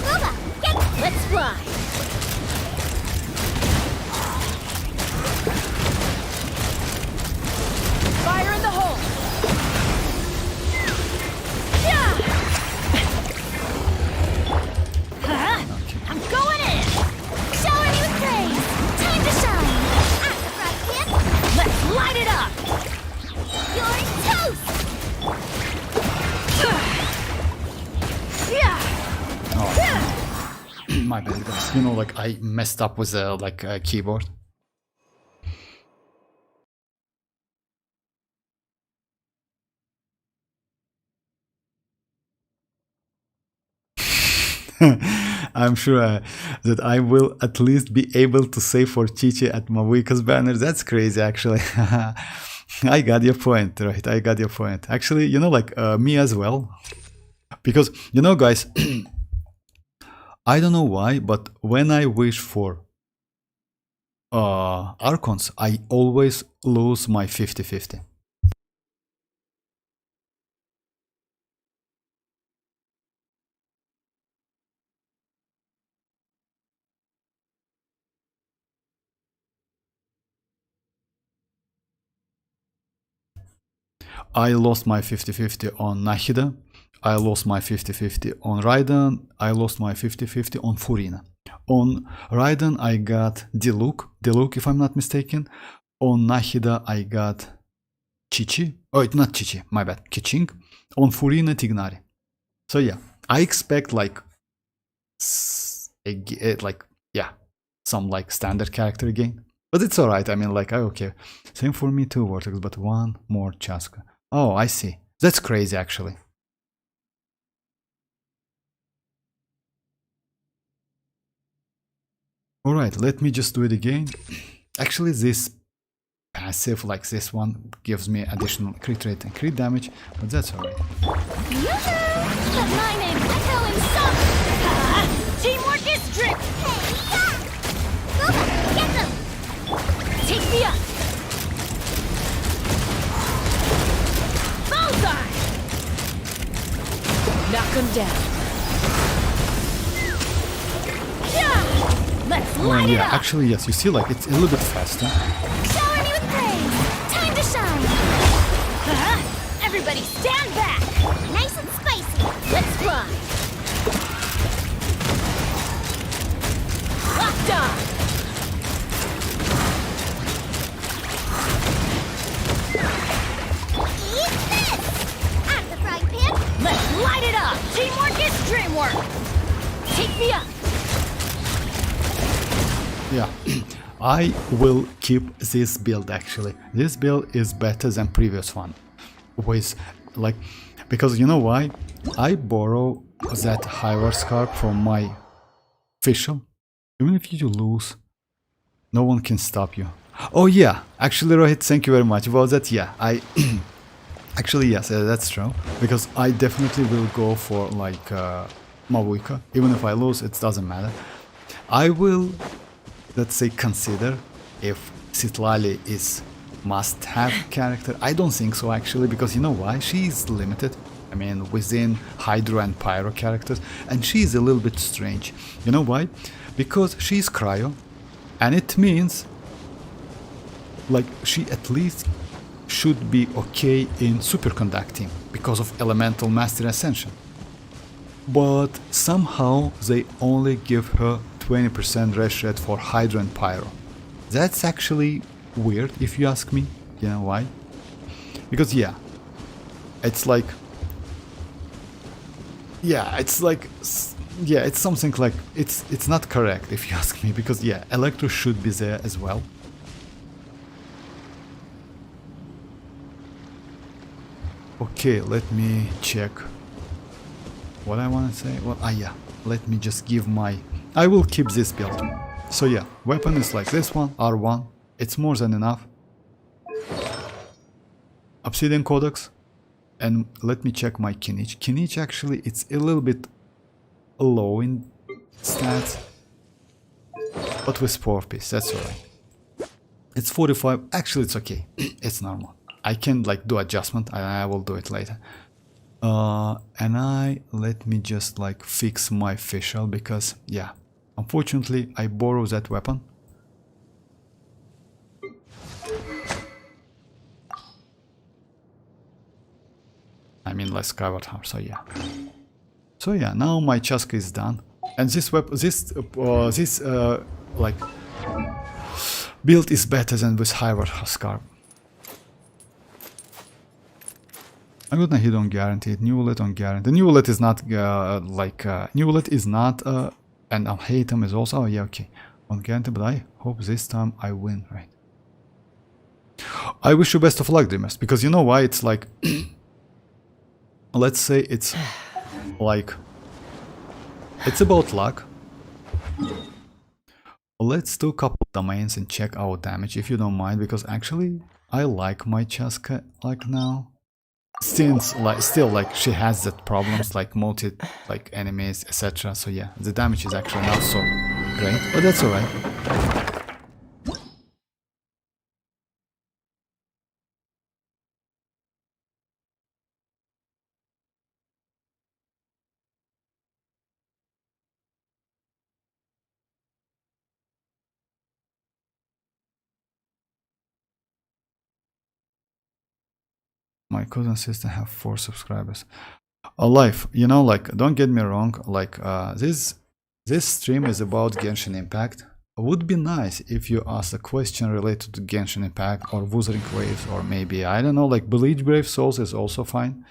Boba, get... Let's ride! Fire in the hole! Yeah! I'm going in! Shower me with praise! Time to shine! Right, kid! Let's light it up! You're toast! Yeah! My bad guys. You know, like I messed up with a keyboard. I'm sure that I will at least be able to say for Chichi at Mavuika's banner. That's crazy, actually. I got your point, right? I got your point. Actually, you know, like me as well. Because, you know, guys, I don't know why, but when I wish for Archons, I always lose my 50-50. I lost my 50-50 on Nahida. I lost my 50-50 on Raiden. I lost my 50-50 on Furina. On Raiden, I got Diluc, if I'm not mistaken. On Nahida, I got Chichi. Oh, it's not Chichi, my bad. Kiching. On Furina, Tignari. So yeah, I expect like some like standard character again. But it's alright, I mean, like, okay. Same for me too, Vortex, but one more Chasca. Oh, I see. That's crazy, actually. Alright, let me just do it again. Actually, this passive like this one gives me additional crit rate and crit damage, but that's alright. Yoo-hoo! But my name's Echo and Summer! Teamwork is drip! Hey, yeah! Go! Get them! Take me up! Bullseye! Knock him down. Yeah! Let's Oh light it yeah, up! actually yes, you see like it's a little bit faster. Shower me with praise! Time to shine! Everybody stand back! Nice and spicy! Let's fly! Locked on! Eat this! Out of the frying pan! Let's light it up! Teamwork is dreamwork! Take me up! Yeah, I will keep this build actually. This build is better than previous one. With like, because you know why? I borrow that Hoyoverse scarf from my official. Even if you lose, no one can stop you. Oh yeah, actually Rohit, thank you very much about that. Yeah, I actually yes, that's true. Because I definitely will go for like Mavuika. Even if I lose, it doesn't matter. I will, let's say, consider if Citlali is must-have character. I don't think so actually, because you know why? She is limited. I mean, within Hydro and Pyro characters, and she is a little bit strange. You know why? Because she is Cryo, and it means like she at least should be okay in superconducting because of Elemental Mastery Ascension. But somehow they only give her 20% rush rate for Hydro and Pyro. That's actually weird if you ask me. You know why? Because yeah, it's like, yeah, it's like, yeah, it's something like, it's not correct if you ask me, because yeah, Electro should be there as well. Okay, let me check what I want to say. Well, yeah, let me just give my, I will keep this build. So yeah, weapon is like this one, R1, it's more than enough. Obsidian Codex, and let me check my Kinich. Kinich actually, it's a little bit low in stats, but with 4 piece, that's alright. It's 45, actually it's okay, it's normal. I can like do adjustment, and I will do it later. And let me just like fix my official, because yeah, unfortunately I borrow that weapon. I mean less covered heart, so yeah. So yeah, now my chasca is done, and this weapon, this like build is better than with Hoyoverse scarf. I'm gonna hit on guaranteed, Neuvillette on guaranteed. Neuvillette is not Neuvillette is not and hate him is also, oh yeah, okay, on guaranteed, but I hope this time I win, right? I wish you best of luck, Dreamers, because you know why? It's like let's say it's like, it's about luck. Let's do a couple domains and check our damage, if you don't mind, because actually I like my chasca like now. Since like still like she has that problems like multi like enemies, etc. So yeah, the damage is actually not so great, but that's alright. My cousin sister have 4 subscribers. Alive, you know, like, don't get me wrong, like this stream is about Genshin Impact. It would be nice if you ask a question related to Genshin Impact or Wuthering Waves, or maybe, I don't know, like Bleach Brave Souls is also fine,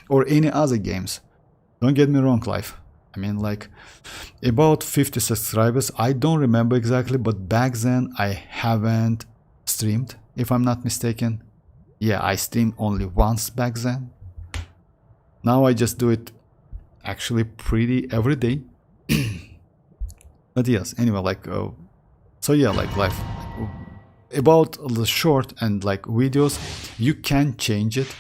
or any other games. Don't get me wrong, life. I mean, like, about 50 subscribers, I don't remember exactly, but back then I haven't streamed, if I'm not mistaken. Yeah, I streamed only once back then. Now I just do it actually pretty every day. But yes, anyway, like, so yeah, like life. about the short and like videos, you can change it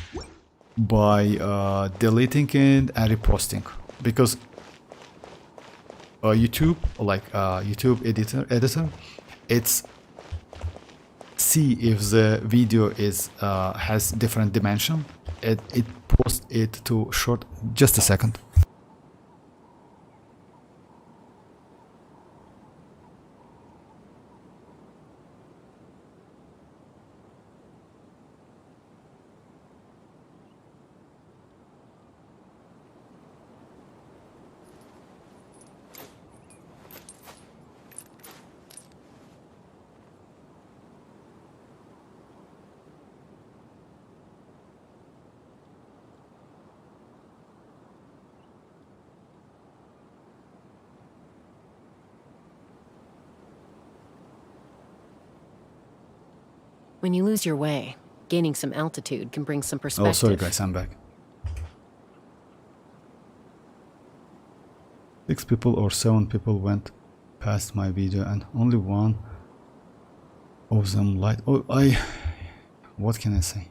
by deleting it and reposting, because YouTube, like YouTube editor, it's see if the video is has different dimension. It posts it to short. Just a second. When you lose your way, gaining some altitude can bring some perspective. Oh, sorry guys, I'm back. 6 people or 7 people went past my video and only one of them liked. Oh, what can I say?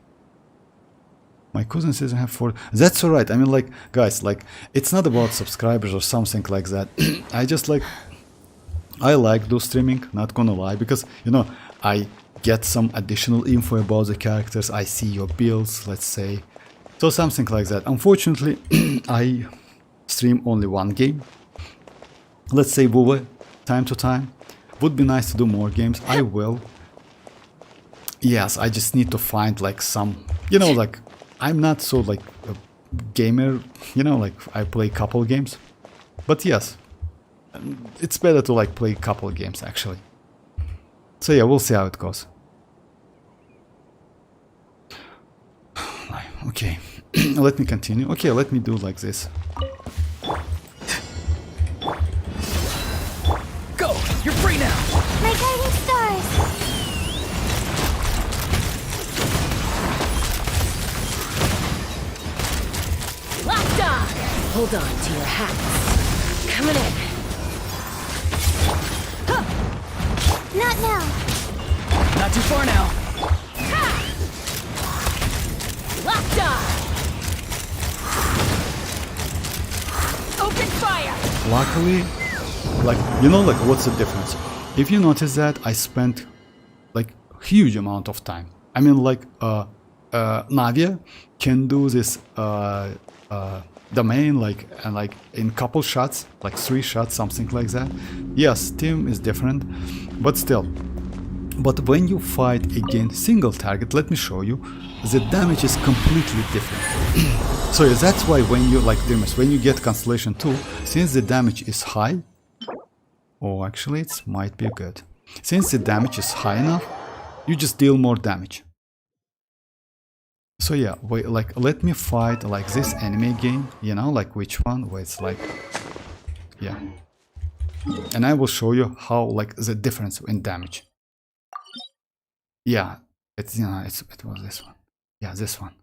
My cousin says I have 4. That's alright. I mean, like, guys, like, it's not about subscribers or something like that. I like do streaming, not gonna lie, because, you know, I get some additional info about the characters. I see your builds, let's say. So something like that. Unfortunately, I stream only one game. Let's say WoW, time to time. Would be nice to do more games. I will. Yes, I just need to find like some, you know, like, I'm not so like a gamer, you know, like I play couple games. But yes, it's better to like play couple games actually. So yeah, we'll see how it goes. Okay, let me continue. Okay, let me do like this. Go! You're free now! My guiding stars! Locked on! Hold on to your hats. Coming in. Not now! Not too far now. Locked on! Open fire! Luckily, like, you know, like, what's the difference? If you notice that I spent like huge amount of time. I mean, like, Navia can do this domain like and like in couple shots, like 3 shots, something like that. Yes, team is different, but still. But when you fight against single target, let me show you, the damage is completely different. So yeah, that's why when you like damage, when you get Constellation 2, since the damage is high, oh actually it might be good. Since the damage is high enough, you just deal more damage. So yeah, wait, like let me fight like this enemy again, you know, like which one, where it's like, yeah. And I will show you how like the difference in damage. Yeah, it's, you know, it was this one. Yeah, this one.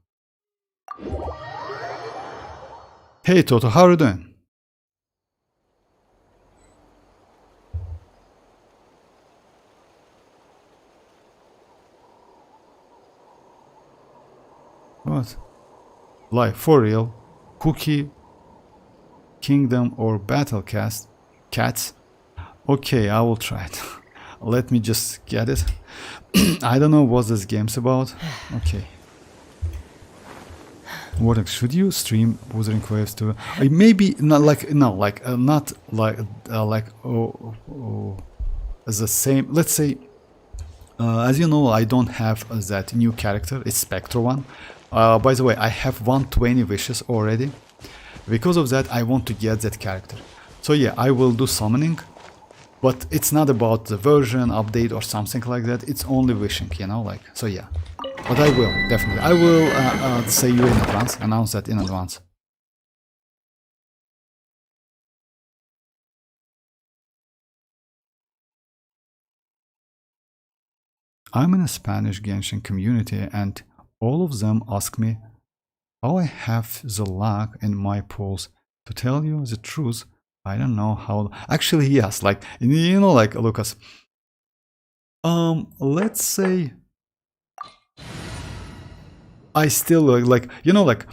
Hey Toto, how are you doing? What? Like, for real? Cookie, Kingdom or Battle Cats? Okay, I will try it. Let me just get it. I don't know what this game's about. Okay. What should you stream Wuthering Waves to? Maybe not like not like the same. Let's say, as you know, I don't have that new character. It's Spectre one. By the way, I have 120 wishes already. Because of that, I want to get that character. So yeah, I will do summoning. But it's not about the version update or something like that. It's only wishing, you know, like, so yeah. But I will, definitely. I will say you in advance, announce that in advance. I'm in a Spanish Genshin community and all of them ask me how I have the luck in my pools. To tell you the truth, I don't know how. Actually, yes, like, you know, like, Lucas, Let's say I still like you know, like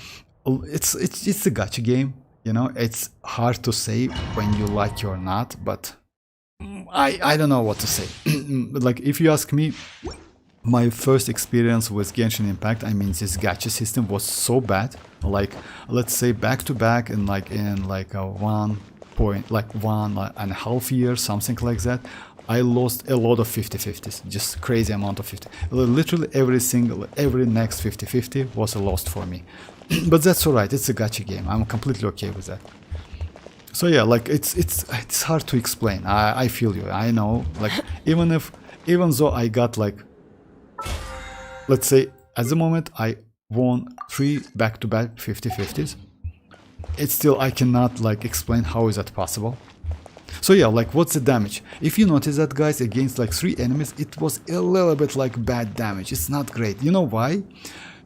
it's a gacha game, you know. It's hard to say when you like it or not, but I don't know what to say. Like if you ask me, my first experience with Genshin Impact, I mean, this gacha system was so bad. Like let's say back to back in like a 1.5 years, something like that, I lost a lot of 50-50s, just crazy amount of 50. Literally every next 50-50 was a loss for me. But that's alright, it's a gacha game, I'm completely okay with that. So yeah, like it's hard to explain. I feel you, I know, like even though I got like, let's say at the moment I won 3 back-to-back 50-50s, it's still, I cannot like explain how is that possible. So yeah, like what's the damage? If you notice that, guys, against like 3 enemies, it was a little bit like bad damage. It's not great. You know why?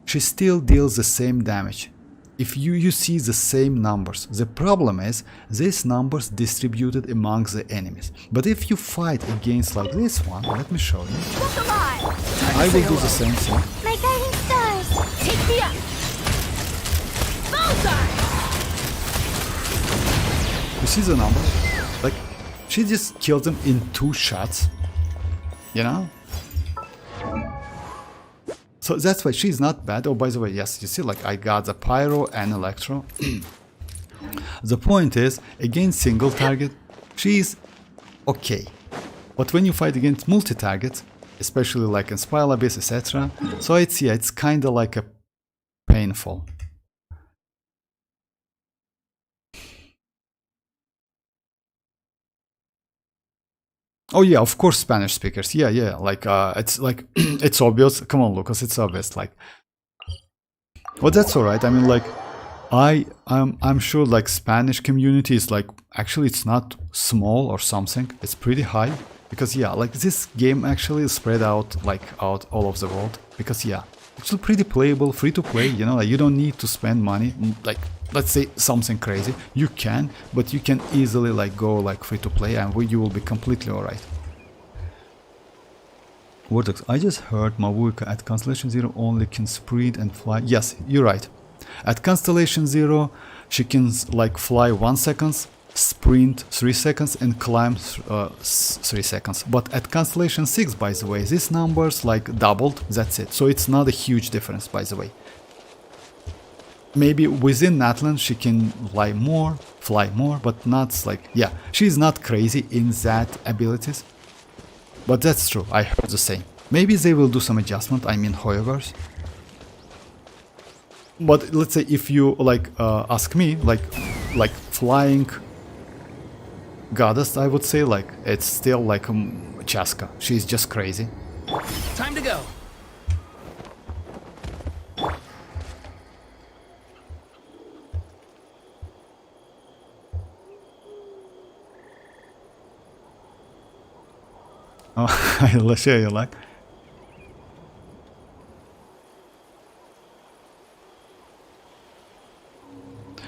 She still deals the same damage. If you see the same numbers. The problem is these numbers distributed amongst the enemies. But if you fight against like this one, let me show you. I will do the same thing. My guiding stars! Take me up! Bullseye! You see the number? Like, she just killed them in 2 shots, you know? So that's why she's not bad. Oh, by the way, yes, you see, like, I got the Pyro and Electro. The point is, against single target, she's okay. But when you fight against multi-targets, especially like in Spiral Abyss, etc., so it's, yeah, it's kinda like a painful. Oh yeah, of course, Spanish speakers. Yeah, like it's like it's obvious. Come on, Lucas, it's obvious. Like, well, that's all right. I mean, like, I'm sure like Spanish community is like, actually it's not small or something. It's pretty high because yeah, like this game actually is spread out like out all over the world because yeah, it's pretty playable, free to play. You know, like, you don't need to spend money. Like, let's say something crazy, you can, but you can easily like go like free to play and you will be completely alright. Vortex, I just heard Mavuika at Constellation Zero only can sprint and fly. Yes, you're right. At Constellation Zero, she can like fly 1 second, sprint 3 seconds and climb 3 seconds. But at Constellation 6, by the way, these numbers like doubled, that's it. So it's not a huge difference, by the way. Maybe within Natlan she can fly more, but not like, yeah, she's not crazy in that abilities. But that's true, I heard the same. Maybe they will do some adjustment, I mean Hoyoverse. But let's say if you like ask me, like flying goddess, I would say like it's still like Chasca. She's just crazy. Time to go. Oh, I'll share your luck.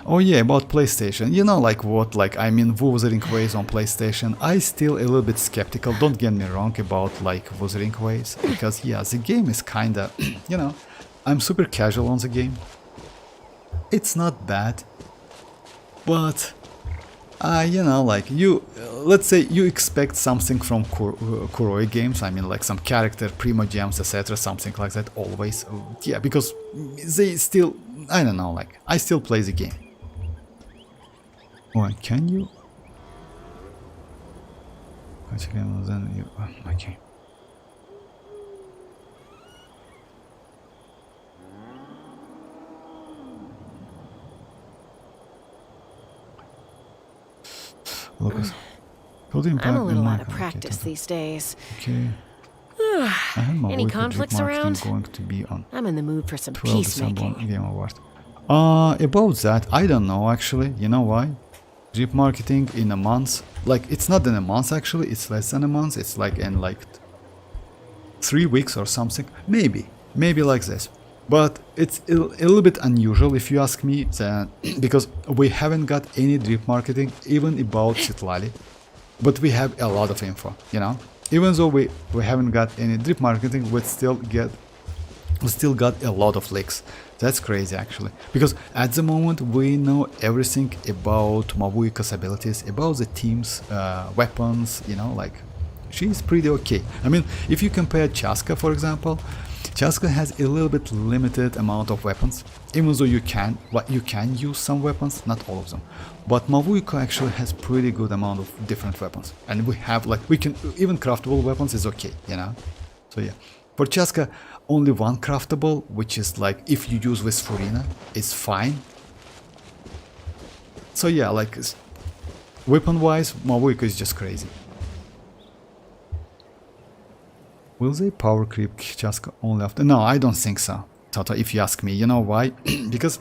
Oh yeah, about PlayStation. You know, like what, like I mean, Wuthering Waves on PlayStation. I still a little bit skeptical. Don't get me wrong about like Wuthering Waves, because yeah, the game is kinda, you know, I'm super casual on the game. It's not bad, but you know, like you, let's say you expect something from Kuroi games. I mean, like some character, Primogems, etc., something like that. Always, yeah, because they still, I don't know, like I still play the game. Oh, can you? Then you, okay. Lucas. I'm a little out of practice these days. Okay. Any conflicts around? Going to be on I'm in the mood for some 12 December peacemaking. Game Award. About that, I don't know actually. You know why? Drip marketing in a month. Like, it's not in a month actually, it's less than a month. It's like in like 3 weeks or something. Maybe like this. But it's a little bit unusual if you ask me, because we haven't got any drip marketing even about Citlali. But we have a lot of info, you know? even though we haven't got any drip marketing, we still got a lot of leaks. That's crazy actually, because at the moment we know everything about Mavuika's abilities, about the team's weapons, you know, like she's pretty okay. I mean, if you compare Chasca, for example, Chasca has a little bit limited amount of weapons, even though you can use some weapons, not all of them. But Mavuika actually has pretty good amount of different weapons, and we have like, we can even craftable weapons is okay, you know. So yeah, for Chasca only one craftable, which is like if you use with Furina, it's fine. So yeah, like weapon wise, Mavuika is just crazy. Will they power creep Chasca only after? No, I don't think so, Toto, if you ask me. You know why? Because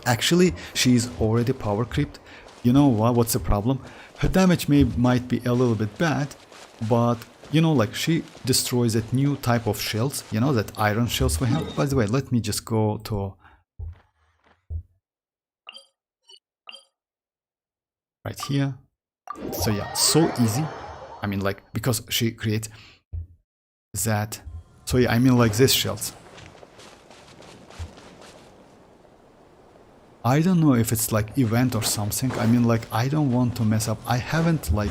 actually she is already power creeped. You know what's the problem? Her damage might be a little bit bad, but you know, like she destroys that new type of shells, you know, that iron shells we have. By the way, let me just go to right here. So yeah, so easy. I mean, like, because she creates that. So yeah, I mean, like these shells. I don't know if it's like event or something. I mean, like, I don't want to mess up. I haven't like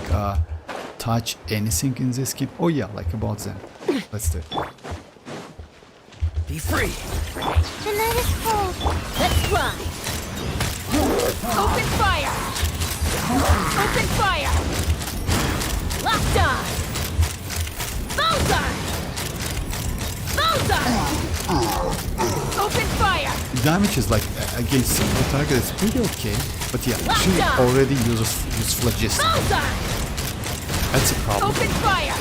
touch anything in this game. Oh yeah, like about them. Let's do it. Be free. The night is cold. Let's run! Open fire! Open fire! Locked on! Bullseye! Bullseye! Open fire! Damage is like against single target, it's pretty okay. But yeah, she already uses phlogiston. Bullseye! That's a problem. Open fire!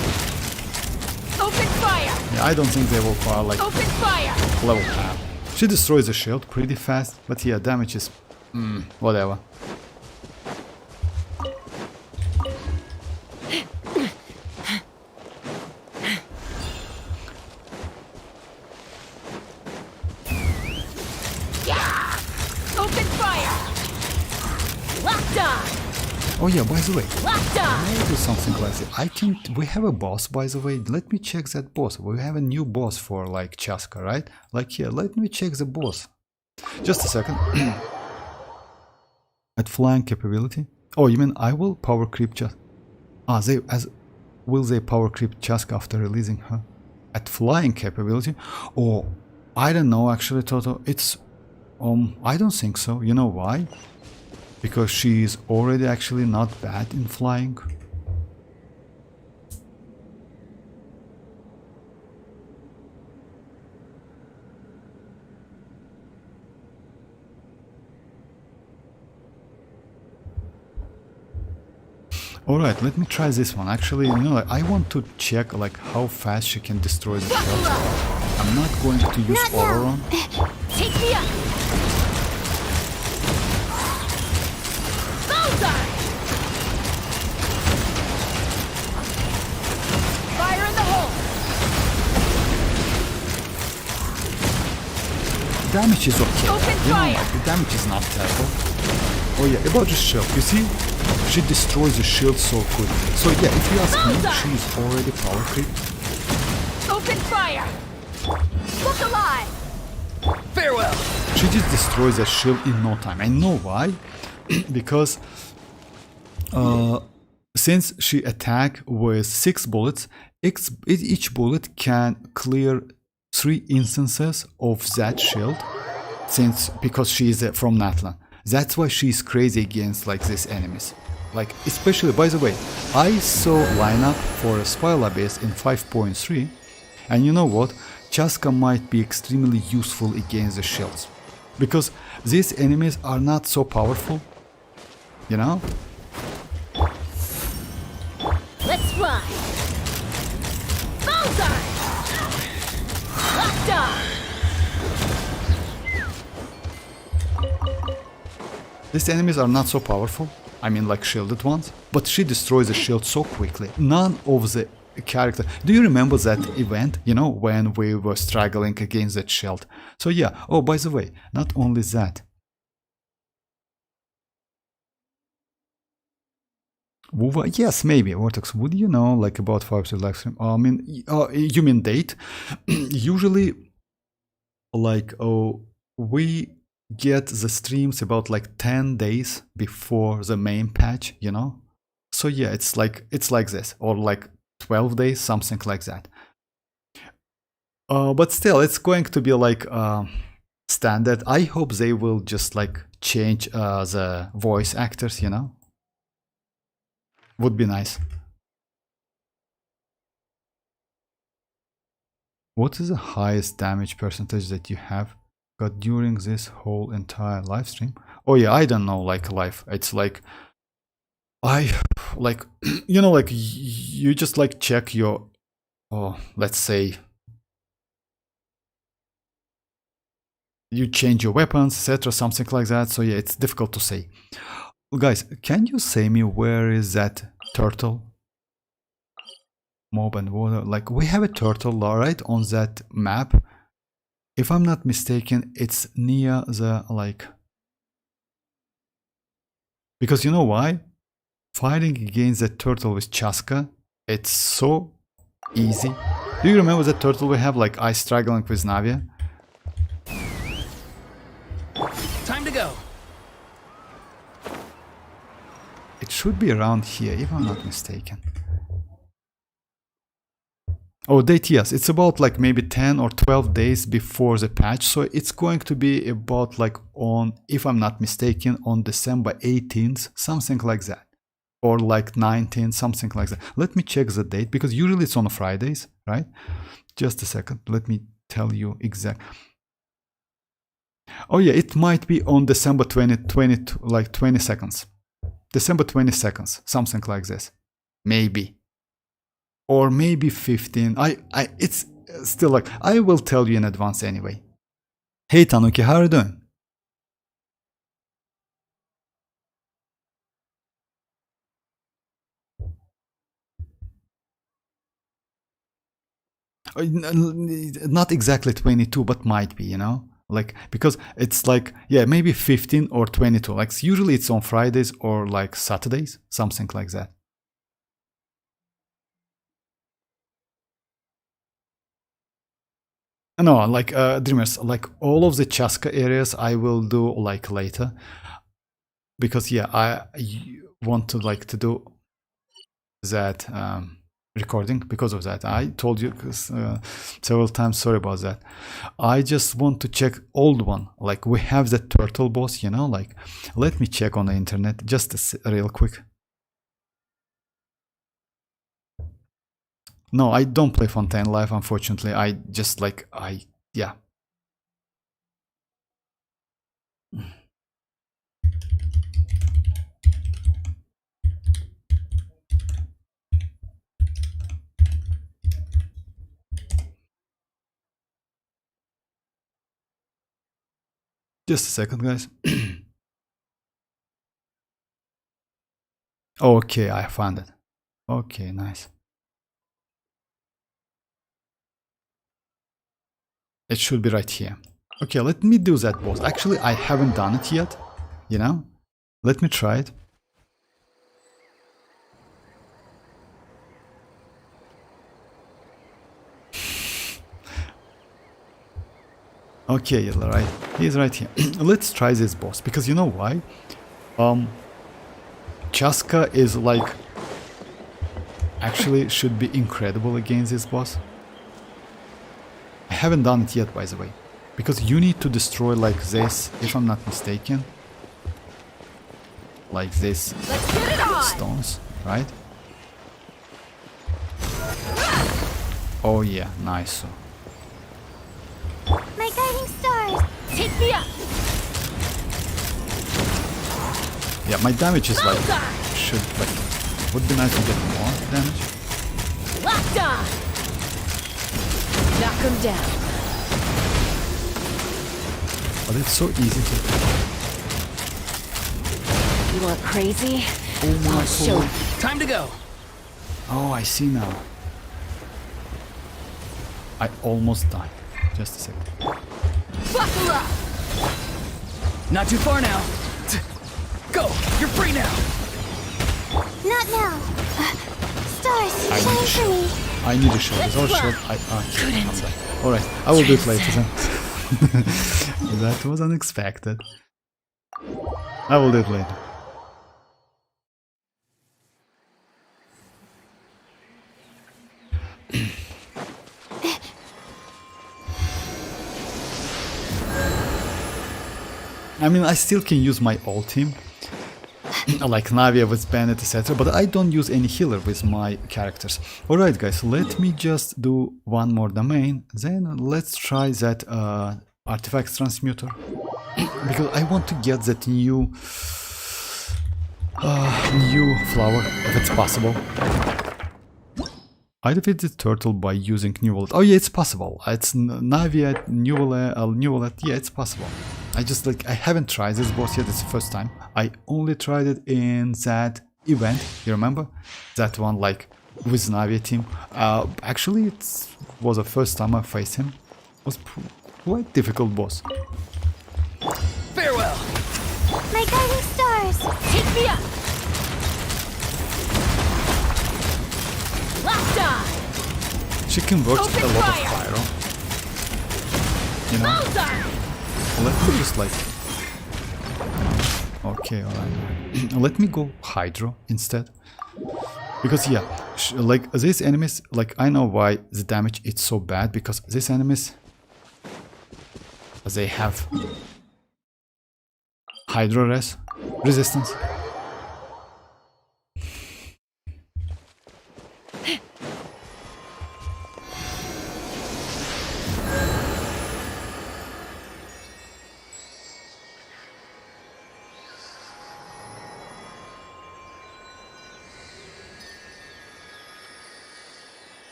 Open fire! Yeah, I don't think they will fire like Open fire! level cap. She destroys the shield pretty fast, but yeah, damage is whatever. Open fire! Locked on! Oh yeah, by the way, Locked on! I'll do something like this. We have a boss, by the way. Let me check that boss. We have a new boss for like Chasca, right? Like here, let me check the boss. Just a second. At flying capability. Oh, you mean I will power creep Chasca? Ah, will they power creep Chasca after releasing her? At flying capability? Oh, I don't know actually, Toto. It's I don't think so. You know why? Because she is already actually not bad in flying. Alright, let me try this one. Actually, you know, I want to check like how fast she can destroy the shells. I'm not going to use ororon. Take me up! Bullseye! Fire in the hole! Damage is okay. Open You know, fire! like, the damage is not terrible. Oh yeah, about the shield. You see, she destroys the shield so quickly. So yeah, if you ask me, she is already power creeped. Open fire! Look alive! Farewell. She just destroys that shield in no time. I know why. Because since she attack with 6 bullets, each bullet can clear 3 instances of that shield. Because she is from Natlan. That's why she's crazy against like these enemies. Like, especially, by the way, I saw lineup for a Spyla base in 5.3, and you know what? Chasca might be extremely useful against the shields, because these enemies are not so powerful, you know? Let's run! Bullseye! Locked on! These enemies are not so powerful, I mean like shielded ones, but she destroys the shield so quickly. None of the character... Do you remember that event, you know, when we were struggling against that shield? So yeah, oh, by the way, not only that. Wuva? Yes, maybe. Vortex, would you know like about 5 live stream? I mean, you mean date? Usually, like, we get the streams about like 10 days before the main patch, you know? So yeah, it's like this, or like 12 days, something like that. But still, it's going to be like standard. I hope they will just like change the voice actors, you know? Would be nice. What is the highest damage percentage that you have got during this whole entire live stream? Oh yeah, I don't know, like live. It's like I like you know, like you just like check your let's say you change your weapons, etc., something like that. So yeah, it's difficult to say. Guys, can you say me where is that turtle? Mob and water. Like we have a turtle, right, on that map. If I'm not mistaken, it's near the like. Because you know why? Fighting against that turtle with chasca, it's so easy. Do you remember that turtle we have, like ice struggling with Navia? Time to go. It should be around here, if I'm not mistaken. Oh, date, yes. It's about like maybe 10 or 12 days before the patch. So it's going to be about like on, if I'm not mistaken, on December 18th, something like that. Or like 19th, something like that. Let me check the date, because usually it's on Fridays, right? Just a second. Let me tell you exact. Oh yeah, it might be on December 20, like 22nd. December 22nd, something like this. Maybe. Or maybe 15. It's still like, I will tell you in advance anyway. Hey Tanuki, how are you doing? Not exactly 22, but might be, you know? Like, because it's like, yeah, maybe 15 or 22. Like, usually it's on Fridays or like Saturdays, something like that. No, like Dreamers, like all of the chasca areas I will do like later, because yeah, I want to like to do that recording because of that. I told you several times, sorry about that. I just want to check old one, like we have the turtle boss, you know, like let me check on the internet just real quick. No, I don't play Fontaine live, unfortunately. I just like, yeah. Just a second, guys. Okay, I found it. Okay, nice. It should be right here. Okay, let me do that boss. Actually, I haven't done it yet, you know? Let me try it. Okay, right. He's right here. Let's try this boss, because you know why? Chasca is like... actually should be incredible against this boss. I haven't done it yet, by the way. Because you need to destroy like this, if I'm not mistaken. Like this stones, right? Oh yeah, nice. My guiding stars, take me up. Yeah, my damage is like, should like, would be nice to get more damage. Locked on. Knock him down. But it's so easy to... You want crazy? Oh my I'll show you. Time to go. Oh, I see now. I almost died. Just a second. Buckle up. Not too far now. Go. You're free now. Not now. Stars, I need shine a for shield. me. I need a shield. Without shield, I can't. Alright, I will do it later then. That was unexpected. I will do it later. I mean, I still can use my ult team, like Navia with Bennett, etc. But I don't use any healer with my characters. Alright guys, let me just do one more domain, then let's try that artifacts transmuter. Because I want to get that new flower, if it's possible. I defeated turtle by using Neuvillette. Oh yeah, it's possible. It's Navia, Neuvillette, yeah, it's possible. I just I haven't tried this boss yet, it's the first time. I only tried it in that event, you remember? That one like with Navia team. Actually it was the first time I faced him. It was quite difficult boss. Farewell. My guiding stars. Take me up! Locked on! She converts Open a lot fire. of pyro. You know? Bullseye! Let me just okay, alright. Let me go Hydro instead. Because yeah, like these enemies, like I know why the damage is so bad, because these enemies, they have Hydro resistance.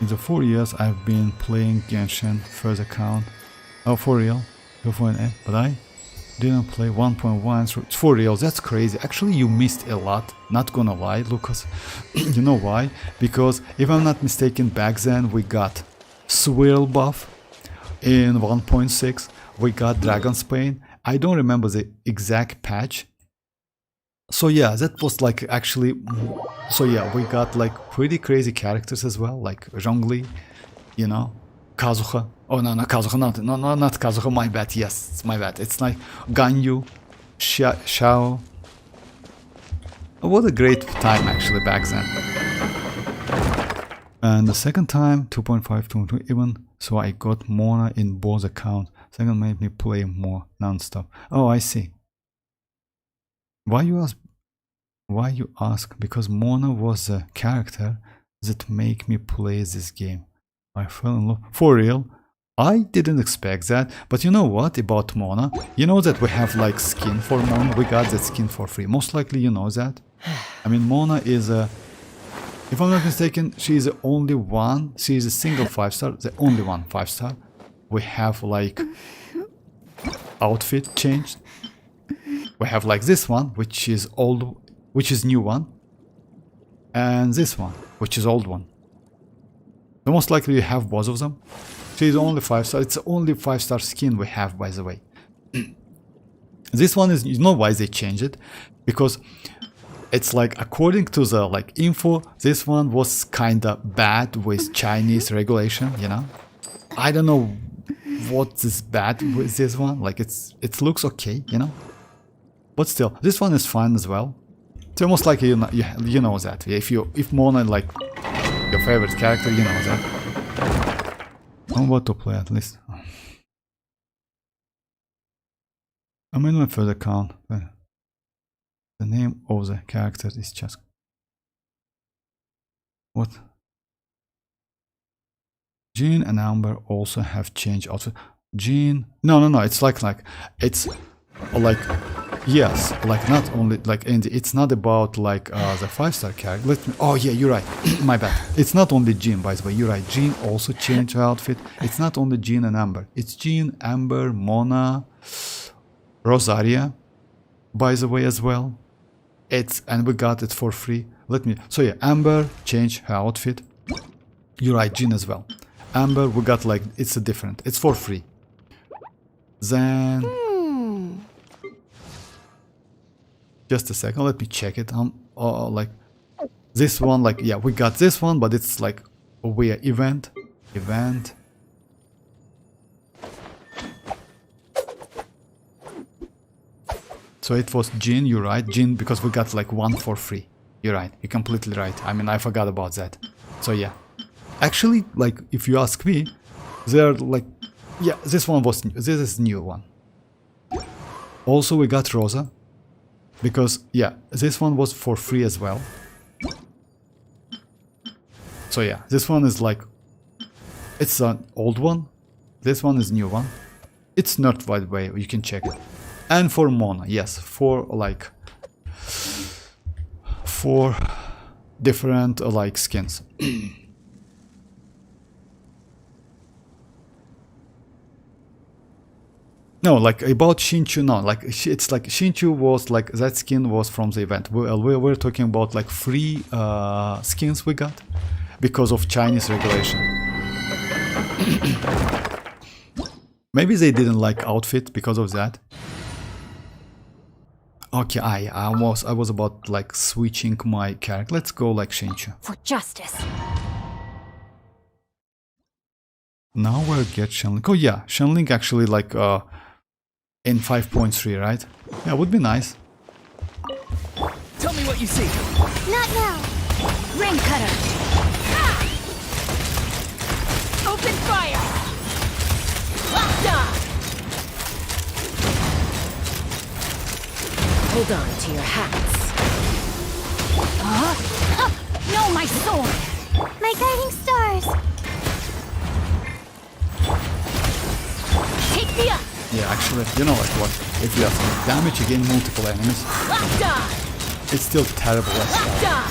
In the 4 years I've been playing Genshin first account. Oh, for real? But I didn't play 1.1 through. For real, that's crazy. Actually, you missed a lot. Not gonna lie, Lucas. You know why? Because if I'm not mistaken, back then we got Swirl buff in 1.6. We got Dragon's Pain. I don't remember the exact patch. So yeah, that was like actually. So yeah, we got like pretty crazy characters as well, like Zhongli, you know, Kazuha. Oh no, not Kazuha, not Kazuha. My bad. Yes, it's my bad. It's like Ganyu, Xiao. What a great time actually back then. And the second time, 2.5 even. So I got Mora in both accounts. Second made me play more non-stop. Oh, I see. Why you ask? Because Mona was a character that made me play this game. I fell in love. For real? I didn't expect that. But you know what about Mona? You know that we have like skin for Mona? We got that skin for free. Most likely you know that. I mean, Mona is a... If I'm not mistaken, she is the only one. She is a single 5-star. The only one 5-star. We have like... outfit changed. We have like this one, which is old, which is new one, and this one, which is old one. So most likely you have both of them. She's only 5-star. It's the only 5-star skin we have, by the way. This one is, you know why they changed it? Because it's like according to the like info, this one was kinda bad with Chinese regulation. You know, I don't know what is bad with this one. Like it looks okay, you know. But still, this one is fun as well. So most likely you know that. If Mona like your favorite character, you know that. I'm about to play at least. I'm in my first account. The name of the character is chasca. What? Jean and Amber also have changed outfit. Jean, no. It's like it's like. Yes, like not only like it's not about like the 5-star character. Oh yeah, you're right. My bad. It's not only Jean, by the way. You're right. Jean also changed her outfit. It's not only Jean and Amber. It's Jean, Amber, Mona, Rosaria, by the way as well. And we got it for free. So yeah, Amber changed her outfit. You're right, Jean as well. Amber, we got like it's a different. It's for free. Then. Just a second, let me check it. Like this one, like yeah, we got this one, but it's like where event. So it was Jin, you're right, Jin, because we got like one for free. You're right, you're completely right. I mean, I forgot about that. So yeah, actually, like if you ask me, they're like, yeah, this one was new. This is new one. Also, we got Rosa, because yeah, this one was for free as well. So yeah, this one is like, it's an old one. This one is new one. It's not, by the way, you can check it. And for Mona, yes, for like 4 different like skins. No, like about Shinchu, no, like it's like Shinchu was like, that skin was from the event. We're talking about like free skins we got because of Chinese regulation. Maybe they didn't like outfit because of that. Okay, I was about like switching my character. Let's go like Shinchu. For justice. Now we'll get Shenling. Oh yeah, Shenling actually like in 5.3, right? Yeah, would be nice. Tell me what you see. Not now. Rain cutter. Ah! Open fire. Locked on! Hold on to your hats. No, my sword. My guiding stars. Take me up. Yeah, actually, you know like what? If you have to damage again multiple enemies, Locked on! it's still terrible as Locked well. on!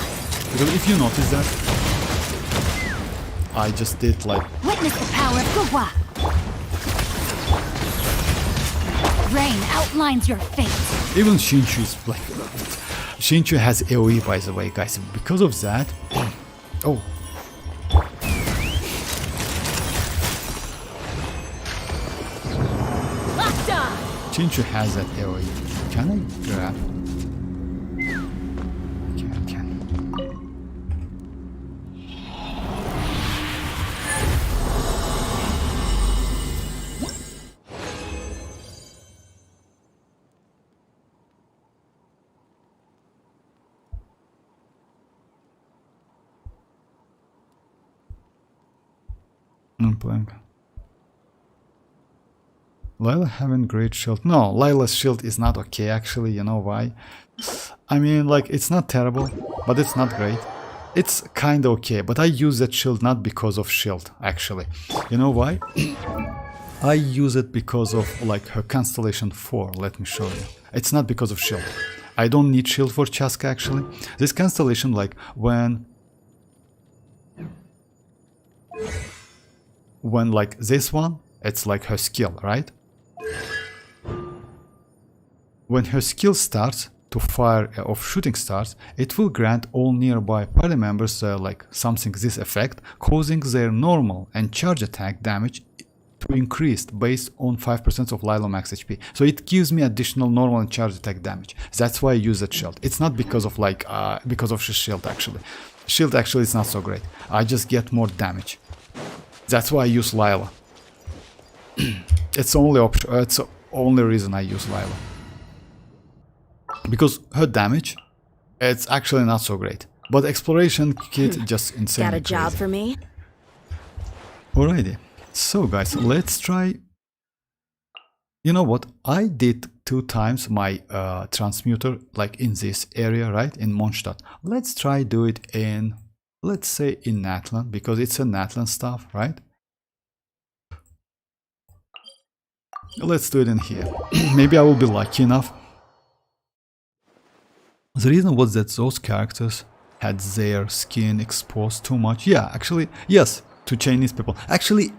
Because if you notice that, I just did like, Witness the power of Gugwa. Rain outlines your fate. even Shinchu's like, Shinchu has AoE by the way, guys. Because of that, oh. Locked on! Shinchu has that AoE. Can I grab? Okay, I can. Blank. Layla having great shield. No, Layla's shield is not okay actually, you know why? I mean, like, it's not terrible, but it's not great. It's kinda okay, but I use that shield not because of shield, actually. You know why? I use it because of, like, her Constellation 4, let me show you. It's not because of shield. I don't need shield for Chasca, actually. This Constellation, like, when like this one, it's like her skill, right? When her skill starts to fire of shooting stars, it will grant all nearby party members like something this effect, causing their normal and charge attack damage to increase based on 5% of Lilo max HP. So it gives me additional normal and charge attack damage. That's why I use that shield. It's not because of like because of shield actually. Shield actually is not so great. I just get more damage. That's why I use Lila. It's the only option. It's the only reason I use Lila. Because her damage, it's actually not so great. But exploration kit just insane. Got a job for me? Alrighty. So guys, let's try. You know what? I did 2 times my transmuter like in this area, right? In Mondstadt. Let's try do it in, let's say in Natlan, because it's a Natlan stuff, right? Let's do it in here. Maybe I will be lucky enough. The reason was that those characters had their skin exposed too much. Yeah, actually, yes, to Chinese people. Actually,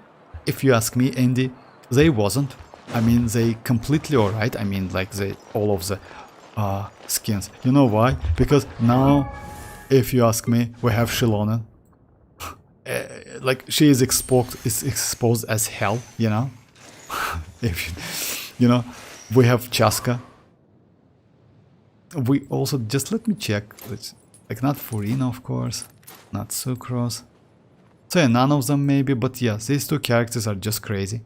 if you ask me, Andy, they wasn't. I mean, they completely alright. I mean, like all of the skins. You know why? Because now, if you ask me, we have Xilonen. Like she is exposed as hell. You know. If you know, we have Chasca. we also, just let me check, like not Furina of course, not Sucrose. So yeah, none of them maybe, but yes, these two characters are just crazy.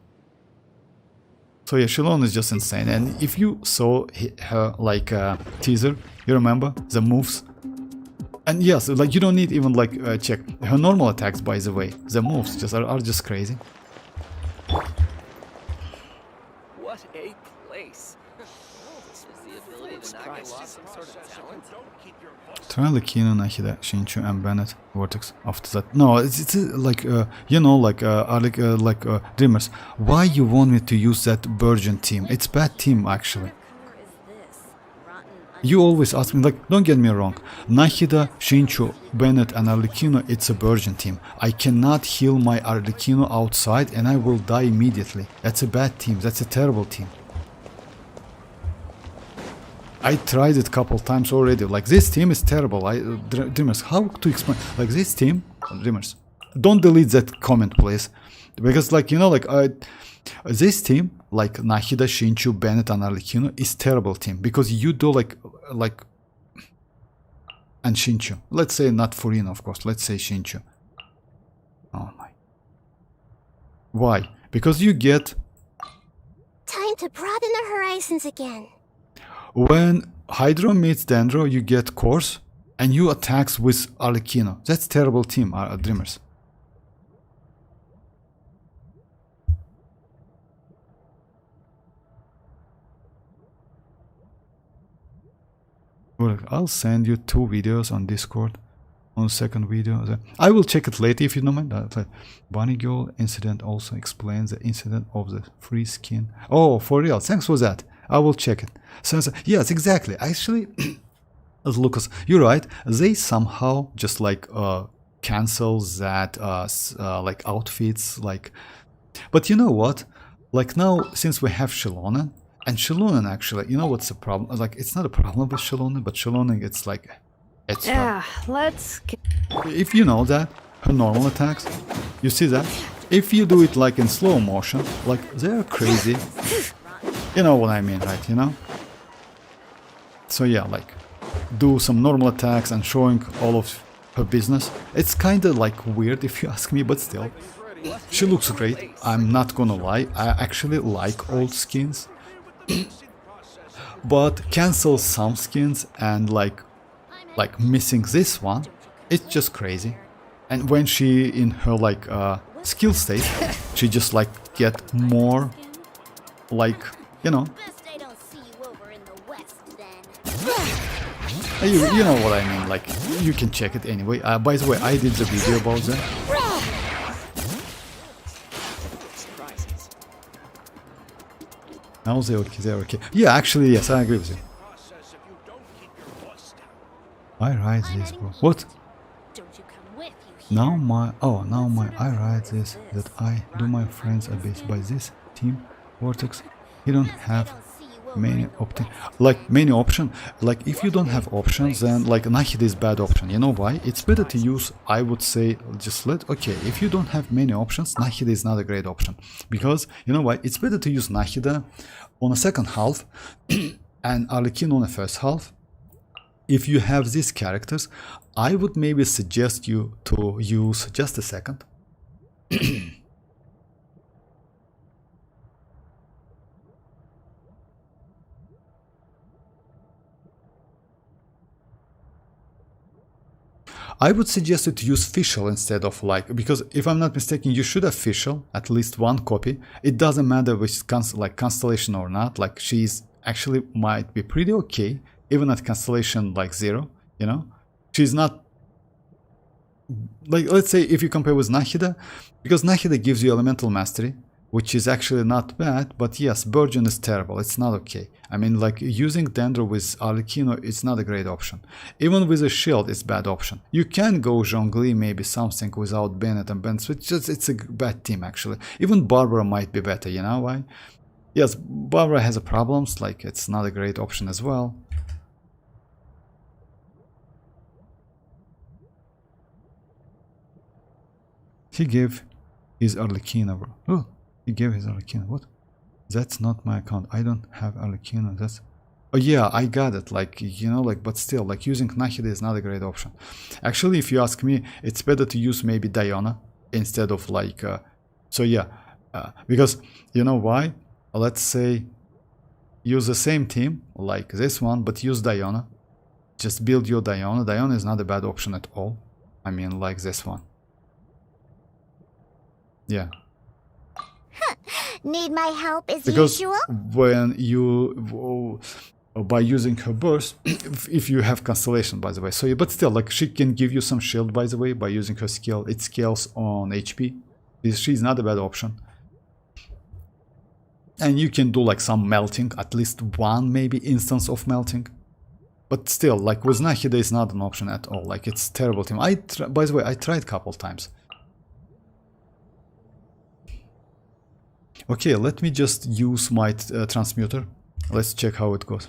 So yeah, Xilonen is just insane, and if you saw her like teaser, you remember the moves. And yes, like you don't need even like check her normal attacks, by the way. The moves just are just crazy. What a place. This is the ability to knock out some sort of talent. Try Arlecchino, Nahida, Shinchu, and Bennett Vortex after that. No, it's like you know, like Dreamers. Why you want me to use that Virgin team? It's bad team actually. You always ask me, like, don't get me wrong, Nahida, Shinchu, Bennett and Arlecchino, it's a Virgin team. I cannot heal my Arlecchino outside and I will die immediately. That's a bad team, that's a terrible team. I tried it a couple times already, like this team is terrible. Dreamers, how to explain, like this team, Dreamers, don't delete that comment please. Because like, you know, like this team, like Nahida, Shinchu, Bennett and Arlecchino is terrible team. Because you do like and Shinchu. Let's say not Furina of course, let's say Shinchu. Oh my. Why? Because you get... Time to broaden the horizons again. When Hydro meets Dendro, you get Course, and you attacks with Arlecchino. That's terrible team, Dreamers. I'll send you 2 videos on Discord. On the second video, I will check it later if you don't mind. Bunny Girl incident also explains the incident of the free skin. Oh, for real? Thanks for that. I will check it. So, yes, exactly. Actually, Lucas, you're right. They somehow just like cancel that like outfits, like. But you know what? Like now, since we have Xilonen, and Xilonen actually, you know what's the problem? Like it's not a problem with Xilonen, but Xilonen, it's like, it's. Let's. If you know that her normal attacks, you see that. If you do it like in slow motion, like they're crazy. You know what I mean, right? You know? So yeah, like, do some normal attacks and showing all of her business. It's kinda like weird if you ask me, but still. She looks great, I'm not gonna lie. I actually like old skins. But cancel some skins and like missing this one, it's just crazy. And when she in her like skill state, she just like get more like, you know. You know what I mean, like, you can check it anyway. By the way, I did the video about that. Now they're okay. Yeah, actually, yes, I agree with you. I write this, bro. What? Now my I write this, that I do my friends a bit by this team, Vortex. You don't have many options. Like if you don't have options, then like Nahida is bad option. You know why? It's better to use, I would say, just okay, if you don't have many options, Nahida is not a great option. Because you know why? It's better to use Nahida on a second half and Arlecchino on the first half. If you have these characters, I would maybe suggest you to use just a second. I would suggest you to use Fischl instead of like, because if I'm not mistaken, you should have Fischl, at least one copy. It doesn't matter which like Constellation or not, like she's actually might be pretty okay, even at Constellation like 0, you know? She's not, like let's say if you compare with Nahida, because Nahida gives you Elemental Mastery, which is actually not bad, but yes, Virgin is terrible, it's not okay. I mean, like using Dendro with Arlecchino, it's not a great option. Even with a shield, it's bad option. You can go Zhongli, maybe something without Bennett and Bennett, it's a bad team actually. Even Barbara might be better, you know why? Yes, Barbara has problems, like it's not a great option as well. He gave his Arlecchino, bro. Oh, he gave his Arlecchino. What? That's not my account. I don't have Arlecchino. That's... Oh yeah, I got it. Like, you know, like, but still, like, using Nahida is not a great option. Actually, if you ask me, it's better to use maybe Diana instead of like, so yeah, because you know why? Let's say use the same team like this one, but use Diana. Just build your Diana. Diana is not a bad option at all. I mean, like this one. Yeah. Need my help as Because usual? when you by using her burst, if you have constellation, by the way, so but still, like, she can give you some shield, by the way, by using her skill. It scales on HP. She's not a bad option, and you can do like some melting, at least one maybe instance of melting. But still, like, with Nahida is not an option at all. Like, it's terrible team. By the way, I tried a couple times. Okay, let me just use my transmuter. Let's check how it goes.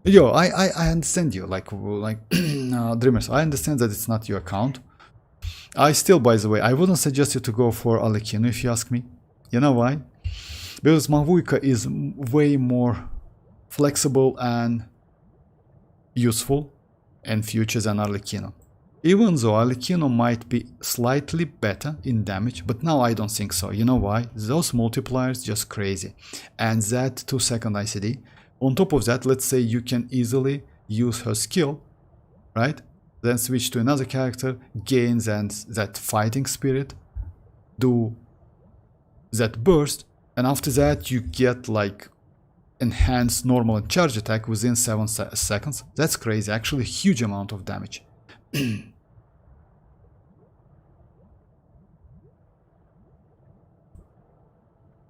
Yo, I understand you, like Dreamers. I understand that it's not your account. I still, by the way, I wouldn't suggest you to go for arlecchino if you ask me. You know why? Because Mavuika is way more flexible and useful in future than arlecchino. Even though arlecchino might be slightly better in damage, but now I don't think so. You know why? Those multipliers just crazy. And that 2-second ICD. On top of that, let's say you can easily use her skill, right? Then switch to another character, gain that fighting spirit, do that burst, and after that you get like enhanced normal and charge attack within 7 seconds. That's crazy, actually huge amount of damage.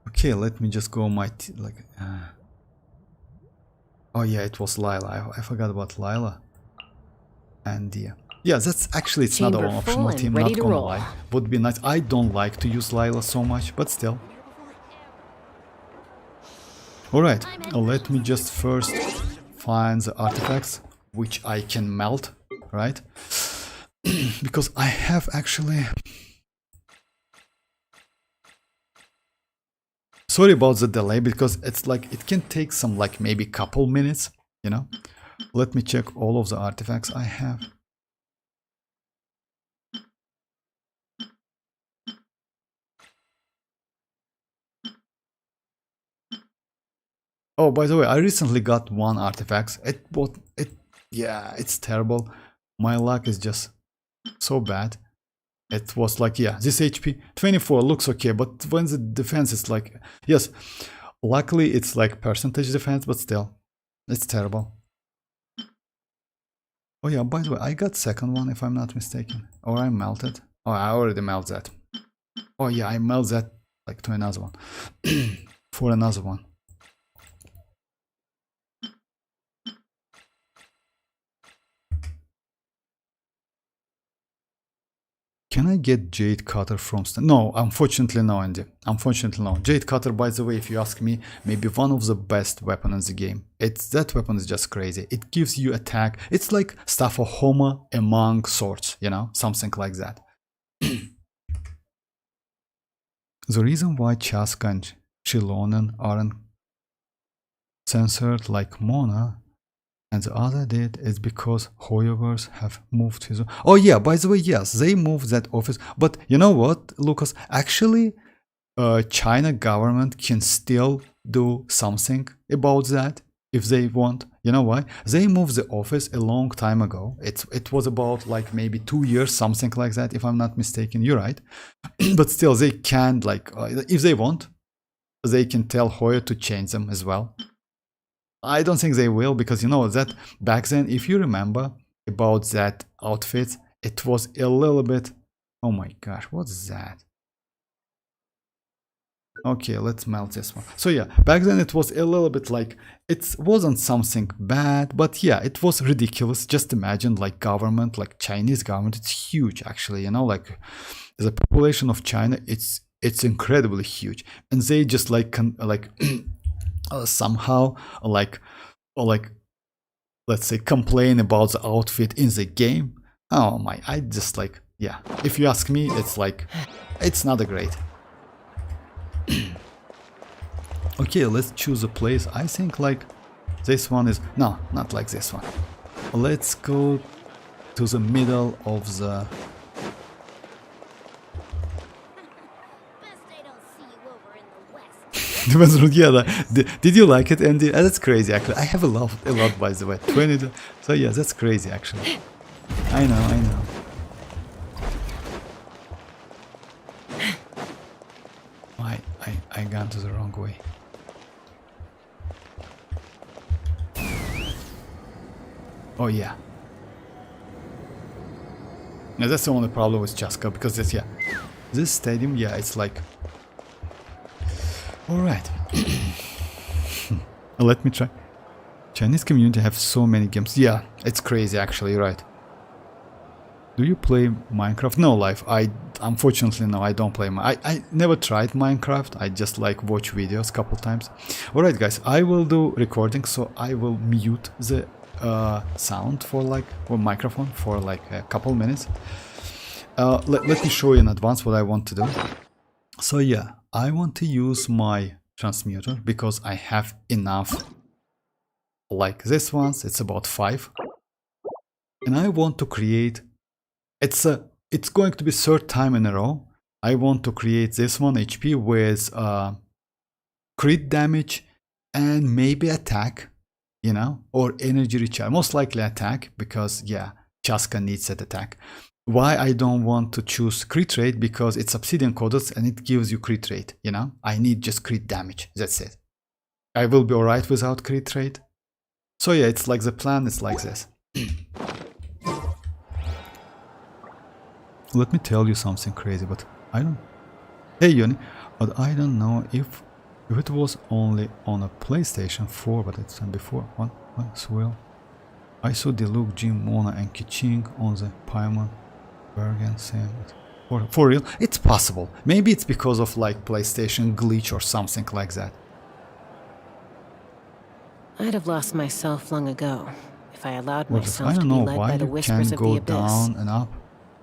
Okay, let me just go my oh yeah, it was Lila. I forgot about Lila. And yeah, that's actually, it's not an optional team, not gonna lie. Would be nice. I don't like to use Lila so much, but still. Alright, let me just first find the artifacts which I can melt, right? Because I have actually... Sorry about the delay, because it's like, it can take some like maybe couple minutes, you know? Let me check all of the artifacts I have. Oh, by the way, I recently got one artifact. Yeah, it's terrible. My luck is just so bad. It was like, yeah, this HP 24 looks okay, but when the defense is like, yes, luckily it's like percentage defense, but still, it's terrible. Oh yeah, by the way, I got second one if I'm not mistaken, or I melted. Oh, I already melted that. Oh yeah, I melted that like to another one, for another one. Can I get Jade Cutter from... No, unfortunately no, Andy. Unfortunately no. Jade Cutter, by the way, if you ask me, maybe one of the best weapons in the game. That weapon is just crazy. It gives you attack. It's like Staff of Homer among swords, you know? Something like that. The reason why Chasca and Xilonen aren't censored like Mora and the other did is because Hoyoverse have moved his... Oh yeah, by the way, yes, they moved that office. But you know what, Lucas? Actually, China government can still do something about that if they want. You know why? They moved the office a long time ago. It was about like maybe 2 years, something like that, if I'm not mistaken. You're right. But still, they can, like, if they want, they can tell Hoyo to change them as well. I don't think they will, because you know that back then, if you remember about that outfit, it was a little bit... Oh my gosh, what's that? Okay, let's melt this one. So yeah, back then it was a little bit like, it wasn't something bad, but yeah, it was ridiculous. Just imagine like government, like Chinese government, it's huge actually, you know, like the population of China, it's incredibly huge. And they just like somehow like, or like, let's say, complain about the outfit in the game. Oh my, I just like, yeah, if you ask me, it's like, it's not a great. Okay, let's choose a place. I think like this one is... No, not like this one. Let's go to the middle of the... Best I don't see you over in the west. Yeah, did you like it, Andy? That's crazy actually. I have a lot by the way. 20. So yeah, that's crazy actually. I know. I got to the wrong way. Oh yeah. Now that's the only problem with chasca, because this stadium, yeah, it's like... Alright. Let me try. Chinese community have so many games. Yeah, it's crazy actually, right. Do you play Minecraft? No, Life. Unfortunately, no, I don't play. I never tried Minecraft. I just like watch videos a couple times. Alright guys, I will do recording, so I will mute the sound for like, or microphone for like a couple minutes. Let me show you in advance what I want to do. So yeah, I want to use my transmuter because I have enough. Like this one's, it's about 5. And I want to create... It's going to be 3rd time in a row. I want to create this one HP with crit damage and maybe attack, you know, or energy recharge. Most likely attack, because yeah, chasca needs that attack. Why I don't want to choose crit rate? Because it's obsidian coded and it gives you crit rate, you know. I need just crit damage, that's it. I will be alright without crit rate. So yeah, it's like the plan, it's like this. Let me tell you something crazy, but I don't... Hey Yoni, but I don't know if it was only on a PlayStation 4, but it's done before. What as well? I saw Diluc, Jim, Mona and Kiching on the Paimon Bergen same. For real? It's possible. Maybe it's because of like PlayStation glitch or something like that. I'd have lost myself long ago if I allowed I myself to don't be know led why by the you whispers can of the go abyss. down and up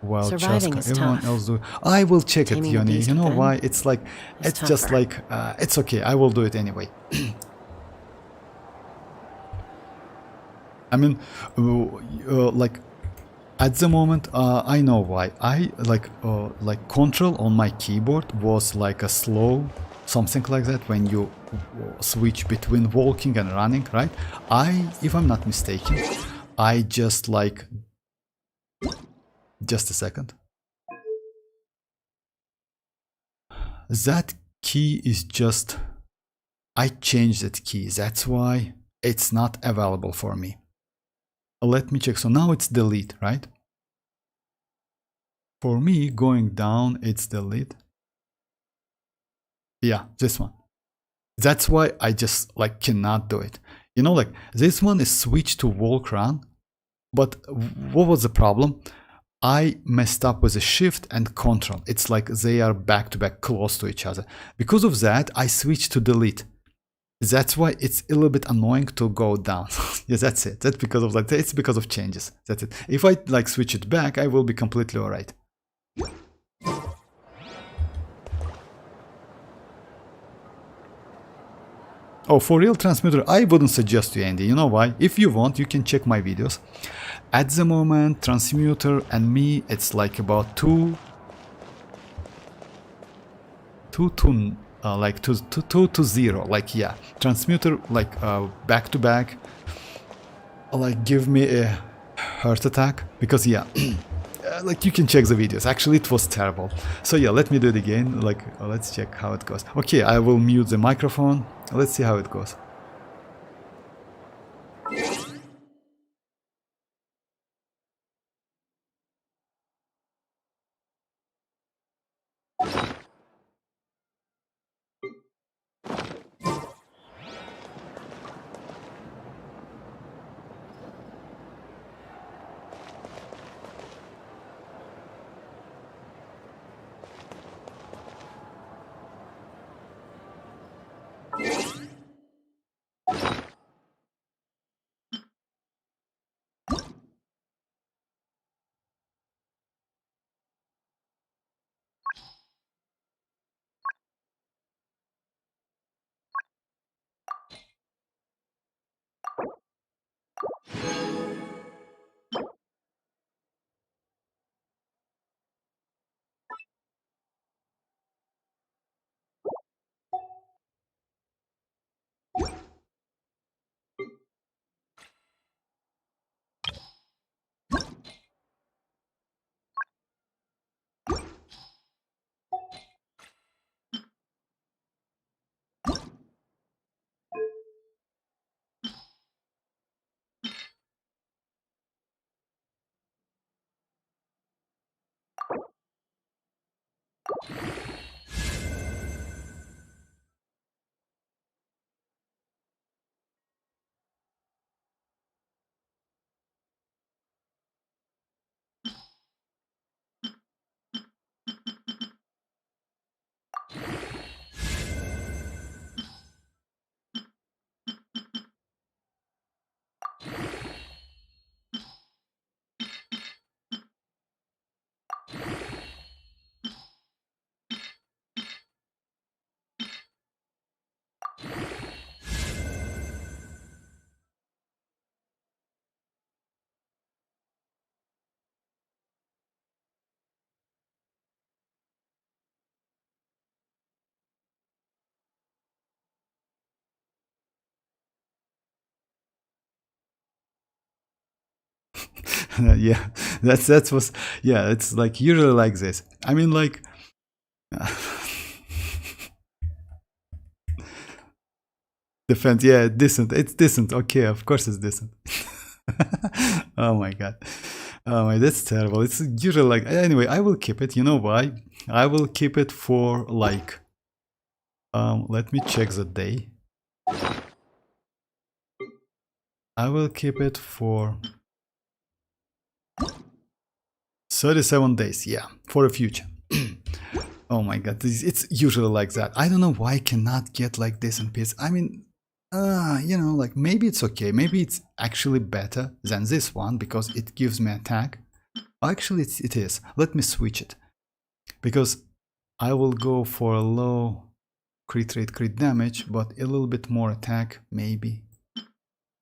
while Surviving chasca, is everyone tough. else do. I will check it, Taming a Yoni. beast You know within why? It's like, is it's just tougher. like, it's okay. I will do it anyway. I mean, like, at the moment, I know why. I like control on my keyboard was like a slow, something like that when you switch between walking and running, right? If I'm not mistaken, I just like... Just a second. That key is just... I changed that key. That's why it's not available for me. Let me check. So now it's delete, right? For me, going down, it's delete. Yeah, this one. That's why I just like cannot do it. You know, like this one is switched to walk run. But what was the problem? I messed up with the shift and control. It's like they are back to back close to each other. Because of that, I switched to delete. That's why it's a little bit annoying to go down. Yeah, that's it. That's because of like, it's because of changes. That's it. If I like switch it back, I will be completely alright. Oh, for real transmitter, I wouldn't suggest you, Andy. You know why? If you want, you can check my videos. At the moment, transmuter and me, it's like about 2 to 0. Like, yeah, transmuter like back to back, like give me a heart attack, because yeah, like you can check the videos. Actually, it was terrible. So yeah, let me do it again. Like, let's check how it goes. Okay, I will mute the microphone. Let's see how it goes. Yeah, that was, yeah, it's like usually like this. I mean, like defense, yeah, decent. It's decent. Okay, of course it's decent. Oh my god. Oh my, that's terrible. It's usually like, anyway, I will keep it. You know why? I will keep it for like let me check the day. I will keep it for 37 days, yeah, for the future. Oh my god, it's usually like that. I don't know why I cannot get like this in piece. I mean, you know, like maybe it's okay. Maybe it's actually better than this one because it gives me attack. Actually, it is. Let me switch it. Because I will go for a low crit rate, crit damage, but a little bit more attack, maybe.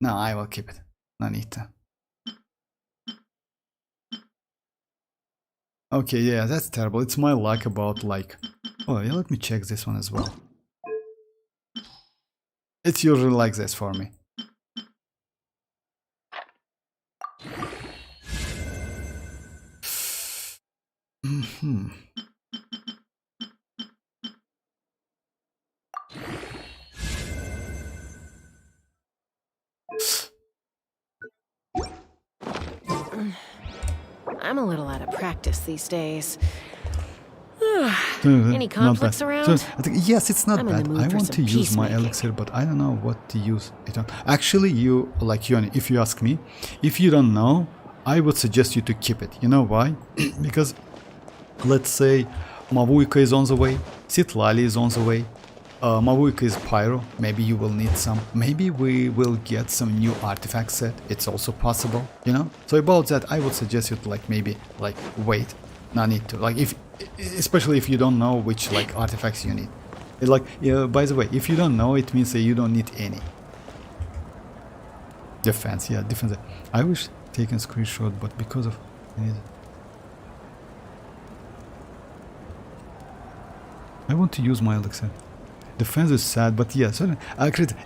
No, I will keep it. No need to. Okay, yeah, that's terrible. It's my luck about like... Oh, yeah, let me check this one as well. It's usually like this for me. I'm a little out of practice these days. Any Any conflicts around? So, I think, yes, it's not I'm in bad. the mood I for want some to use my peacemaking. elixir, but I don't know what to use it on. Actually, you, like Xianyun, if you ask me, if you don't know, I would suggest you to keep it. You know why? Because, let's say, Mavuika is on the way, Citlali is on the way, Mavuika is Pyro, maybe you will need some, maybe we will get some new artifact set, it's also possible, you know? So about that, I would suggest you to like maybe like wait, no need to, like if, especially if you don't know which like artifacts you need. It, like, by the way, if you don't know, it means that you don't need any. Defense, yeah, defense. I wish taken screenshot, but because of... I want to use my elixir. Defense is sad, but yeah, certainly,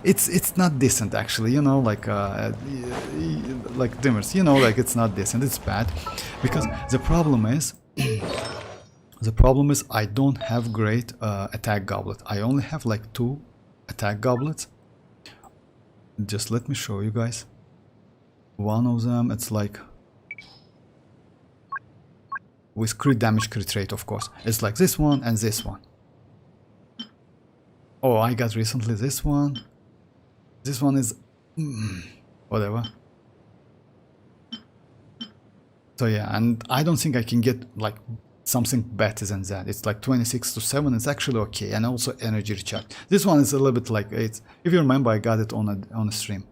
it's not decent actually. You know, like dimmers. You know, like it's not decent. It's bad because the problem is, I don't have great attack goblet. I only have like 2 attack goblets. Just let me show you guys. One of them, it's like with crit damage, crit rate, of course. It's like this one and this one. Oh, I got recently this one. This one is... whatever. So yeah, and I don't think I can get like something better than that. It's like 26 to 7, it's actually okay. And also energy recharge. This one is a little bit like... it's. If you remember, I got it on a stream.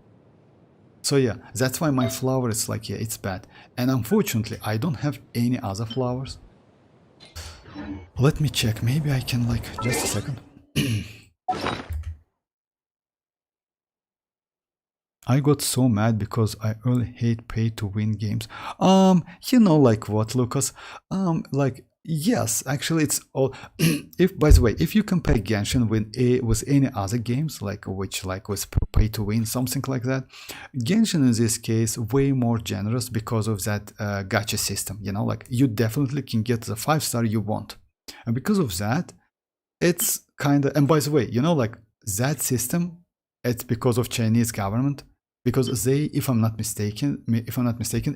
So yeah, that's why my flower is like, yeah, it's bad. And unfortunately, I don't have any other flowers. Let me check. Maybe I can like... just a second. I got so mad because I really hate pay to win games. You know, like what, Lucas? Like, yes, actually it's all... if, by the way, if you compare Genshin with any other games, like which like was pay to win, something like that, Genshin in this case way more generous because of that gacha system, you know, like you definitely can get the 5-star you want. And because of that, it's kind of... and by the way, you know, like that system, it's because of Chinese government. Because they, if I'm not mistaken,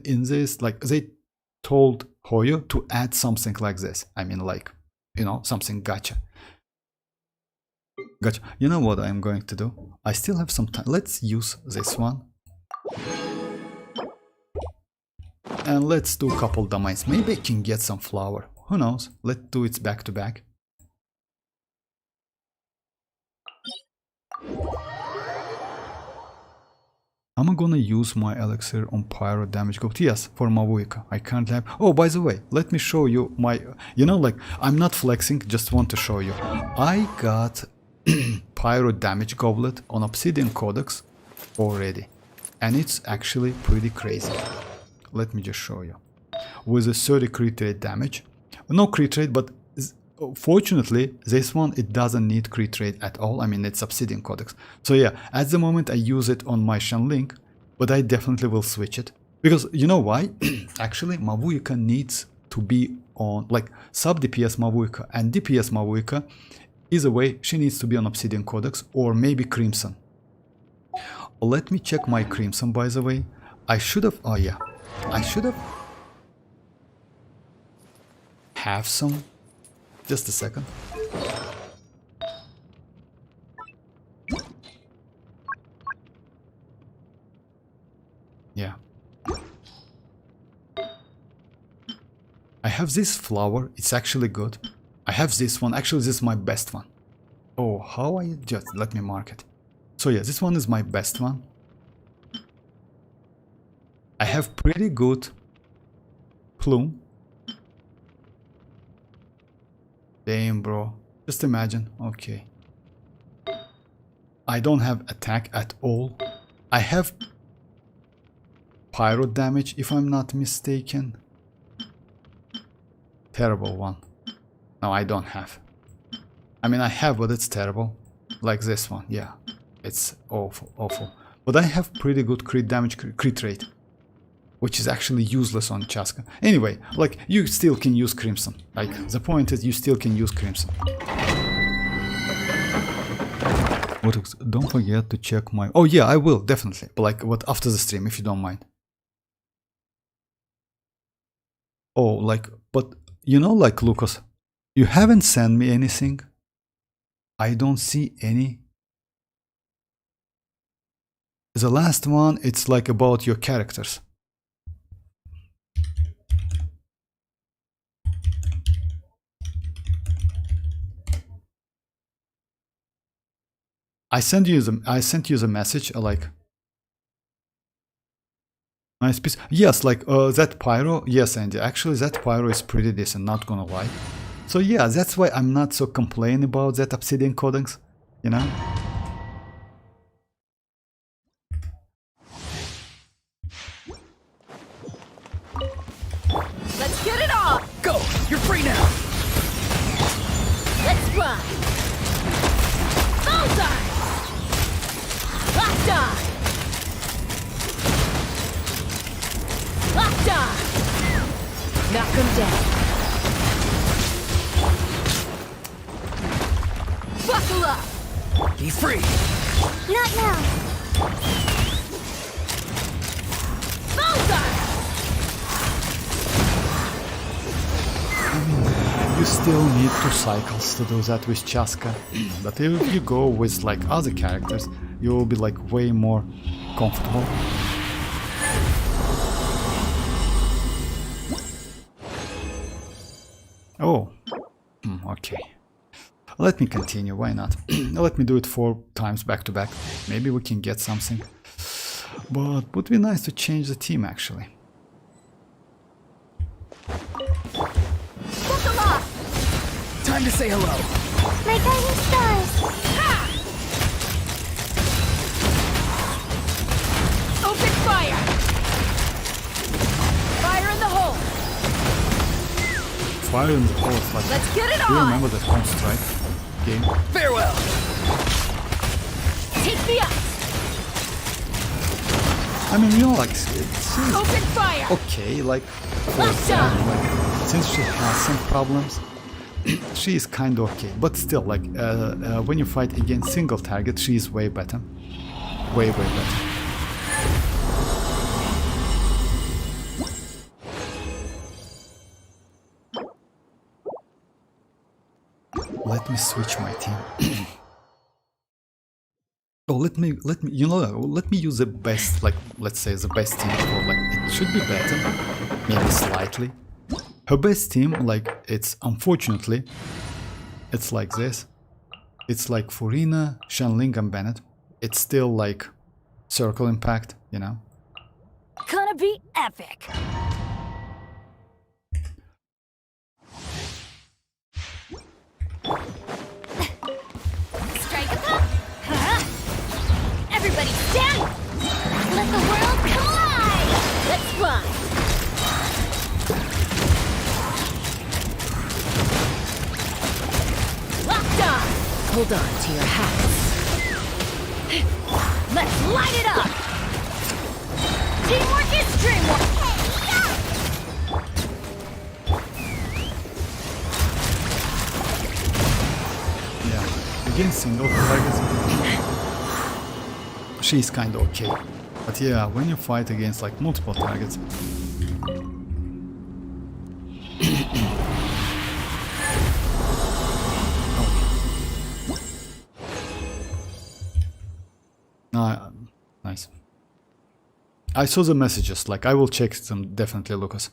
in this, like they told Hoyo to add something like this. I mean, like, you know, something gacha. Gotcha. You know what I'm going to do? I still have some time. Let's use this one. And let's do a couple domains. Maybe I can get some flower. Who knows? Let's do it back to back. I'm gonna use my elixir on pyro damage gold. Yes, for Mavuika. I can't have... oh, by the way, let me show you my... you know, like, I'm not flexing, just want to show you. I got pyro damage goblet on Obsidian Codex already. And it's actually pretty crazy. Let me just show you. With a 30 crit rate damage. No crit rate, but... fortunately, this one, it doesn't need crit rate at all. I mean, it's Obsidian Codex. So yeah, at the moment I use it on my Xianlink, but I definitely will switch it. Because you know why? Actually, Mavuika needs to be on, like, sub DPS Mavuika and DPS Mavuika is a way she needs to be on Obsidian Codex or maybe Crimson. Let me check my Crimson, by the way. I should have, oh yeah, I should have some. Just a second. Yeah. I have this flower, it's actually good. I have this one, actually this is my best one. Oh, how I just, let me mark it. So yeah, this one is my best one. I have pretty good plume. Damn, bro. Just imagine, okay. I don't have attack at all. I have pyro damage, if I'm not mistaken. Terrible one. No, I don't have. I mean, I have, but it's terrible. Like this one, yeah. It's awful, awful. But I have pretty good crit damage, crit rate. Which is actually useless on Chasca. Anyway, like, you still can use Crimson. Like, the point is, you still can use Crimson. Don't forget to check my... Oh yeah, I will, definitely. But like, what, after the stream, if you don't mind. Oh, like, but... You know, like, Lucas, you haven't sent me anything. I don't see any. The last one, it's like about your characters. I sent you the message, like, nice piece. Yes, like that pyro. Yes, Andy. Actually, that pyro is pretty decent. Not gonna lie. So yeah, that's why I'm not so complaining about that Obsidian Codex. You know. Let's get it on! Go! You're free now! Let's run! Bullseye! Locked on! Locked on! Knock him down. Buckle up! He's free! Not now. Bullseye! You still need 2 cycles to do that with Chasca, but if you go with like other characters, you will be like way more comfortable. Oh, okay. Let me continue, why not? Let me do it 4 times back to back. Maybe we can get something. But would be nice to change the team actually. Time to say hello. My guiding stars. Ha! Open fire! Fire in the hole! Fire in the hole, like, Let's get it do you on! remember that Home Strike game? Farewell! Take the ice! I mean, you know, like, it's Open fire! okay, like, for Locked example, on! like, since she has some problems, she is kind of okay, but still, like, when you fight against single target, she is way better. Way better. Let me switch my team. Oh, let me, you know, let me use the best, like, let's say the best team for, like, it should be better, maybe slightly. Her best team, like, it's, unfortunately, it's like this. It's like Furina, Xianyun and Bennett. It's still like Circle Impact, you know? Gonna be epic! Strike a pop. Huh? Everybody stand. Let the world collide. Let's run! Locked on! Hold on to your hats. Let's light it up. Teamwork is dreamwork. against single targets, she's kind of okay. But yeah, when you fight against like multiple targets, nice. I saw the messages, like I will check them definitely, Lucas.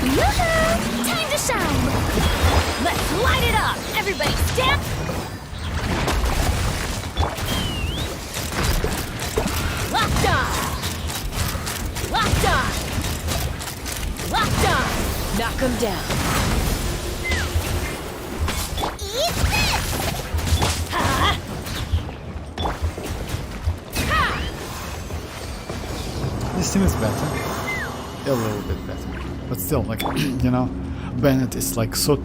Yoo-hoo! Time to shine! Let's light it up! Everybody stand! Locked on! Locked on! Locked on! Knock him down. Eat this! Ha! Ha! This team is better. A little bit better. But still, like, you know, Bennett is like so...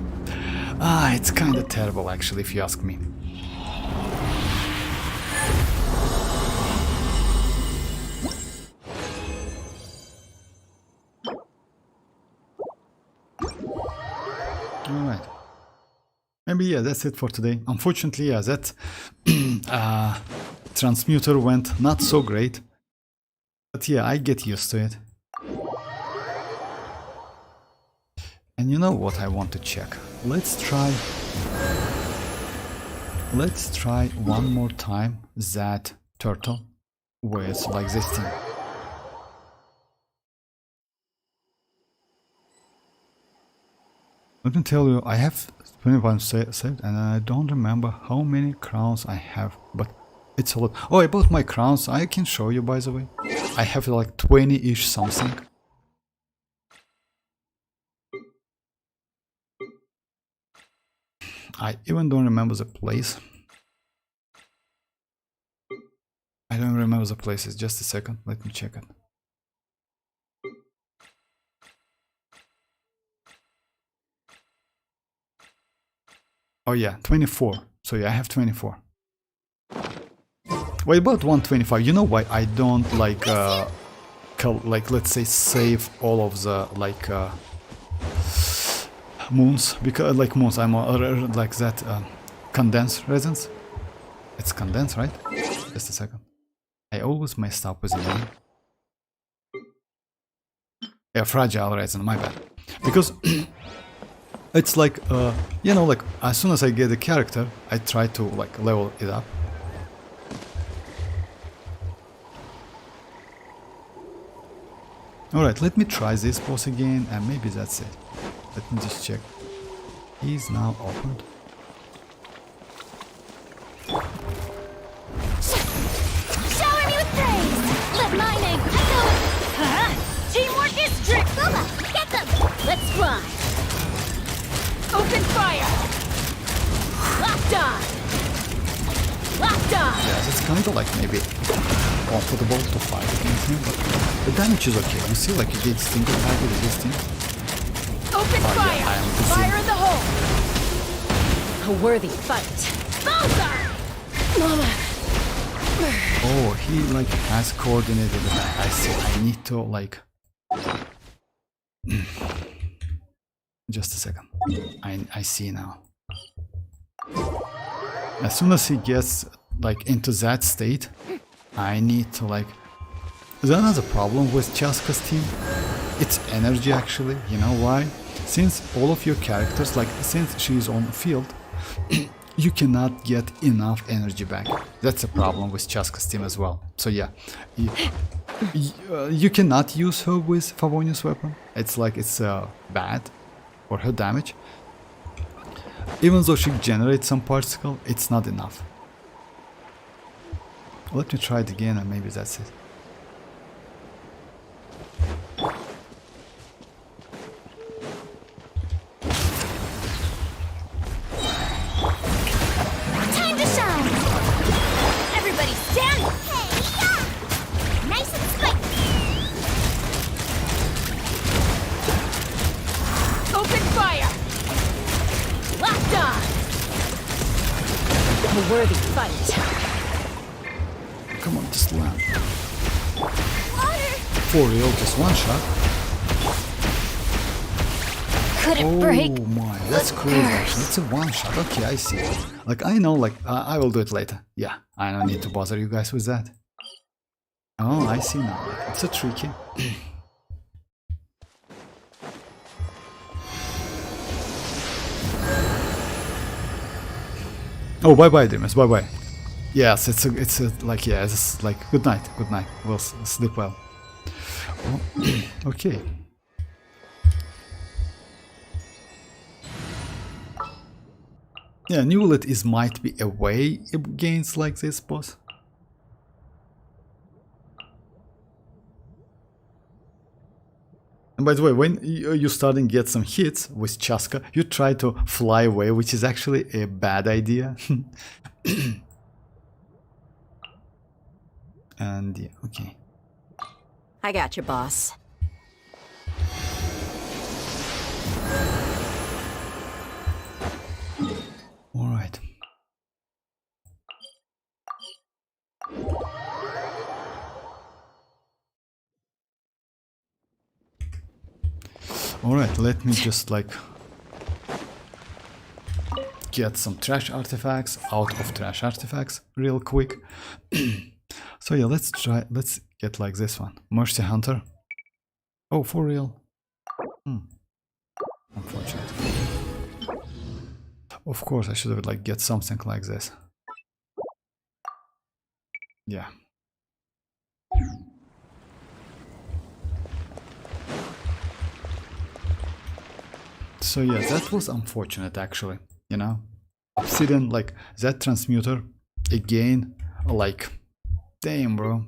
it's kinda terrible actually, if you ask me. Alright. Maybe, yeah, that's it for today. Unfortunately, yeah, that transmuter went not so great. But yeah, I get used to it. And you know what I want to check? Let's try one more time that turtle with like this thing. Let me tell you, I have 21 saved and I don't remember how many crowns I have, but it's a lot. Oh, about my crowns, I can show you, by the way. I have like 20-ish something. I even don't remember the place. I don't remember the places. Just a second. Let me check it. Oh yeah, 24. So yeah, I have 24. Wait, about 125. You know why I don't like let's say save all of the like moons, because like moons I'm like that condensed resins. It's condensed, right? Just a second. I always messed up with the name. Yeah, fragile resin, my bad. Because it's like you know, like as soon as I get a character, I try to like level it up. Alright, let me try this boss again and maybe that's it. Let me just check. He's now opened. Shower me with praise! Let my name echo! Teamwork is strict! Booba, get them! Let's fly! Open fire! Locked on! Locked on! Yes, it's kind of like maybe comfortable to fight against him, but the damage is okay. You see, like you get single target against him. Open fire! Yeah, Fire in the hole! A worthy fight! Bullseye! Oh, he like has coordinated attack. I see. I need to like... Just a second. I see now. As soon as he gets like into that state, I need to like... There's another problem with Chasca's team. It's energy actually. You know why? Since all of your characters, like since she's on the field, you cannot get enough energy back. That's a problem with Chasca's team as well. So yeah, you cannot use her with Favonius weapon. It's like it's bad for her damage. Even though she generates some particle, it's not enough. Let me try it again and maybe that's it. Time to shine! Everybody stand! Hey, yeah! Nice and spiky! A worthy fight. Come on, just land. Water! For real, just one shot. Couldn't break. Oh my, that's crazy. Actually. It's a one shot. Okay, I see. Like, I know, like, I will do it later. Yeah, I don't need to bother you guys with that. Oh, I see now. It's a tricky. Oh, bye-bye, Dreamers. Bye-bye. Yes, it's a, like, yeah, it's like, good night. Good night. We'll sleep well. Oh, okay. Yeah, Neuvillette might be away against like this boss. And by the way, when you starting to get some hits with Chasca, you try to fly away, which is actually a bad idea. And yeah, okay. I got you, boss. All right. All right, let me just like get some trash artifacts out of trash artifacts real quick. So yeah, let's get like this one. Mercy Hunter. Oh, for real? Unfortunate. Of course, I should have like get something like this. Yeah. So yeah, that was unfortunate actually, you know. Obsidian, like that transmuter again, like damn, bro.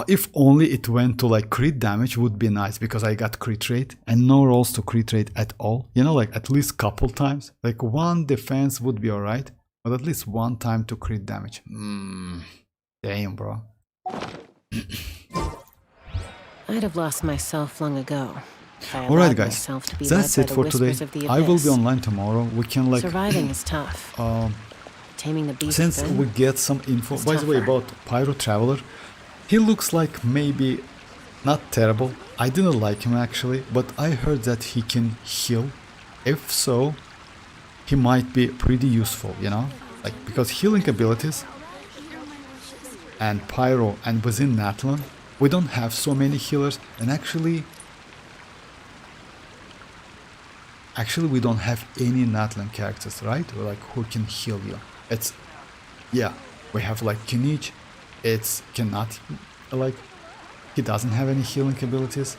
If only it went to like crit damage would be nice, because I got crit rate and no rolls to crit rate at all. You know, like at least couple times. Like one defense would be alright, but at least one time to crit damage. Damn, bro. I'd have lost myself long ago. Alright guys, that's it for today. I will be online tomorrow. We can like... Surviving is tough. Taming the beast since we get some info, by the way, about Pyro Traveler, he looks like maybe not terrible. I didn't like him actually, but I heard that he can heal. If so, he might be pretty useful, you know? Like, because healing abilities and Pyro and within Natlan, we don't have so many healers, and actually we don't have any Natlan characters, right? Like who can heal you. It's, yeah, we have like Kinich, it's cannot, like, he doesn't have any healing abilities.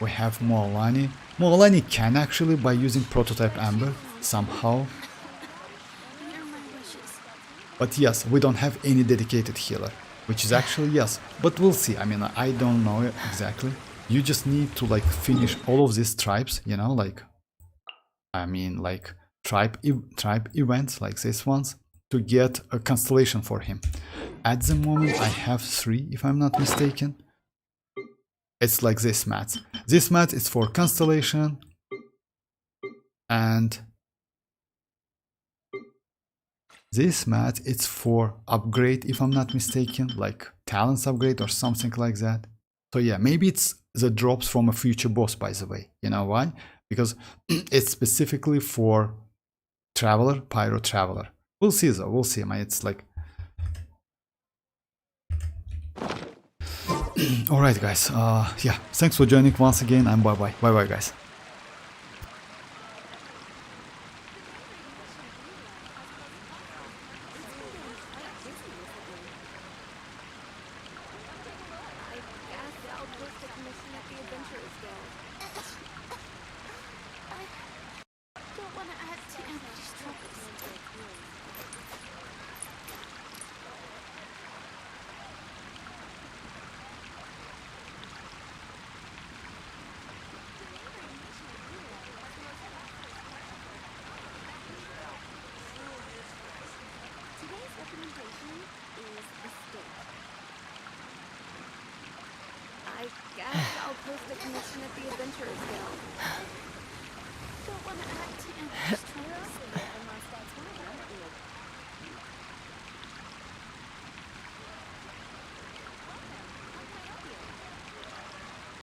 We have Mualani. Mualani can actually by using Prototype Amber somehow. But yes, we don't have any dedicated healer, which is actually, yes, but we'll see. I mean, I don't know exactly. You just need to like finish all of these tribes, you know, like, I mean, like tribe events like these ones to get a constellation for him. At the moment, I have 3, if I'm not mistaken. It's like this mat. This mat is for constellation, and this mat it's for upgrade, if I'm not mistaken, like talents upgrade or something like that. So yeah, maybe it's the drops from a future boss, by the way. You know why? Because it's specifically for Traveler, Pyro Traveler. We'll see though, we'll see. It's like... Alright guys, yeah, thanks for joining once again, and bye-bye. Bye-bye guys. I guess I'll post a commission at the Adventurers Guild.